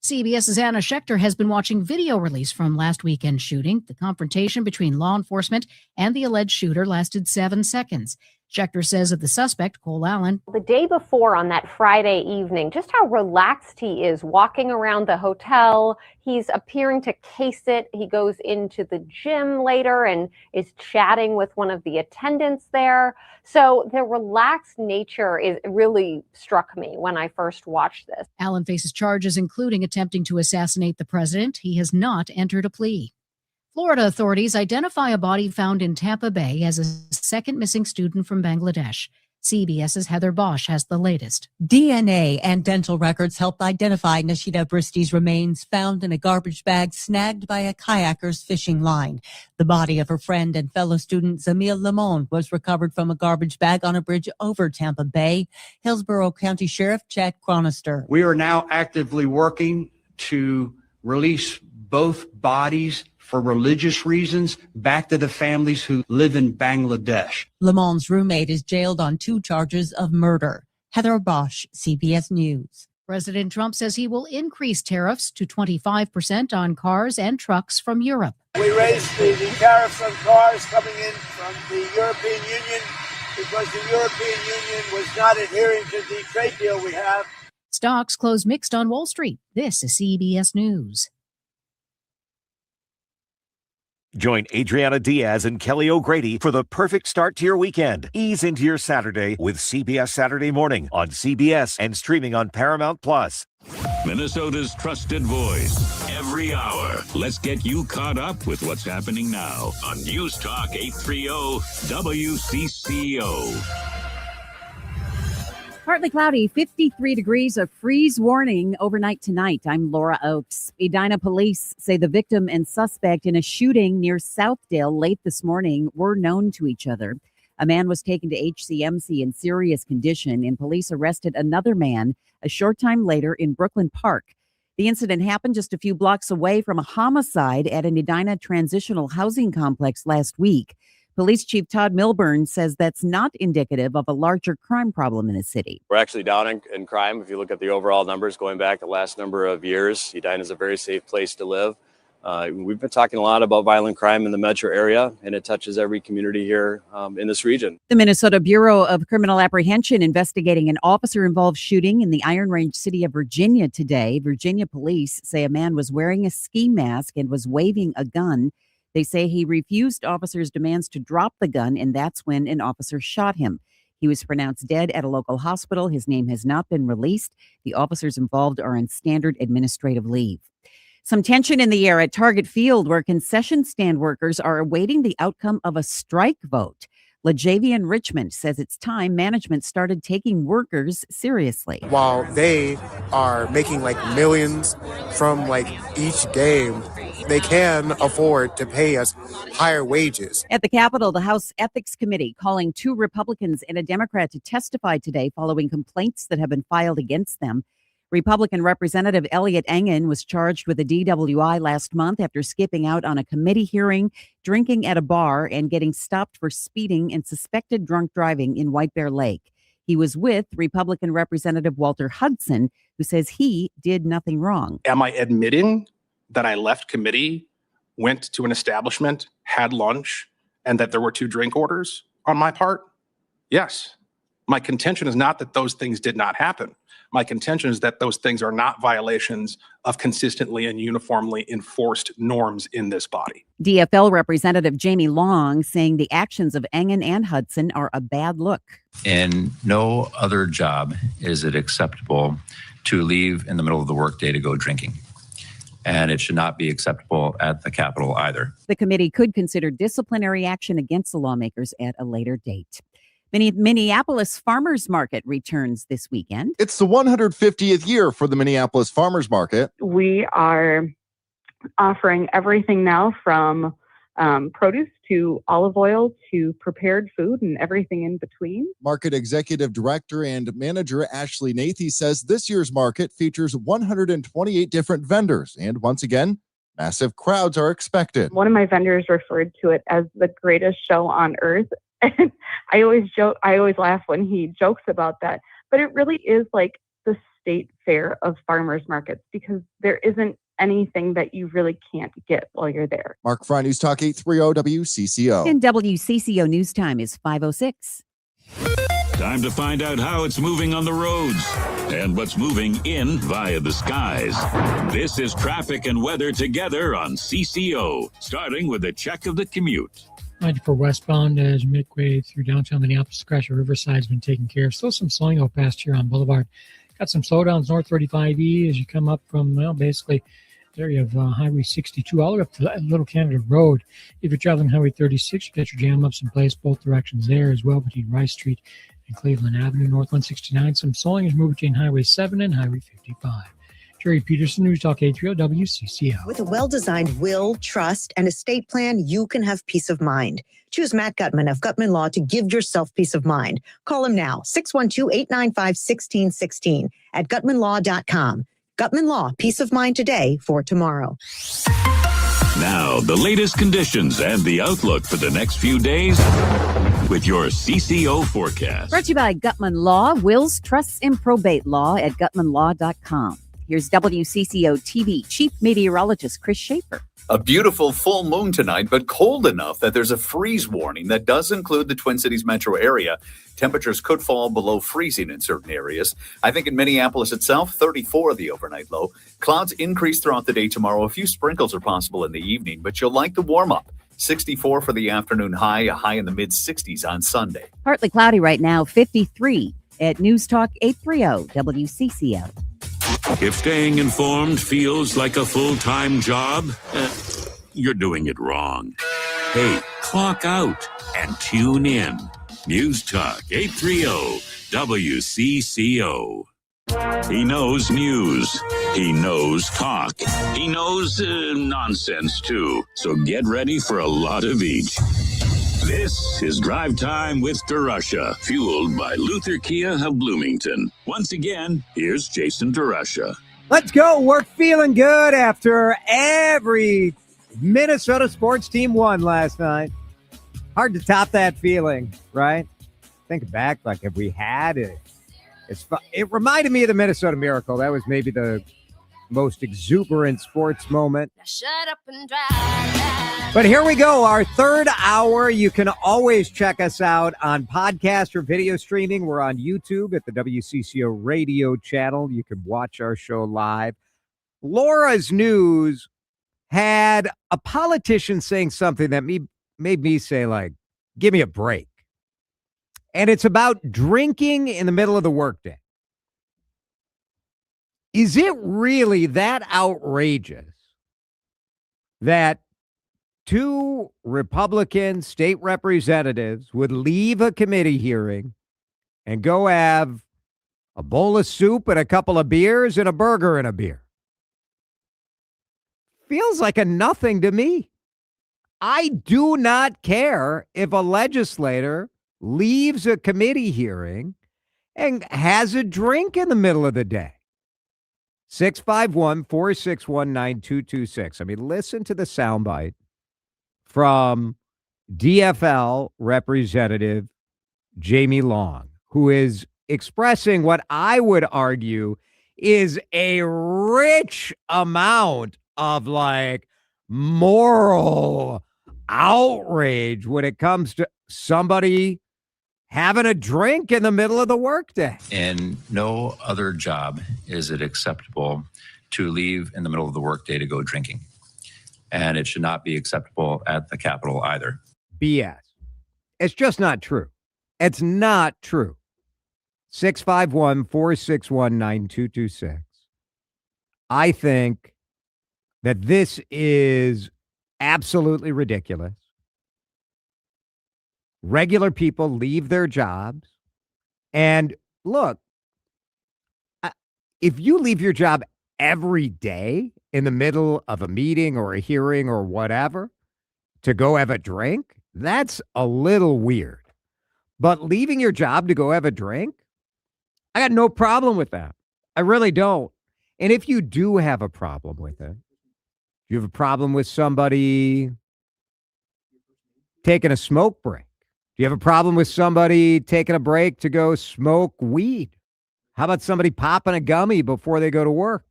CBS's Anna Schechter has been watching video released from last weekend's shooting. The confrontation between law enforcement and the alleged shooter lasted 7 seconds. Schechter says of the suspect, Cole Allen, the day before on that Friday evening, just how relaxed he is walking around the hotel. He's appearing to case it. He goes into the gym later and is chatting with one of the attendants there. So the relaxed nature really struck me when I first watched this. Allen faces charges including attempting to assassinate the president. He has not entered a plea. Florida authorities identify a body found in Tampa Bay as a second missing student from Bangladesh. CBS's Heather Bosch has the latest. DNA and dental records helped identify Nashida Bristy's remains found in a garbage bag snagged by a kayaker's fishing line. The body of her friend and fellow student Zamil Lamont was recovered from a garbage bag on a bridge over Tampa Bay. Hillsborough County Sheriff Chad Chronister. We are now actively working to release both bodies for religious reasons back to the families who live in Bangladesh. Lamont's roommate is jailed on 2 charges of murder. Heather Bosch, CBS News. President Trump says he will increase tariffs to 25% on cars and trucks from Europe. We raised the tariffs on cars coming in from the European Union because the European Union was not adhering to the trade deal we have. Stocks closed mixed on Wall Street. This is CBS News. Join Adriana Diaz and Kelly O'Grady for the perfect start to your weekend. Ease into your Saturday with CBS Saturday Morning on CBS and streaming on Paramount+. Minnesota's trusted voice. Every hour. Let's get you caught up with what's happening now on News Talk 830 WCCO. Partly cloudy, 53 degrees, a freeze warning overnight tonight. I'm Laura Oakes. Edina police say the victim and suspect in a shooting near Southdale late this morning were known to each other. A man was taken to HCMC in serious condition, and police arrested another man a short time later in Brooklyn Park. The incident happened just a few blocks away from a homicide at an Edina transitional housing complex last week. Police Chief Todd Milburn says that's not indicative of a larger crime problem in the city. We're actually down in crime. If you look at the overall numbers going back the last number of years, Edina is a very safe place to live. We've been talking a lot about violent crime in the metro area, and it touches every community here in this region. The Minnesota Bureau of Criminal Apprehension investigating an officer-involved shooting in the Iron Range city of Virginia today. Virginia police say a man was wearing a ski mask and was waving a gun. They say he refused officers' demands to drop the gun, and that's when an officer shot him. He was pronounced dead at a local hospital. His name has not been released. The officers involved are on standard administrative leave. Some tension in the air at Target Field, where concession stand workers are awaiting the outcome of a strike vote. LaJavian Richmond says it's time management started taking workers seriously. While they are making millions from each game, they can afford to pay us higher wages. At the Capitol, the House Ethics Committee calling 2 Republicans and a Democrat to testify today following complaints that have been filed against them. Republican Representative Elliot Engen was charged with a DWI last month after skipping out on a committee hearing, drinking at a bar, and getting stopped for speeding and suspected drunk driving in White Bear Lake. He was with Republican Representative Walter Hudson, who says he did nothing wrong. Am I admitting that I left committee, went to an establishment, had lunch, and that there were 2 drink orders on my part? Yes. My contention is not that those things did not happen. My contention is that those things are not violations of consistently and uniformly enforced norms in this body. DFL Representative Jamie Long saying the actions of Engen and Hudson are a bad look. In no other job is it acceptable to leave in the middle of the workday to go drinking. And it should not be acceptable at the Capitol either. The committee could consider disciplinary action against the lawmakers at a later date. Minneapolis Farmers Market returns this weekend. It's the 150th year for the Minneapolis Farmers Market. We are offering everything now from produce to olive oil to prepared food and everything in between. Market Executive Director and Manager Ashley Nathy says this year's market features 128 different vendors. And once again, massive crowds are expected. One of my vendors referred to it as the greatest show on earth. And I always laugh when he jokes about that. But it really is like the state fair of farmers markets because there isn't anything that you really can't get while you're there. Mark Fry, News Talk 830 WCCO. And WCCO News Time is 5:06. Time to find out how it's moving on the roads and what's moving in via the skies. This is traffic and weather together on CCO, starting with a check of the commute. 94 westbound as you make way through downtown Minneapolis. Crash at Riverside's been taken care of. Still some slowing out past here on Boulevard. Got some slowdowns north 35E as you come up from, basically the area of Highway 62 all the way up to Little Canada Road. If you're traveling Highway 36, you get your jam ups in place both directions there as well between Rice Street and Cleveland Avenue. North 169, some slowing is moving between Highway 7 and Highway 55. Jerry Peterson, News Talk 830 WCCO. With a well-designed will, trust, and estate plan, you can have peace of mind. Choose Matt Gutman of Gutman Law to give yourself peace of mind. Call him now, 612-895-1616 at gutmanlaw.com. Gutman Law, peace of mind today for tomorrow. Now, the latest conditions and the outlook for the next few days with your CCO forecast. Brought to you by Gutman Law, wills, trusts, and probate law at gutmanlaw.com. Here's WCCO TV Chief Meteorologist Chris Schaefer. A beautiful full moon tonight, but cold enough that there's a freeze warning that does include the Twin Cities metro area. Temperatures could fall below freezing in certain areas. I think in Minneapolis itself, 34 the overnight low. Clouds increase throughout the day tomorrow. A few sprinkles are possible in the evening, but you'll like the warm up. 64 for the afternoon high, a high in the mid-60s on Sunday. Partly cloudy right now, 53 at News Talk 830 WCCO. If staying informed feels like a full-time job, you're doing it wrong. Hey, clock out and tune in. News Talk 830 WCCO. He knows news. He knows talk. He knows nonsense, too. So get ready for a lot of each. This is Drive Time with DeRusha, fueled by Luther Kia of Bloomington. Once again, here's Jason DeRusha. Let's go. We're feeling good after every Minnesota sports team won last night. Hard to top that feeling, right? Think back, like if we had it. It reminded me of the Minnesota Miracle. That was maybe the most exuberant sports moment. Shut up and drive. But here we go, our third hour. You can always check us out on podcast or video streaming. We're on YouTube at the WCCO radio channel. You can watch our show live. Laura's News had a politician saying something that made me say, like, give me a break. And it's about drinking in the middle of the workday. Is it really that outrageous that two Republican state representatives would leave a committee hearing and go have a bowl of soup and a couple of beers and a burger and a beer? Feels like a nothing to me. I do not care if a legislator leaves a committee hearing and has a drink in the middle of the day. 651-461-9226. I mean, listen to the soundbite from DFL Representative Jamie Long, who is expressing what I would argue is a rich amount of like moral outrage when it comes to somebody having a drink in the middle of the workday. In no other job is it acceptable to leave in the middle of the workday to go drinking. And it should not be acceptable at the Capitol either. BS. It's just not true. It's not true. 651-461-9226. I think that this is absolutely ridiculous. Regular people leave their jobs. And look, if you leave your job every day in the middle of a meeting or a hearing or whatever to go have a drink, that's a little weird. But leaving your job to go have a drink, I got no problem with that. I really don't. And if you do have a problem with it, you have a problem with somebody taking a smoke break. Do you have a problem with somebody taking a break to go smoke weed? How about somebody popping a gummy before they go to work?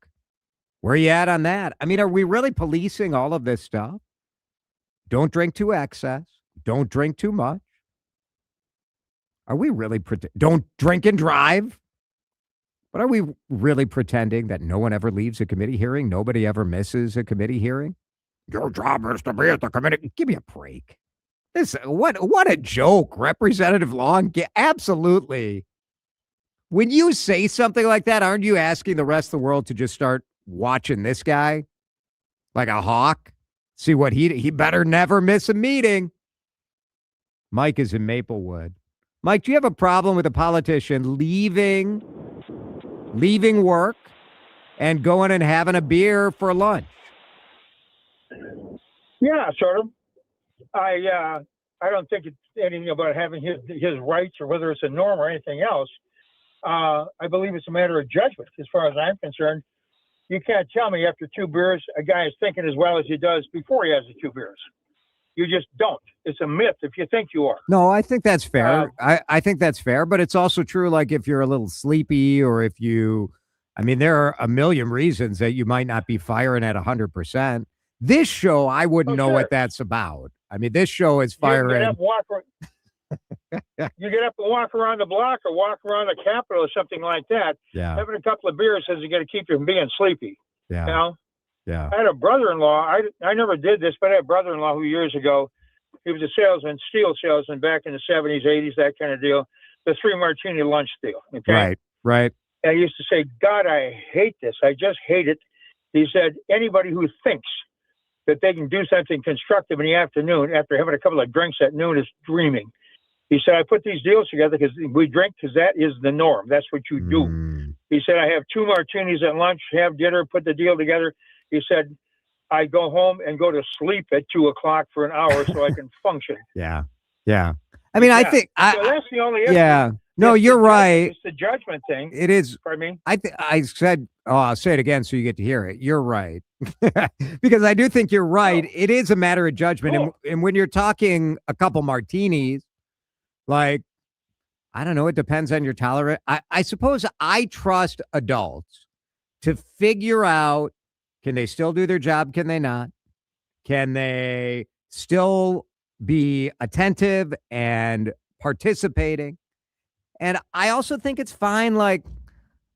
Where are you at on that? I mean, are we really policing all of this stuff? Don't drink to excess. Don't drink too much. Are we really don't drink and drive? But are we really pretending that no one ever leaves a committee hearing? Nobody ever misses a committee hearing? Your job is to be at the committee. Give me a break. What a joke, Representative Long. Absolutely. When you say something like that, aren't you asking the rest of the world to just start watching this guy like a hawk? See what he better never miss a meeting. Mike is in Maplewood. Mike, do you have a problem with a politician leaving work and going and having a beer for lunch? Yeah, sort of. I don't think it's anything about having his rights or whether it's a norm or anything else. I believe it's a matter of judgment as far as I'm concerned. You can't tell me after 2 beers a guy is thinking as well as he does before he has the 2 beers. You just don't. It's a myth if you think you are. No, I think that's fair. I think that's fair, but it's also true, like if you're a little sleepy or if you, I mean, there are a million reasons that you might not be firing at 100%. This show, I wouldn't know what that's about. I mean, this show is firing. You get up and walk around the block or walk around the Capitol or something like that. Yeah. Having a couple of beers says you got to keep you from being sleepy. Yeah. You know? Yeah. I had a brother-in-law. I never did this, but I had a brother-in-law who years ago, he was a salesman, steel salesman back in the 70s, 80s, that kind of deal. The 3 martini lunch deal. Okay? Right. And I used to say, God, I hate this. I just hate it. He said, anybody who thinks that they can do something constructive in the afternoon after having a couple of drinks at noon is dreaming. He said, I put these deals together because we drink because that is the norm. That's what you do. He said, I have 2 martinis at lunch, have dinner, put the deal together. He said, I go home and go to sleep at 2 o'clock for an hour so I can function. Yeah. I mean, I think so that's the only issue. Yeah. No, you're right. It's the judgment thing. It is. Pardon me? I said, I'll say it again so you get to hear it. You're right. Because I do think you're right. Oh. It is a matter of judgment. And when you're talking a couple martinis, like, I don't know, it depends on your tolerance. I suppose I trust adults to figure out, can they still do their job? Can they not? Can they still be attentive and participating? And I also think it's fine. Like,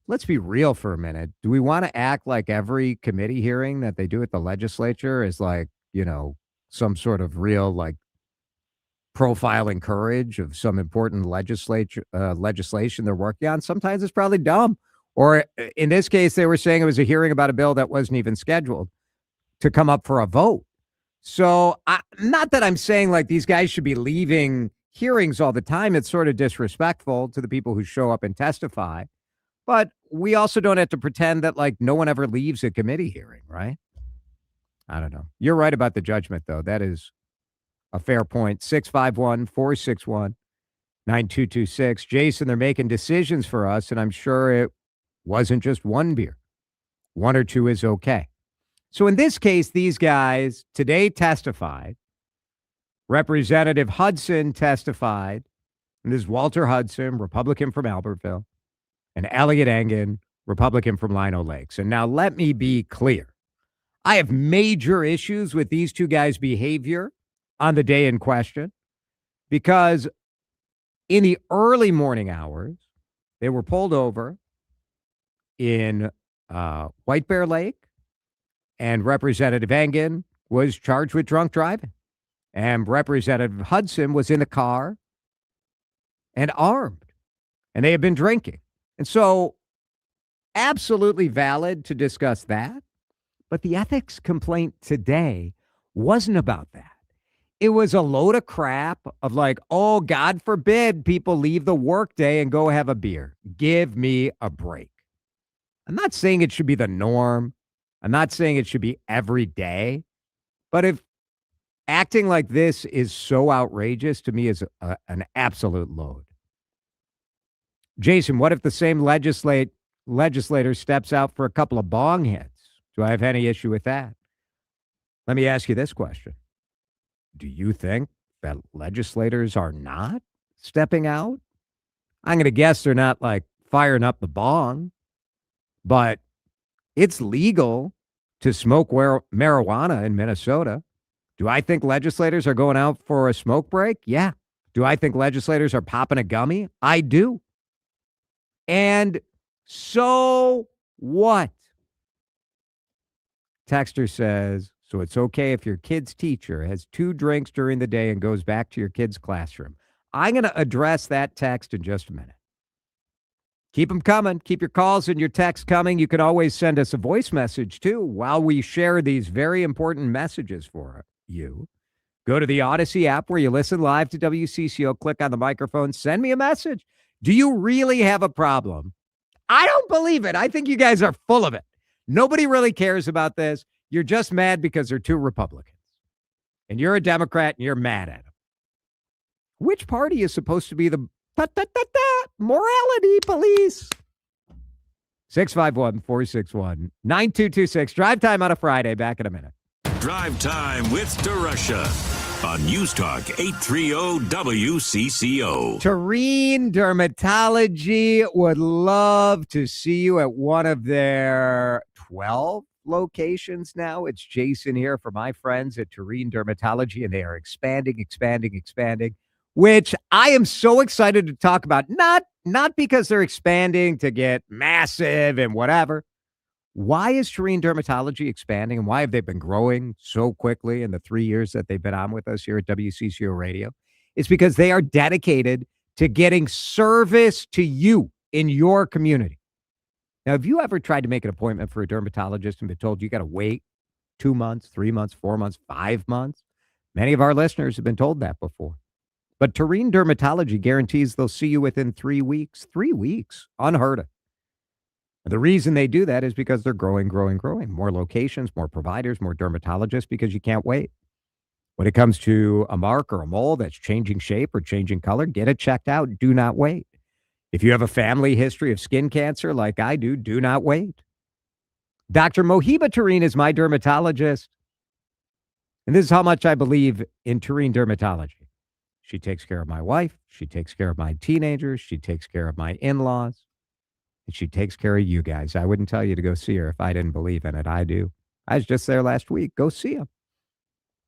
let's be real for a minute. Do we want to act like every committee hearing that they do at the legislature is like, you know, some sort of real, like, profiling courage of some important legislation they're working on? Sometimes it's probably dumb. Or in this case, they were saying it was a hearing about a bill that wasn't even scheduled to come up for a vote. So not that I'm saying like these guys should be leaving hearings all the time. It's sort of disrespectful to the people who show up and testify. But we also don't have to pretend that like no one ever leaves a committee hearing, right? I don't know. You're right about the judgment, though. That is a fair point. 651-461-9226. Jason, they're making decisions for us, and I'm sure it wasn't just 1 beer. 1 or 2 is okay. So in this case, these guys today testified. Representative Hudson testified. And this is Walter Hudson, Republican from Albertville, and Elliot Engen, Republican from Lino Lakes. And now let me be clear. I have major issues with these 2 guys' behavior on the day in question because in the early morning hours, they were pulled over in White Bear Lake, and Representative Engen was charged with drunk driving. And Representative Hudson was in the car and armed, and they had been drinking. And so absolutely valid to discuss that. But the ethics complaint today wasn't about that. it was a load of crap of like, oh, God forbid people leave the workday and go have a beer. Give me a break. I'm not saying it should be the norm. I'm not saying it should be every day. But if acting like this is so outrageous, to me is an absolute load. Jason, what if the same legislator steps out for a couple of bong hits? Do I have any issue with that? Let me ask you this question. Do you think that legislators are not stepping out? I'm going to guess they're not like firing up the bong, but it's legal to smoke marijuana in Minnesota. Do I think legislators are going out for a smoke break? Yeah. Do I think legislators are popping a gummy? I do. And so what? Texter says, so it's okay if your kid's teacher has 2 drinks during the day and goes back to your kid's classroom. I'm going to address that text in just a minute. Keep them coming. Keep your calls and your texts coming. You can always send us a voice message, too, while we share these very important messages for you. Go to the Odyssey app where you listen live to WCCO. Click on the microphone. Send me a message. Do you really have a problem? I don't believe it. I think you guys are full of it. Nobody really cares about this. You're just mad because they're 2 Republicans. And you're a Democrat and you're mad at them. Which party is supposed to be the morality police? 651-461-9226. Drive time on a Friday. Back in a minute. Drive time with DeRusha on News Talk 830 WCCO. Terrene Dermatology would love to see you at one of their 12 locations now. It's Jason here for my friends at Terrene Dermatology, and they are expanding, which I am so excited to talk about. Not because they're expanding to get massive and whatever. Why is Terrene Dermatology expanding, and why have they been growing so quickly in the 3 years that they've been on with us here at WCCO Radio? It's because they are dedicated to getting service to you in your community. Now, have you ever tried to make an appointment for a dermatologist and been told you got to wait 2 months, 3 months, 4 months, 5 months? Many of our listeners have been told that before. But Terrene Dermatology guarantees they'll see you within 3 weeks. 3 weeks, unheard of. The reason they do that is because they're growing. More locations, more providers, more dermatologists, because you can't wait. When it comes to a mark or a mole that's changing shape or changing color, get it checked out. Do not wait. If you have a family history of skin cancer like I do, do not wait. Dr. Mohiba Terrene is my dermatologist. And this is how much I believe in Terrene Dermatology. She takes care of my wife. She takes care of my teenagers. She takes care of my in-laws. And she takes care of you guys. I wouldn't tell you to go see her if I didn't believe in it. I do. I was just there last week. Go see them.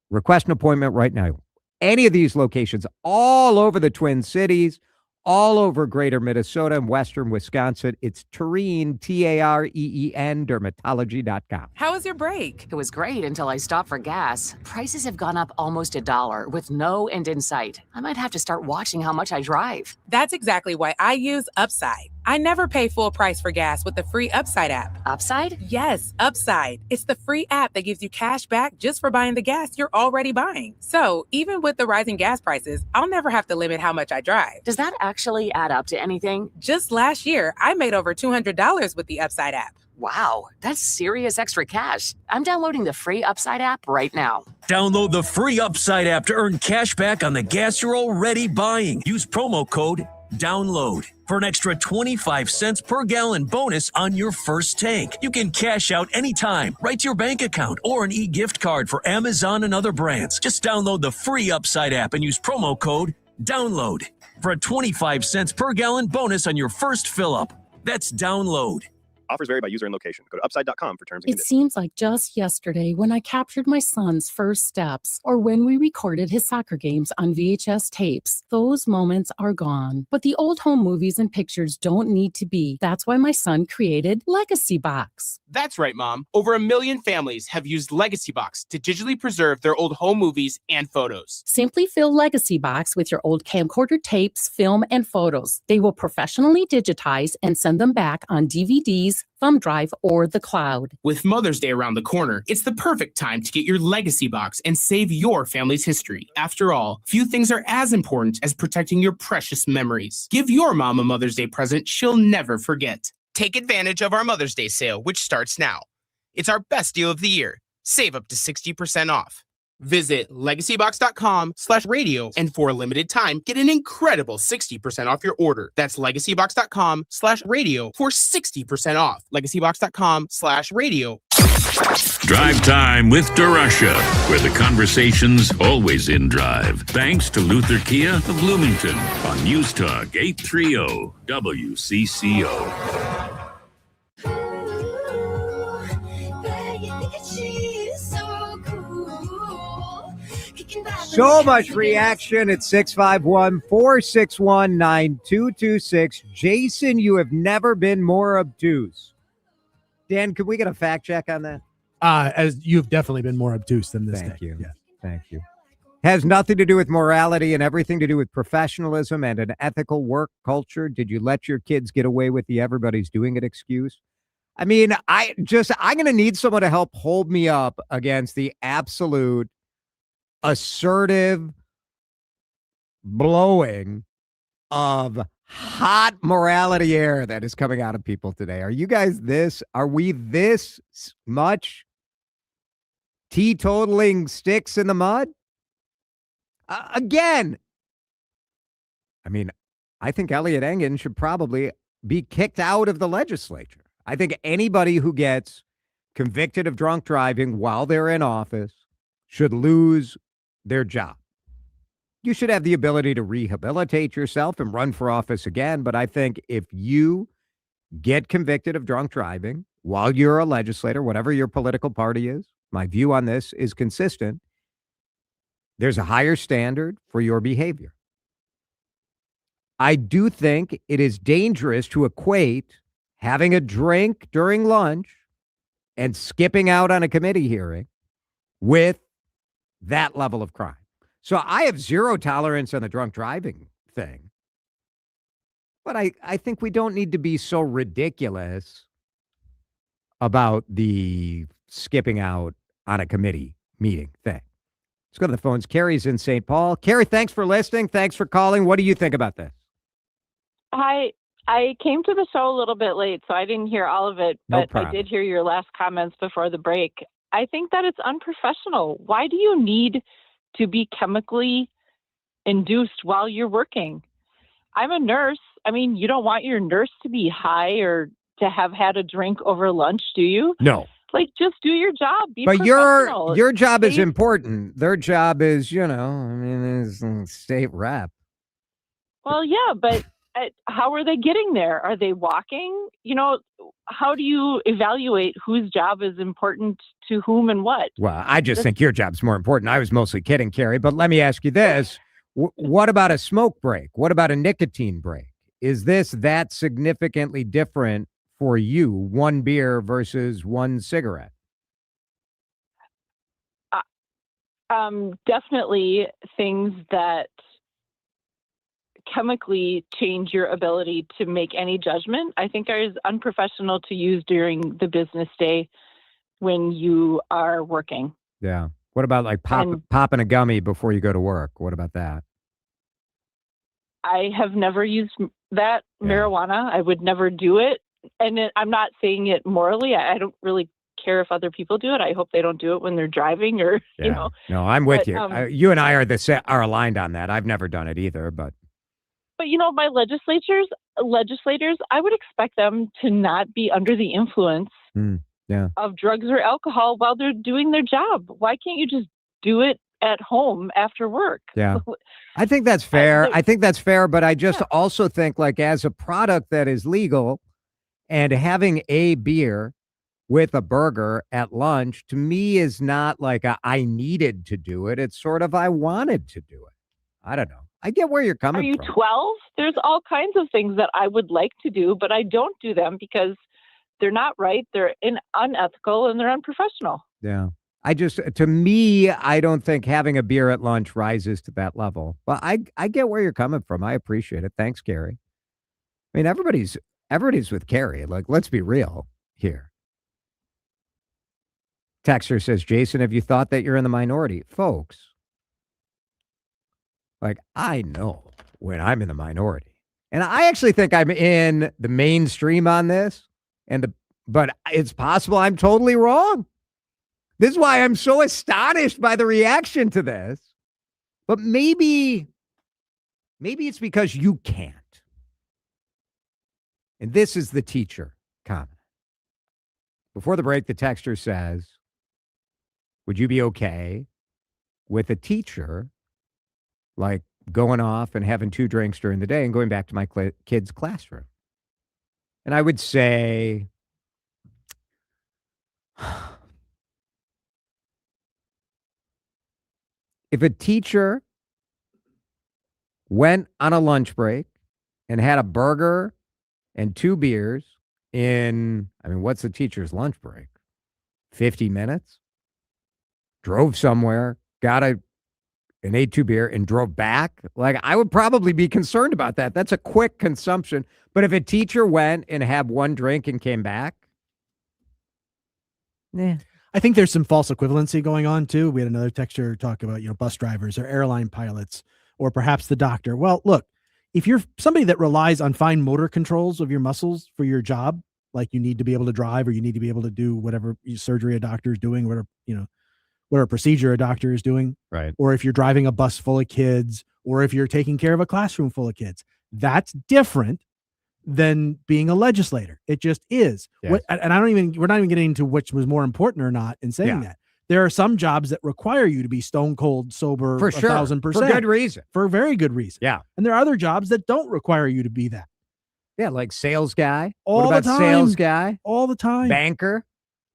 Request an appointment right now. Any of these locations, all over the Twin Cities, all over greater Minnesota and western Wisconsin. It's Terrene, Tareen, dermatology.com. How was your break? It was great until I stopped for gas. Prices have gone up almost $1 with no end in sight. I might have to start watching how much I drive. That's exactly why I use Upside. I never pay full price for gas with the free Upside app. Upside? Yes, Upside. It's the free app that gives you cash back just for buying the gas you're already buying. So even with the rising gas prices, I'll never have to limit how much I drive. Does that actually add up to anything? Just last year, I made over $200 with the Upside app. Wow, that's serious extra cash. I'm downloading the free Upside app right now. Download the free Upside app to earn cash back on the gas you're already buying. Use promo code DOWNLOAD for an extra 25 cents per gallon bonus on your first tank. You can cash out anytime, right to your bank account, or an e-gift card for Amazon and other brands. Just download the free Upside app and use promo code DOWNLOAD for a 25 cents per gallon bonus on your first fill-up. That's DOWNLOAD. Offers vary by user and location. Go to upside.com for terms and It conditions. seems like just yesterday when I captured my son's first steps or when we recorded his soccer games on VHS tapes. Those moments are gone. But the old home movies and pictures don't need to be. That's why my son created Legacy Box. That's right, Mom. Over 1 million families have used Legacy Box to digitally preserve their old home movies and photos. Simply fill Legacy Box with your old camcorder tapes, film, and photos. They will professionally digitize and send them back on DVDs keys, thumb drive, or the cloud. With Mother's Day around the corner, it's the perfect time to get your legacy box and save your family's history. After all, few things are as important as protecting your precious memories. Give your mom a Mother's Day present she'll never forget. Take advantage of our Mother's Day sale, which starts now. It's our best deal of the year. Save up to 60% off. Visit legacybox.com/radio and for a limited time, get an incredible 60% off your order. That's legacybox.com/radio for 60% off. Legacybox.com/radio. Drive Time with DeRusha, where the conversation's always in drive. Thanks to Luther Kia of Bloomington on News Talk 830 WCCO. So much reaction at 651-461-9226. Jason, you have never been more obtuse. Dan, could we get a fact check on that? As you've definitely been more obtuse than this. Thank day. you. Yeah. Thank you. Has nothing to do with morality and everything to do with professionalism and an ethical work culture. Did you let your kids get away with the everybody's doing it excuse? I mean, I'm going to need someone to help hold me up against the absolute assertive blowing of hot morality air that is coming out of people today. Are we this much teetotaling sticks in the mud? Again, I mean, I think Elliot Engen should probably be kicked out of the legislature. I think anybody who gets convicted of drunk driving while they're in office should lose their job. You should have the ability to rehabilitate yourself and run for office again. But I think if you get convicted of drunk driving while you're a legislator, whatever your political party is, my view on this is consistent. There's a higher standard for your behavior. I do think it is dangerous to equate having a drink during lunch and skipping out on a committee hearing with that level of crime. So I have zero tolerance on the drunk driving thing. But I think we don't need to be so ridiculous about the skipping out on a committee meeting thing. Let's go to the phones. Carrie's in St. Paul. Carrie, thanks for listening. Thanks for calling. What do you think about this? Hi. I came to the show a little bit late, so I didn't hear all of it, but I did hear your last comments before the break. I think that it's unprofessional. Why do you need to be chemically induced while you're working? I'm a nurse. I mean, you don't want your nurse to be high or to have had a drink over lunch, do you? No. Like, just do your job. Be but professional. your job is important. Their job is, is state rep. Well, yeah, but how are they getting there? Are they walking? How do you evaluate whose job is important to whom and what? Well, I just think your job's more important. I was mostly kidding, Carrie, but let me ask you this. What about a smoke break? What about a nicotine break? Is this that significantly different for you, one beer versus one cigarette? Definitely things that chemically change your ability to make any judgment. I think it is unprofessional to use during the business day when you are working. Yeah. What about like popping a gummy before you go to work? What about that? I have never used that marijuana. I would never do it. And I'm not saying it morally. I don't really care if other people do it. I hope they don't do it when they're driving or, No, I'm with you. You and I are aligned on that. I've never done it either, but my legislators, I would expect them to not be under the influence of drugs or alcohol while they're doing their job. Why can't you just do it at home after work? Yeah, I think that's fair. But I just also think, like, as a product that is legal and having a beer with a burger at lunch, to me, is not like I needed to do it. It's sort of I wanted to do it. I don't know. I get where you're coming from. Are you 12? There's all kinds of things that I would like to do, but I don't do them because they're not right. They're unethical and they're unprofessional. Yeah. To me, I don't think having a beer at lunch rises to that level. But I get where you're coming from. I appreciate it. Thanks, Gary. I mean, everybody's Everybody's with Carrie. Like, let's be real here. Texter says, Jason, have you thought that you're in the minority? Folks, like, I know when I'm in the minority. And I actually think I'm in the mainstream on this. But it's possible I'm totally wrong. This is why I'm so astonished by the reaction to this. But maybe it's because you can't. And this is the teacher comment. Before the break, the texter says, would you be okay with a teacher like going off and having 2 drinks during the day and going back to my kid's classroom? And I would say, if a teacher went on a lunch break and had a burger and 2 beers what's a teacher's lunch break? 50 minutes? Drove somewhere, got an A2 beer and drove back. Like, I would probably be concerned about that. That's a quick consumption. But if a teacher went and had 1 drink and came back, I think there's some false equivalency going on too. We had another texter talk about, bus drivers or airline pilots or perhaps the doctor. Well, look, if you're somebody that relies on fine motor controls of your muscles for your job, like you need to be able to drive or you need to be able to do whatever surgery a doctor is doing, whatever procedure a doctor is doing, right? Or if you're driving a bus full of kids, or if you're taking care of a classroom full of kids, that's different than being a legislator. It just is. Yes. We're not even getting into which was more important or not in saying that. There are some jobs that require you to be stone cold sober for sure, 1,000%. For good reason. For a very good reason. Yeah. And there are other jobs that don't require you to be that. Yeah, like sales guy. All what about the time. Sales guy? All the time. Banker.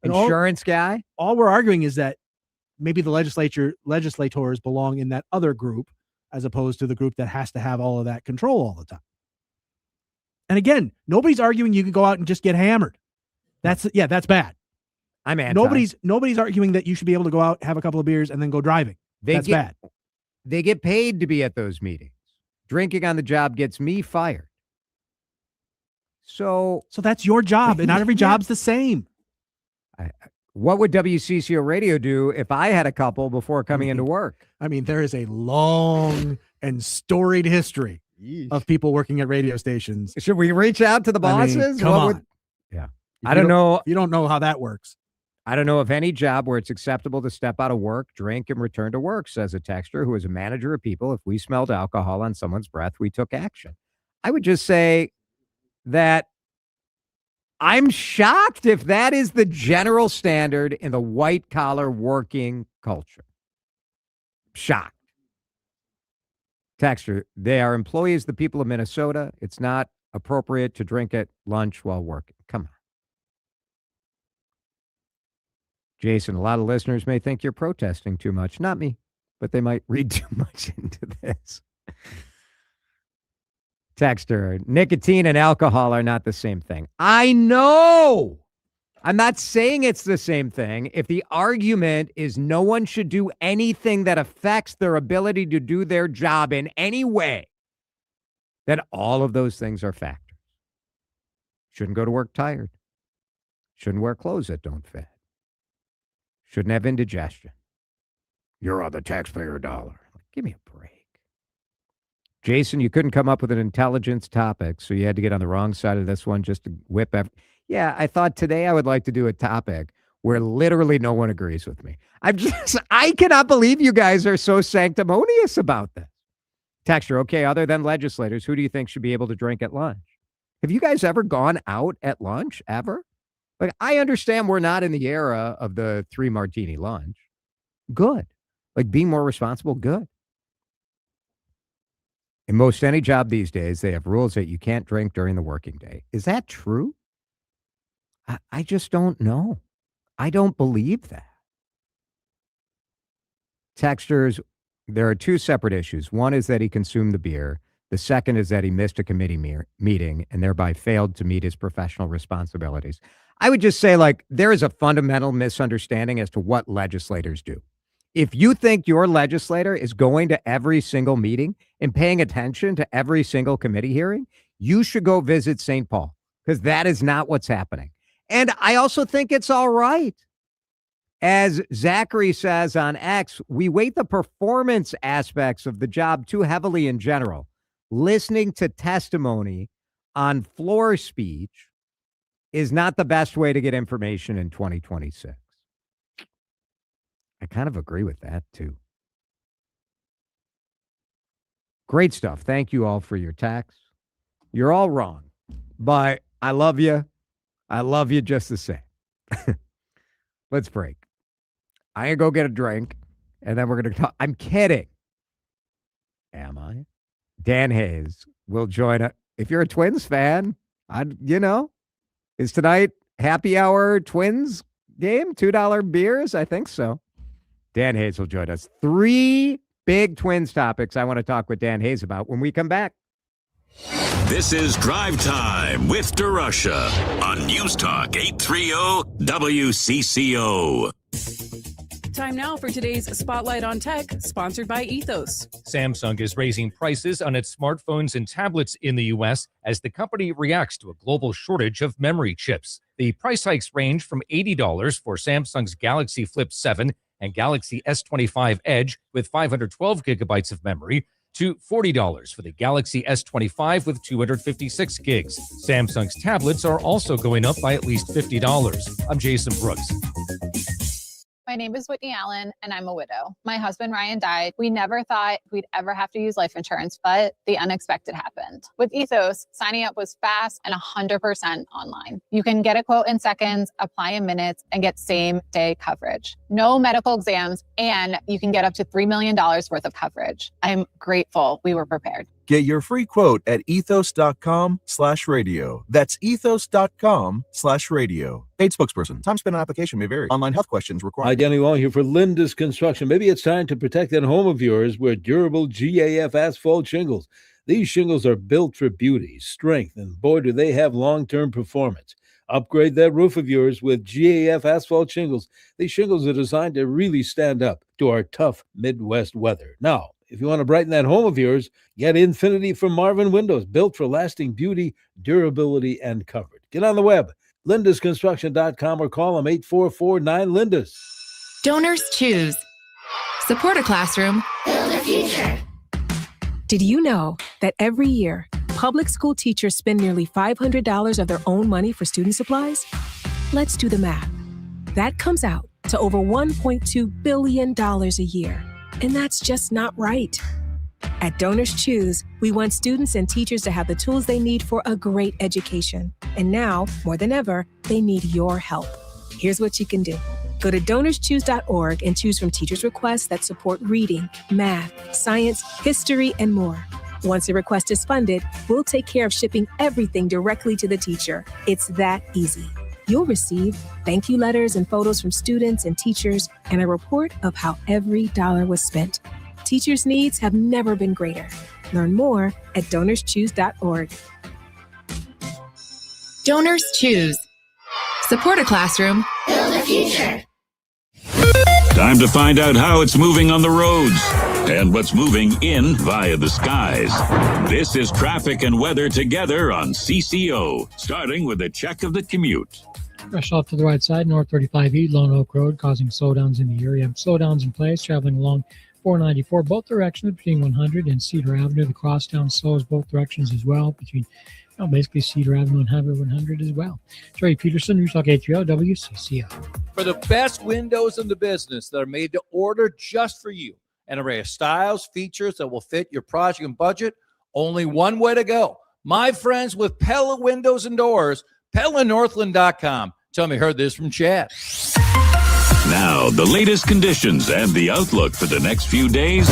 And insurance guy. All we're arguing is that maybe the legislators belong in that other group as opposed to the group that has to have all of that control all the time. And again, nobody's arguing you can go out and just get hammered. That's bad. I'm anti. Nobody's arguing that you should be able to go out, have a couple of beers, and then go driving. That's bad. They get paid to be at those meetings. Drinking on the job gets me fired. So that's your job, and not every job's the same. What would WCCO Radio do if I had a couple before coming into work? I mean, there is a long and storied history of people working at radio stations. Should we reach out to the bosses? Come on. I don't know. You don't know how that works. I don't know of any job where it's acceptable to step out of work, drink, and return to work, says a texter who is a manager of people. If we smelled alcohol on someone's breath, we took action. I would just say that I'm shocked if that is the general standard in the white-collar working culture. Shocked. Texter, they are employees, the people of Minnesota. It's not appropriate to drink at lunch while working. Come on. Jason, a lot of listeners may think you're protesting too much. Not me, but they might read too much into this. Texter, nicotine and alcohol are not the same thing. I know. I'm not saying it's the same thing. If the argument is no one should do anything that affects their ability to do their job in any way, then all of those things are factors. Shouldn't go to work tired. Shouldn't wear clothes that don't fit. Shouldn't have indigestion. You're on the taxpayer dollar. Give me a break. Jason, you couldn't come up with an intelligence topic, so you had to get on the wrong side of this one just to whip Yeah, I thought today I would like to do a topic where literally no one agrees with me. I cannot believe you guys are so sanctimonious about this. Texture, okay, other than legislators, who do you think should be able to drink at lunch? Have you guys ever gone out at lunch, ever? Like, I understand we're not in the era of the 3 martini lunch. Good. Like, being more responsible, good. In most any job these days, they have rules that you can't drink during the working day. Is that true? I just don't know. I don't believe that. Texters, there are 2 separate issues. One is that he consumed the beer. The second is that he missed a committee meeting and thereby failed to meet his professional responsibilities. I would just say, like, there is a fundamental misunderstanding as to what legislators do. If you think your legislator is going to every single meeting and paying attention to every single committee hearing, you should go visit St. Paul. because that is not what's happening. And I also think it's all right. As Zachary says on X, we weight the performance aspects of the job too heavily in general. Listening to testimony on floor speech is not the best way to get information in 2026. I kind of agree with that, too. Great stuff. Thank you all for your texts. You're all wrong, but I love you. I love you just the same. Let's break. I'm going to go get a drink, and then we're going to talk. I'm kidding. Am I? Dan Hayes will join us. If you're a Twins fan, is tonight happy hour Twins game? $2 beers? I think so. Dan Hayes will join us. 3 big Twins topics I want to talk with Dan Hayes about when we come back. This is Drive Time with DeRusha on News Talk 830 WCCO. Time now for today's Spotlight on Tech, sponsored by Ethos. Samsung is raising prices on its smartphones and tablets in the U.S. as the company reacts to a global shortage of memory chips. The price hikes range from $80 for Samsung's Galaxy Flip 7 and Galaxy S25 Edge with 512 gigabytes of memory to $40 for the Galaxy S25 with 256 gigs. Samsung's tablets are also going up by at least $50. I'm Jason Brooks. My name is Whitney Allen, and I'm a widow. My husband, Ryan, died. We never thought we'd ever have to use life insurance, but the unexpected happened. With Ethos, signing up was fast and 100% online. You can get a quote in seconds, apply in minutes, and get same-day coverage. No medical exams, and you can get up to $3 million worth of coverage. I'm grateful we were prepared. Get your free quote at ethos.com/radio. That's ethos.com/radio. Paid spokesperson. Time spent on application may vary. Online health questions required. Hi, Danny Wong here for Linda's Construction. Maybe it's time to protect that home of yours with durable GAF asphalt shingles. These shingles are built for beauty, strength, and boy, do they have long-term performance. Upgrade that roof of yours with GAF asphalt shingles. These shingles are designed to really stand up to our tough Midwest weather. Now, if you want to brighten that home of yours, get Infinity from Marvin Windows, built for lasting beauty, durability, and comfort. Get on the web, lindasconstruction.com, or call them 844-9-LINDAS. Donors choose. Support a classroom. Build a future. Did you know that every year, public school teachers spend nearly $500 of their own money for student supplies? Let's do the math. That comes out to over $1.2 billion a year. And that's just not right. At Donors Choose, we want students and teachers to have the tools they need for a great education. And now, more than ever, they need your help. Here's what you can do. Go to donorschoose.org and choose from teachers' requests that support reading, math, science, history, and more. Once a request is funded, we'll take care of shipping everything directly to the teacher. It's that easy. You'll receive thank you letters and photos from students and teachers and a report of how every dollar was spent. Teachers' needs have never been greater. Learn more at donorschoose.org. Donors choose. Support a classroom. Build a future. Time to find out how it's moving on the roads and what's moving in via the skies. This is traffic and weather together on CCO, starting with a check of the commute. Rush off to the right side, North 35E, Lone Oak Road, causing slowdowns in the area. Slowdowns in place, traveling along 494, both directions between 100 and Cedar Avenue. The crosstown slows both directions as well, between basically Cedar Avenue and Highway 100 as well. Trey Peterson, News Talk 830 WCCO. For the best windows in the business that are made to order just for you, an array of styles, features that will fit your project and budget, only one way to go. My friends with Pella Windows and Doors, PellaNorthland.com. Tell me you heard this from Chad. Now, the latest conditions and the outlook for the next few days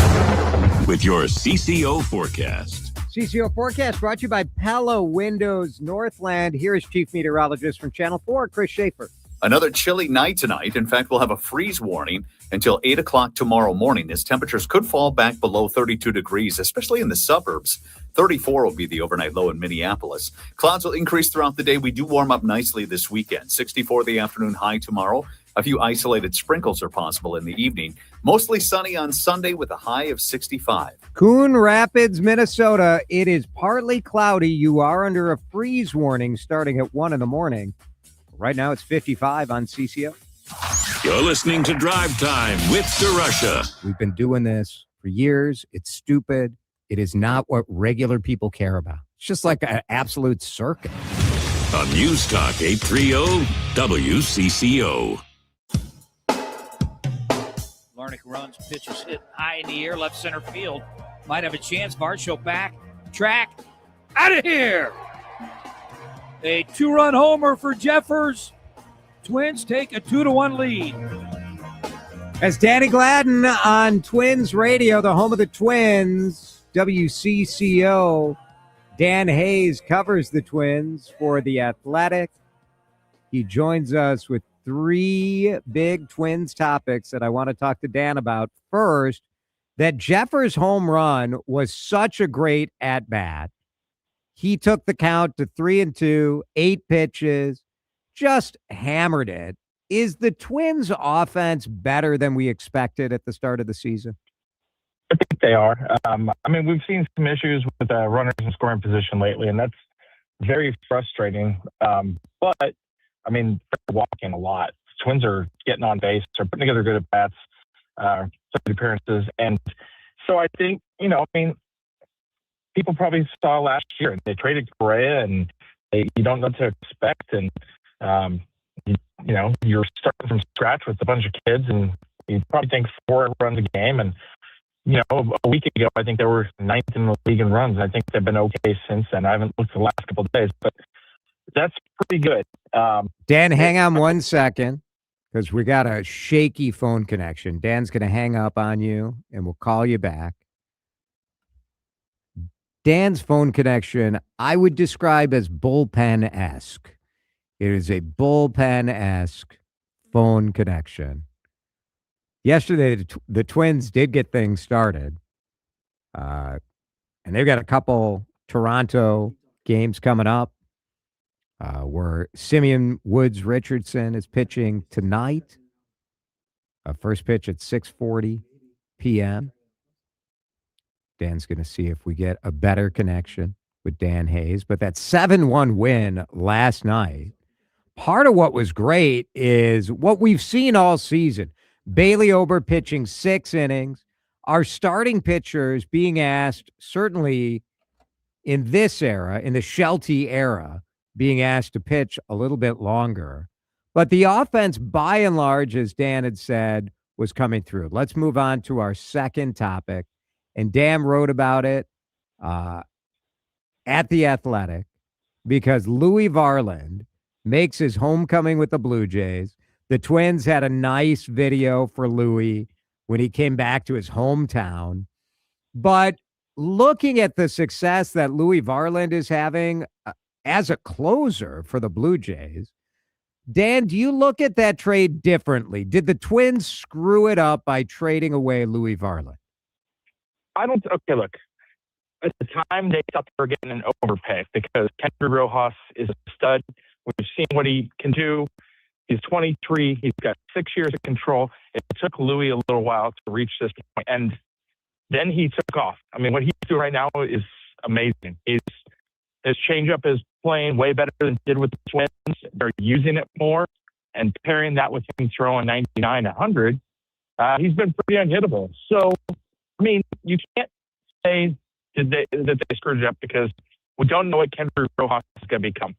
with your CCO forecast. CCO forecast brought to you by Pella Windows Northland. Here is Chief Meteorologist from Channel 4, Chris Schaefer. Another chilly night tonight. In fact, we'll have a freeze warning until 8 o'clock tomorrow morning as temperatures could fall back below 32 degrees, especially in the suburbs. 34 will be the overnight low in Minneapolis. Clouds will increase throughout the day. We do warm up nicely this weekend. 64 the afternoon high tomorrow. A few isolated sprinkles are possible in the evening. Mostly sunny on Sunday with a high of 65. Coon Rapids, Minnesota. It is partly cloudy. You are under a freeze warning starting at 1 in the morning. Right now it's 55 on CCO. You're listening to Drive Time with DeRusha. We've been doing this for years. It's stupid. It is not what regular people care about. It's just like an absolute circus. On News Talk 830 WCCO. Larnick runs, pitches hit high in the air, left center field. Might have a chance. Varsho back, track, out of here. A 2-run homer for Jeffers. Twins take a 2-1 lead. As Danny Gladden on Twins Radio, the home of the Twins, WCCO. Dan Hayes covers the Twins for The Athletic. He joins us with 3 big Twins topics that I want to talk to Dan about. First, that Jeffers home run was such a great at-bat. He took the count to 3-2, 8 pitches, just hammered it. Is the Twins' offense better than we expected at the start of the season? I think they are. I mean, we've seen some issues with runners in scoring position lately, and that's very frustrating. But, I mean, they're walking a lot. Twins are getting on base. They're putting together good at-bats, 30 appearances. And so I think, you know, people probably saw last year. They traded Correa, and you don't know what to expect. And, you know, you're starting from scratch with a bunch of kids, and you probably think 4 runs a game. And, you know, a week ago, I think they were 9th in the league in runs. I think they've been okay since then. I haven't looked the last couple of days, but that's pretty good. Dan, hang on 1 second, because we got a shaky phone connection. Dan's going to hang up on you, and we'll call you back. Dan's phone connection, I would describe as bullpen-esque. It is a bullpen-esque phone connection. Yesterday, the Twins did get things started, and they've got a couple Toronto games coming up where Simeon Woods Richardson is pitching tonight. First pitch at 6:40 p.m. Dan's going to see if we get a better connection with Dan Hayes. But that 7-1 win last night, part of what was great is what we've seen all season. Bailey Ober pitching 6 innings. Our starting pitchers being asked, certainly in this era, in the Shelty era, being asked to pitch a little bit longer. But the offense, by and large, as Dan had said, was coming through. Let's move on to our second topic. And Dan wrote about it at The Athletic because Louis Varland makes his homecoming with the Blue Jays. The Twins had a nice video for Louis when he came back to his hometown. But looking at the success that Louis Varland is having as a closer for the Blue Jays, Dan, do you look at that trade differently? Did the Twins screw it up by trading away Louis Varland? Okay, look. At the time, they thought they were getting an overpay because Kendry Rojas is a stud. We've seen what he can do. He's 23. He's got 6 years of control. It took Louis a little while to reach this point, and then he took off. I mean, what he's doing right now is amazing. His changeup is playing way better than it did with the Twins. They're using it more, and pairing that with him throwing 99, 100, he's been pretty unhittable. So, I mean, you can't say that they screwed it up because we don't know what Kendry Rojas is going to become.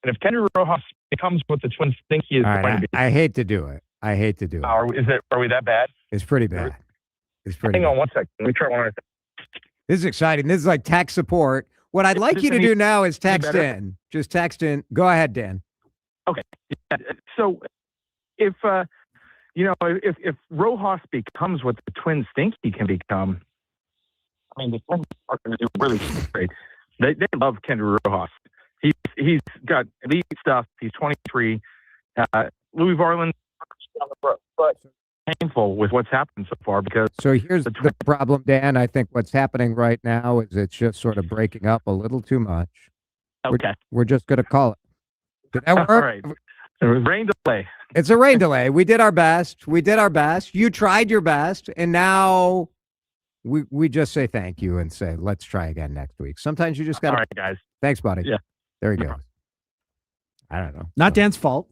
And if Kendry Rojas becomes what the Twins think he is going to be. I hate to do it. Are we that bad? It's pretty bad. Hang on 1 second. Let me try one other thing. This is exciting. This is like tech support. What I'd like you to do now is text in. Just text in. Go ahead, Dan. Okay. So if Rojas becomes what the Twins think he can become, I mean, the Twins are going to do really great. They love Kendry Rojas. He's got elite stuff. He's 23. Louis Varland on the road, but painful with what's happened so far because. So here's the problem, Dan. I think what's happening right now is it's just sort of breaking up a little too much. Okay. We're just going to call it. Did that work? All right. It was rain delay. It's a rain delay. We did our best. You tried your best, and now we just say thank you and say let's try again next week. Sometimes you just got to. All right, guys. Thanks, buddy. Yeah. There you go. I don't know. Not Dan's fault.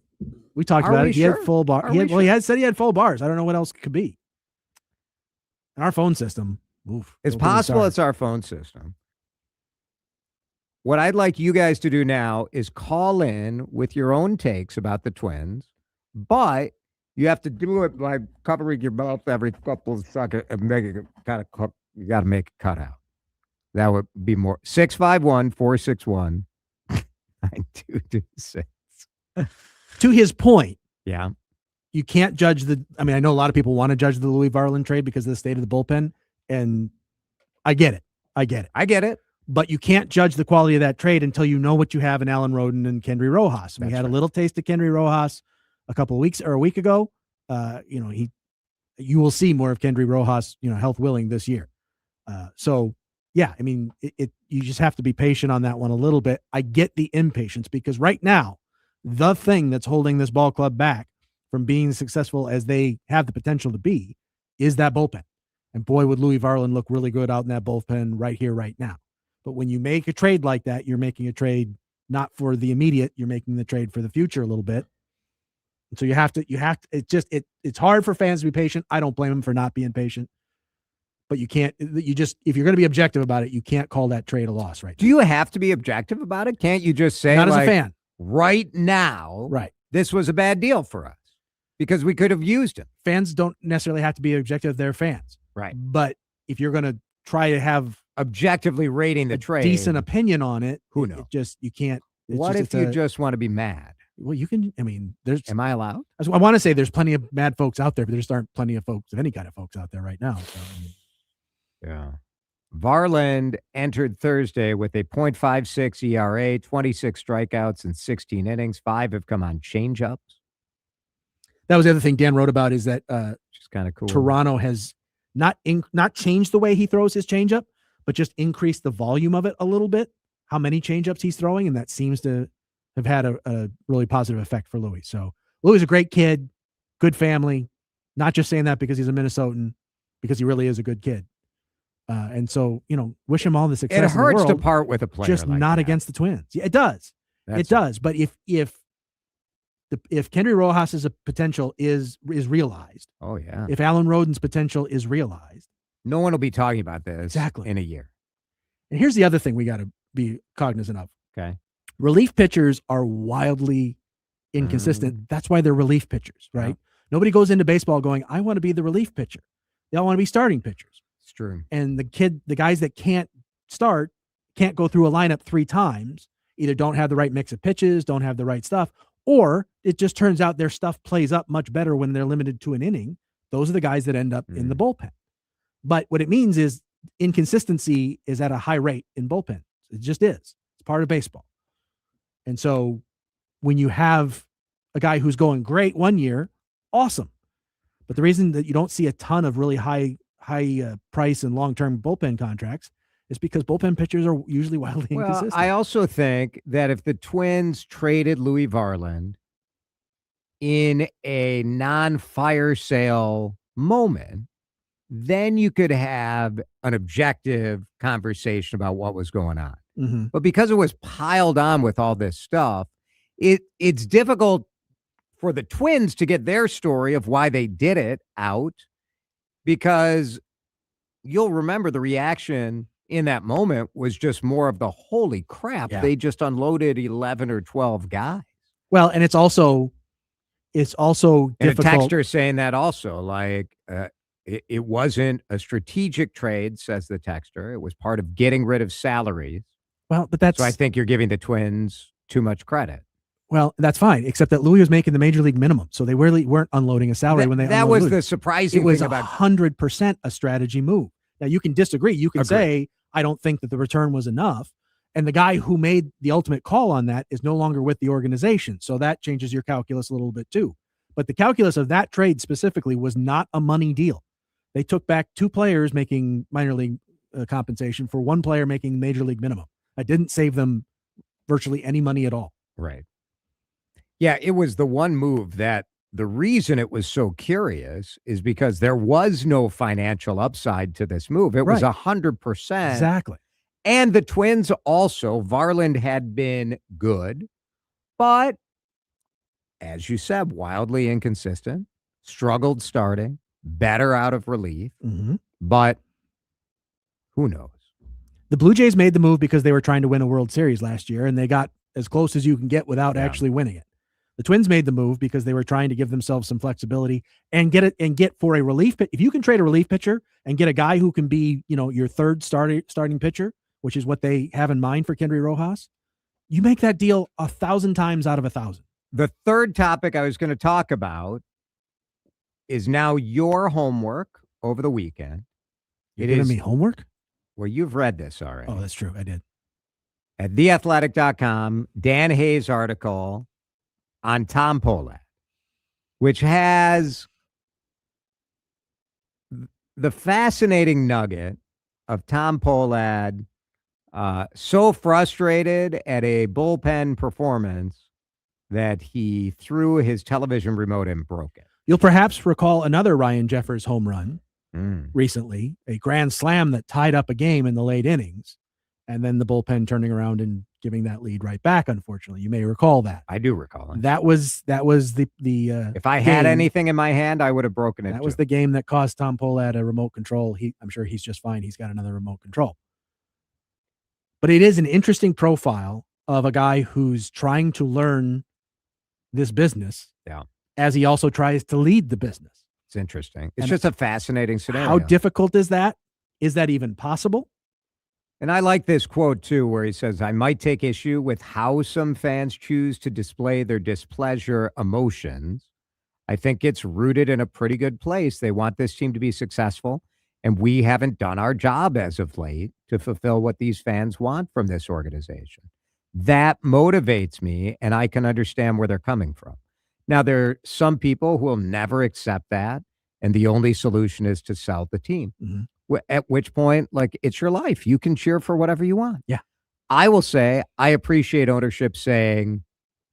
We talked about it. He had full bar. He had said he had full bars. I don't know what else it could be. And our phone system. Oof, it's possible it's our phone system. What I'd like you guys to do now is call in with your own takes about the Twins, but you have to do it by covering your mouth every couple of seconds and make it kind of. You got to make it cut out. That would be more 651-461-9226. To his point, yeah, you can't judge I know a lot of people want to judge the Louis Varland trade because of the state of the bullpen, and I get it. But you can't judge the quality of that trade until you know what you have in Alan Roden and Kendry Rojas. We had a little taste of Kendry Rojas a week ago. You will see more of Kendry Rojas, health willing this year. So yeah, I mean, you just have to be patient on that one a little bit. I get the impatience because right now, the thing that's holding this ball club back from being successful as they have the potential to be is that bullpen. And boy, would Louis Varland look really good out in that bullpen right here, right now. But when you make a trade like that, you're making a trade not for the immediate, you're making the trade for the future a little bit. And so you have to, it's hard for fans to be patient. I don't blame them for not being patient. But if you're going to be objective about it, you can't call that trade a loss right now. Do you have to be objective about it? Can't you just say, not as a fan, right now, right, this was a bad deal for us because we could have used him? Fans don't necessarily have to be objective. They're fans. Right. But if you're going to try to have objectively rating the trade, decent opinion on it, who knows? You can't. What if you just want to be mad? Well, you can. I mean, am I allowed? I want to say there's plenty of mad folks out there, but there just aren't plenty of folks of any kind of folks out there right now. So, yeah. Varland entered Thursday with a .56 ERA, 26 strikeouts in 16 innings. 5 have come on changeups. That was the other thing Dan wrote about is that which is kind of cool. Toronto has not changed the way he throws his changeup, but just increased the volume of it a little bit, how many changeups he's throwing, and that seems to have had a really positive effect for Louis. So Louis is a great kid, good family, not just saying that because he's a Minnesotan, because he really is a good kid. And so, wish him all the success. It hurts in the world, to part with a player, just like not that. Against the Twins. Yeah, it does. It does. But if Kendry Rojas's potential is realized, oh yeah, if Alan Roden's potential is realized, no one will be talking about this exactly in a year. And here's the other thing we got to be cognizant of. Okay, relief pitchers are wildly inconsistent. That's why they're relief pitchers, right? Yeah. Nobody goes into baseball going, "I want to be the relief pitcher." They all want to be starting pitchers. It's true. And the guys that can't start can't go through a lineup 3 times. Either don't have the right mix of pitches, don't have the right stuff, or it just turns out their stuff plays up much better when they're limited to an inning. Those are the guys that end up in the bullpen. But what it means is inconsistency is at a high rate in bullpen. It just is. It's part of baseball. And so when you have a guy who's going great one year, awesome. But the reason that you don't see a ton of really high price and long-term bullpen contracts is because bullpen pitchers are usually wildly inconsistent. I also think that if the Twins traded Louis Varland in a non-fire sale moment, then you could have an objective conversation about what was going on. Mm-hmm. But because it was piled on with all this stuff, it's difficult for the Twins to get their story of why they did it out, because you'll remember the reaction in that moment was just more of the holy crap. Yeah. They just unloaded 11 or 12 guys. Well, and it's also difficult. And a texter saying that also, like, it wasn't a strategic trade, says the texter. It was part of getting rid of salaries. Well, but so I think you're giving the Twins too much credit. Well, that's fine, except that Louis was making the major league minimum, so they really weren't unloading a salary when they. That was the surprising thing about. It was 100% a strategy move. Now you can disagree. You can say I don't think that the return was enough, and the guy who made the ultimate call on that is no longer with the organization, so that changes your calculus a little bit too. But the calculus of that trade specifically was not a money deal. They took back 2 players making minor league compensation for 1 player making major league minimum. That didn't save them virtually any money at all. Right. Yeah, it was the one move that the reason it was so curious is because there was no financial upside to this move. It was 100%. Exactly. And the Twins also, Varland had been good, but as you said, wildly inconsistent, struggled starting, better out of relief, but who knows? The Blue Jays made the move because they were trying to win a World Series last year, and they got as close as you can get without actually winning it. The Twins made the move because they were trying to give themselves some flexibility and get for a relief pitcher. If you can trade a relief pitcher and get a guy who can be, your third starting pitcher, which is what they have in mind for Kendry Rojas, you make that deal 1,000 times out of 1,000. The third topic I was going to talk about is now your homework over the weekend. You're giving me homework? Well, you've read this already. Oh, that's true. I did. At theathletic.com, Dan Hayes' article on Tom Pohlad, which has the fascinating nugget of Tom Pohlad so frustrated at a bullpen performance that he threw his television remote and broke it. You'll perhaps recall another Ryan Jeffers home run recently, a grand slam that tied up a game in the late innings, and then the bullpen turning around and giving that lead right back. Unfortunately, you may recall that. I do recall it. That was the if I had anything in my hand, I would have broken it. That was the game that cost Tom Pohlad a remote control. I'm sure he's just fine. He's got another remote control. But it is an interesting profile of a guy who's trying to learn this business. Yeah. As he also tries to lead the business. It's interesting. It's just a fascinating scenario. How difficult is that? Is that even possible? And I like this quote, too, where he says, I might take issue with how some fans choose to display their displeasure emotions. I think it's rooted in a pretty good place. They want this team to be successful, and we haven't done our job as of late to fulfill what these fans want from this organization. That motivates me, and I can understand where they're coming from. Now, there are some people who will never accept that, and the only solution is to sell the team. At which point, it's your life. You can cheer for whatever you want. Yeah. I will say I appreciate ownership saying,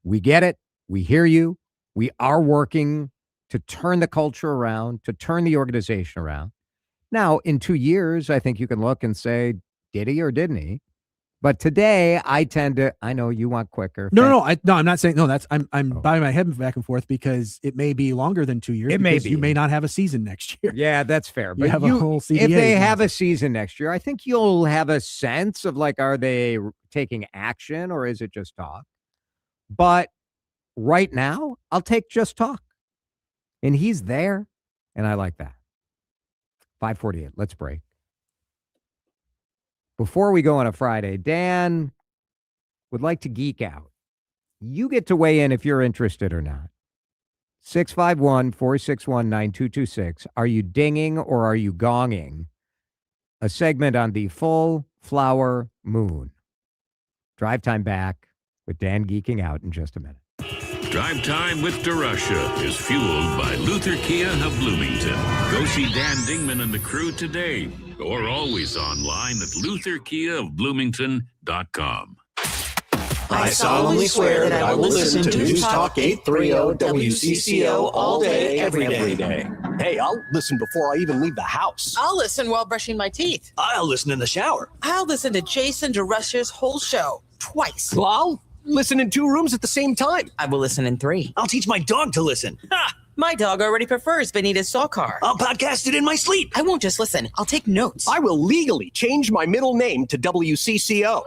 we get it. We hear you. We are working to turn the culture around, to turn the organization around. Now, in 2 years, I think you can look and say, did he or didn't he? But today, I know you want quicker. No, I'm not saying, I'm bowing my head back and forth because it may be longer than 2 years. It may be. You may not have a season next year. Yeah, that's fair. But you have a whole CBA. If they have a season next year, I think you'll have a sense of are they taking action or is it just talk? But right now, I'll take just talk. And he's there, and I like that. 5:48, let's break. Before we go on a Friday, Dan would like to geek out. You get to weigh in if you're interested or not. 651-461-9226. Are you dinging or are you gonging a segment on the full flower moon? Drive Time back with Dan geeking out in just a minute. Drive Time with DeRusha is fueled by Luther Kia of Bloomington. Go see Dan Dingman and the crew today, or always online at lutherkiaofbloomington.com. I solemnly swear that I will listen to News Talk 830 WCCO all day, every day. Hey, I'll listen before I even leave the house. I'll listen while brushing my teeth. I'll listen in the shower. I'll listen to Jason DeRusha's whole show twice. Well, I'll listen in 2 rooms at the same time. I will listen in 3. I'll teach my dog to listen. Ha! My dog already prefers Benita's Sawcar. I'll podcast it in my sleep. I won't just listen. I'll take notes. I will legally change my middle name to WCCO.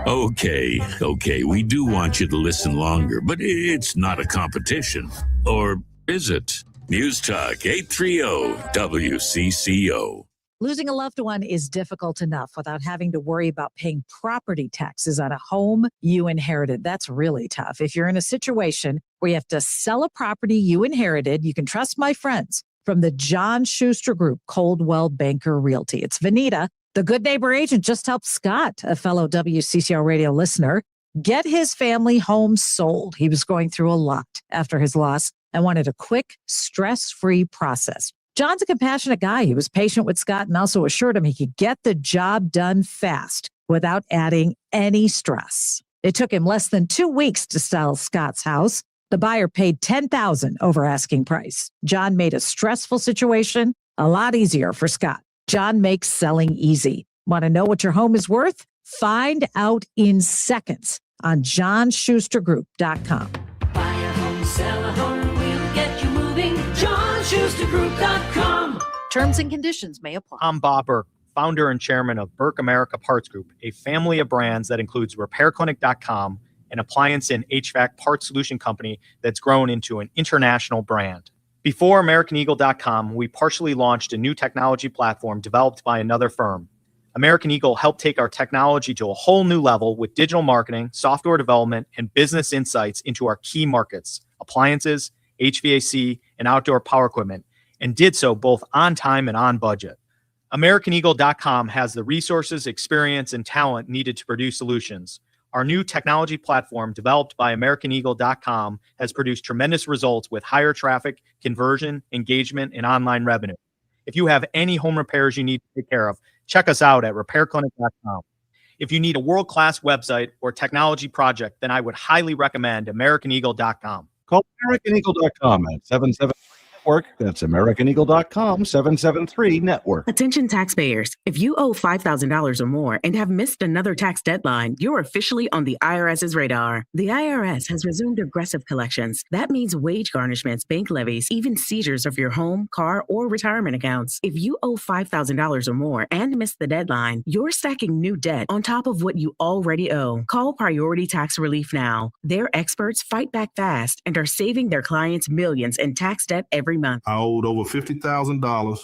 Okay. We do want you to listen longer, but it's not a competition. Or is it? News Talk 830 WCCO. Losing a loved one is difficult enough without having to worry about paying property taxes on a home you inherited. That's really tough. If you're in a situation where you have to sell a property you inherited, you can trust my friends from the John Schuster Group, Coldwell Banker Realty. It's Vanita, the good neighbor agent, just helped Scott, a fellow WCCO radio listener, get his family home sold. He was going through a lot after his loss and wanted a quick, stress-free process. John's a compassionate guy. He was patient with Scott and also assured him he could get the job done fast without adding any stress. It took him less than 2 weeks to sell Scott's house. The buyer paid $10,000 over asking price. John made a stressful situation a lot easier for Scott. John makes selling easy. Want to know what your home is worth? Find out in seconds on johnschustergroup.com. Buy a home, sell a home, we'll get you moving. johnschustergroup.com. Terms and conditions may apply. I'm Bob Burke, founder and chairman of Burke America Parts Group, a family of brands that includes RepairClinic.com, an appliance and HVAC parts solution company that's grown into an international brand. Before AmericanEagle.com, we partially launched a new technology platform developed by another firm. American Eagle helped take our technology to a whole new level with digital marketing, software development, and business insights into our key markets, appliances, HVAC, and outdoor power equipment, and did so both on time and on budget. AmericanEagle.com has the resources, experience, and talent needed to produce solutions. Our new technology platform, developed by AmericanEagle.com, has produced tremendous results with higher traffic, conversion, engagement, and online revenue. If you have any home repairs you need to take care of, check us out at RepairClinic.com. If you need a world-class website or technology project, then I would highly recommend AmericanEagle.com. Call AmericanEagle.com at 773-NETWORK. That's AmericanEagle.com, 773-NETWORK. Attention taxpayers. If you owe $5,000 or more and have missed another tax deadline, you're officially on the IRS's radar. The IRS has resumed aggressive collections. That means wage garnishments, bank levies, even seizures of your home, car, or retirement accounts. If you owe $5,000 or more and missed the deadline, you're stacking new debt on top of what you already owe. Call Priority Tax Relief now. Their experts fight back fast and are saving their clients millions in tax debt every month. I owed over $50,000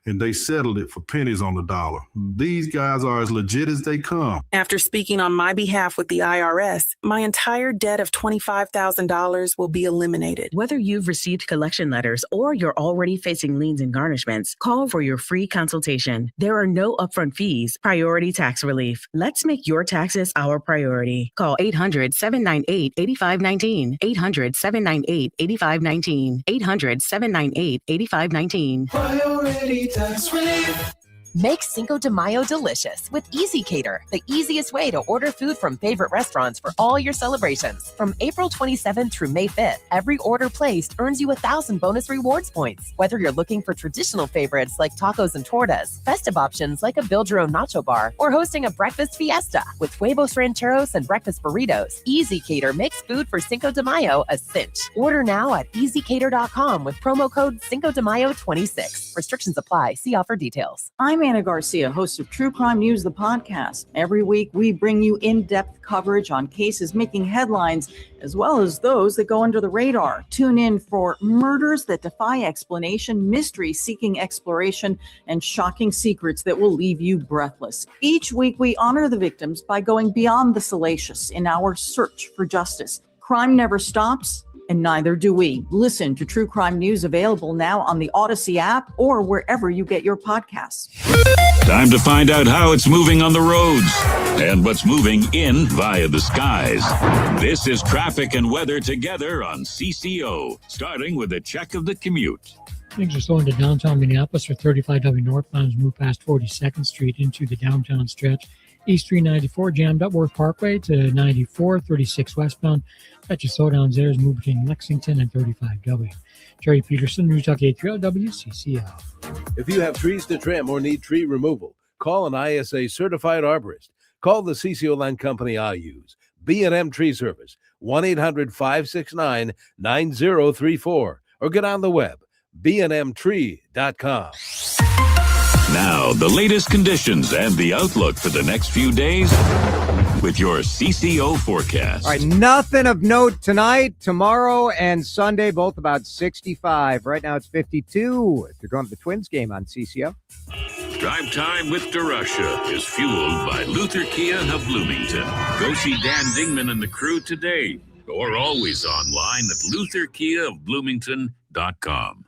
and they settled it for pennies on the dollar. These guys are as legit as they come. After speaking on my behalf with the IRS, my entire debt of $25,000 will be eliminated. Whether you've received collection letters or you're already facing liens and garnishments, call for your free consultation. There are no upfront fees. Priority Tax Relief. Let's make your taxes our priority. Call 800-798-8519. 800-798-8519. 800-798-8519. Priority Tax Relief. Make Cinco de Mayo delicious with Easy Cater, the easiest way to order food from favorite restaurants for all your celebrations. From April 27th through May 5th, every order placed earns you 1,000 bonus rewards points. Whether you're looking for traditional favorites like tacos and tortas, festive options like a build your own nacho bar, or hosting a breakfast fiesta with huevos rancheros and breakfast burritos, Easy Cater makes food for Cinco de Mayo a cinch. Order now at easycater.com with promo code Cinco de Mayo 26. Restrictions apply. See offer details. I'm Anna Garcia, host of True Crime News, the podcast. Every week, we bring you in-depth coverage on cases making headlines, as well as those that go under the radar. Tune in for murders that defy explanation, mysteries seeking exploration, and shocking secrets that will leave you breathless. Each week, we honor the victims by going beyond the salacious in our search for justice. Crime never stops, and neither do we. Listen to True Crime News, available now on the Odyssey app or wherever you get your podcasts. Time to find out how it's moving on the roads and what's moving in via the skies. This is traffic and weather together on CCO, starting with a check of the commute. Things are slowing to downtown Minneapolis for 35W northbound as move past 42nd Street into the downtown stretch. East 394 jammed up Worth Parkway to 94, 36 westbound. Got your slowdowns there as move between Lexington and 35W. Jerry Peterson, News Talk 830 WCCO. If you have trees to trim or need tree removal, call an ISA certified arborist. Call the CCO Land Company I use. B&M Tree Service, 1-800-569-9034. Or get on the web, bnmtree.com. Now, the latest conditions and the outlook for the next few days with your CCO forecast. All right, nothing of note tonight, tomorrow, and Sunday, both about 65. Right now it's 52. If you're going to the Twins game on CCO. Drive Time with DeRusha is fueled by Luther Kia of Bloomington. Go see Dan Dingman and the crew today, or always online at lutherkiaofbloomington.com.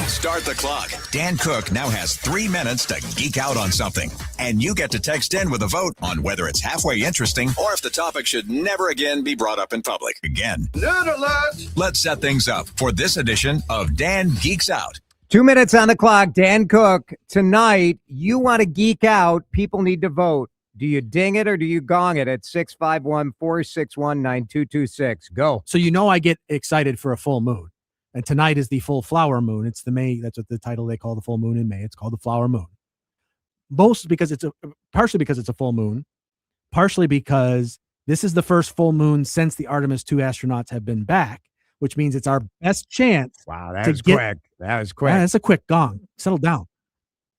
Start the clock. Dan Cook now has 3 minutes to geek out on something. And you get to text in with a vote on whether it's halfway interesting or if the topic should never again be brought up in public. Again. Nerd alert! Let's set things up for this edition of Dan Geeks Out. 2 minutes on the clock. Dan Cook. Tonight, you want to geek out. People need to vote. Do you ding it or do you gong it at 651-461-9226? Go. So I get excited for a full moon. And tonight is the full flower moon. It's the May. That's what the title they call the full moon in May. It's called the flower moon. Partially because it's a full moon, partially because this is the first full moon since the Artemis 2 astronauts have been back, which means it's our best chance. Wow, that was quick. That was quick. Yeah, that's a quick gong. Settle down.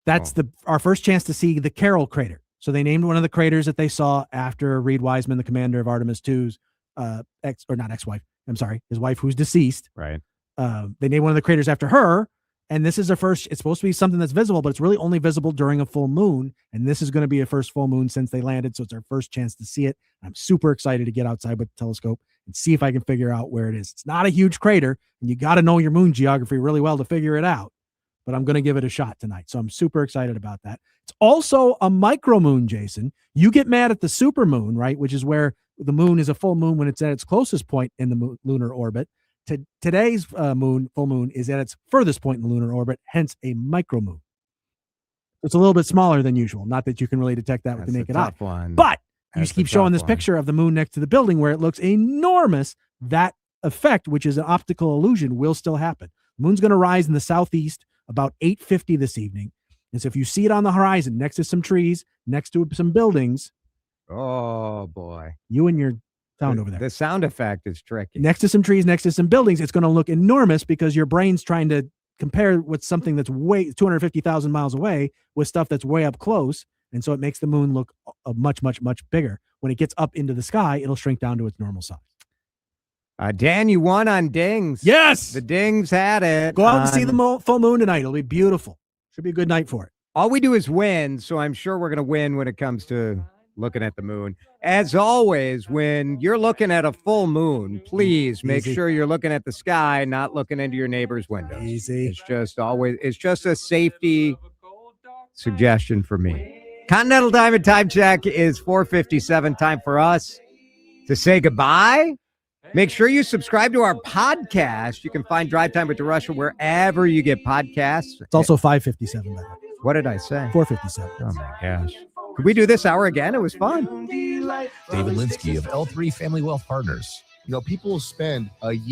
That's our first chance to see the Carroll crater. So they named one of the craters that they saw after Reed Wiseman, the commander of Artemis 2's his wife who's deceased. Right. They named one of the craters after her. And this is the first, it's supposed to be something that's visible, but it's really only visible during a full moon. And this is going to be a first full moon since they landed. So it's our first chance to see it. I'm super excited to get outside with the telescope and see if I can figure out where it is. It's not a huge crater, and you got to know your moon geography really well to figure it out. But I'm going to give it a shot tonight. So I'm super excited about that. It's also a micro moon, Jason. You get mad at the super moon, right? Which is where the moon is a full moon when it's at its closest point in the lunar orbit. Today's full moon is at its furthest point in the lunar orbit, hence a micro moon. It's a little bit smaller than usual. Not that you can really detect that with the naked eye. But you just keep showing this picture of the moon next to the building where it looks enormous. That effect, which is an optical illusion, will still happen. The moon's going to rise in the southeast about 8:50 this evening. And so if you see it on the horizon next to some trees, next to some buildings. Oh, boy. You and your sound over there. The sound effect is tricky. Next to some trees, next to some buildings, it's going to look enormous because your brain's trying to compare with something that's way 250,000 miles away with stuff that's way up close. And so it makes the moon look much, much, much bigger. When it gets up into the sky, it'll shrink down to its normal size. Dan, you won on dings. Yes. The dings had it. Go out and see the full moon tonight. It'll be beautiful. Should be a good night for it. All we do is win, so I'm sure we're going to win when it comes to looking at the moon. As always, when you're looking at a full moon, please make sure you're looking at the sky, not looking into your neighbor's windows. Easy. It's just a safety suggestion for me. Continental Diamond time check is 4:57. Time for us to say goodbye. Make sure you subscribe to our podcast. You can find Drive Time with DeRusha wherever you get podcasts. It's also 5:57. What did I say? 4:57. Oh my gosh. Could we do this hour again? It was fun. David Linsky of L3 Family Wealth Partners. People spend a year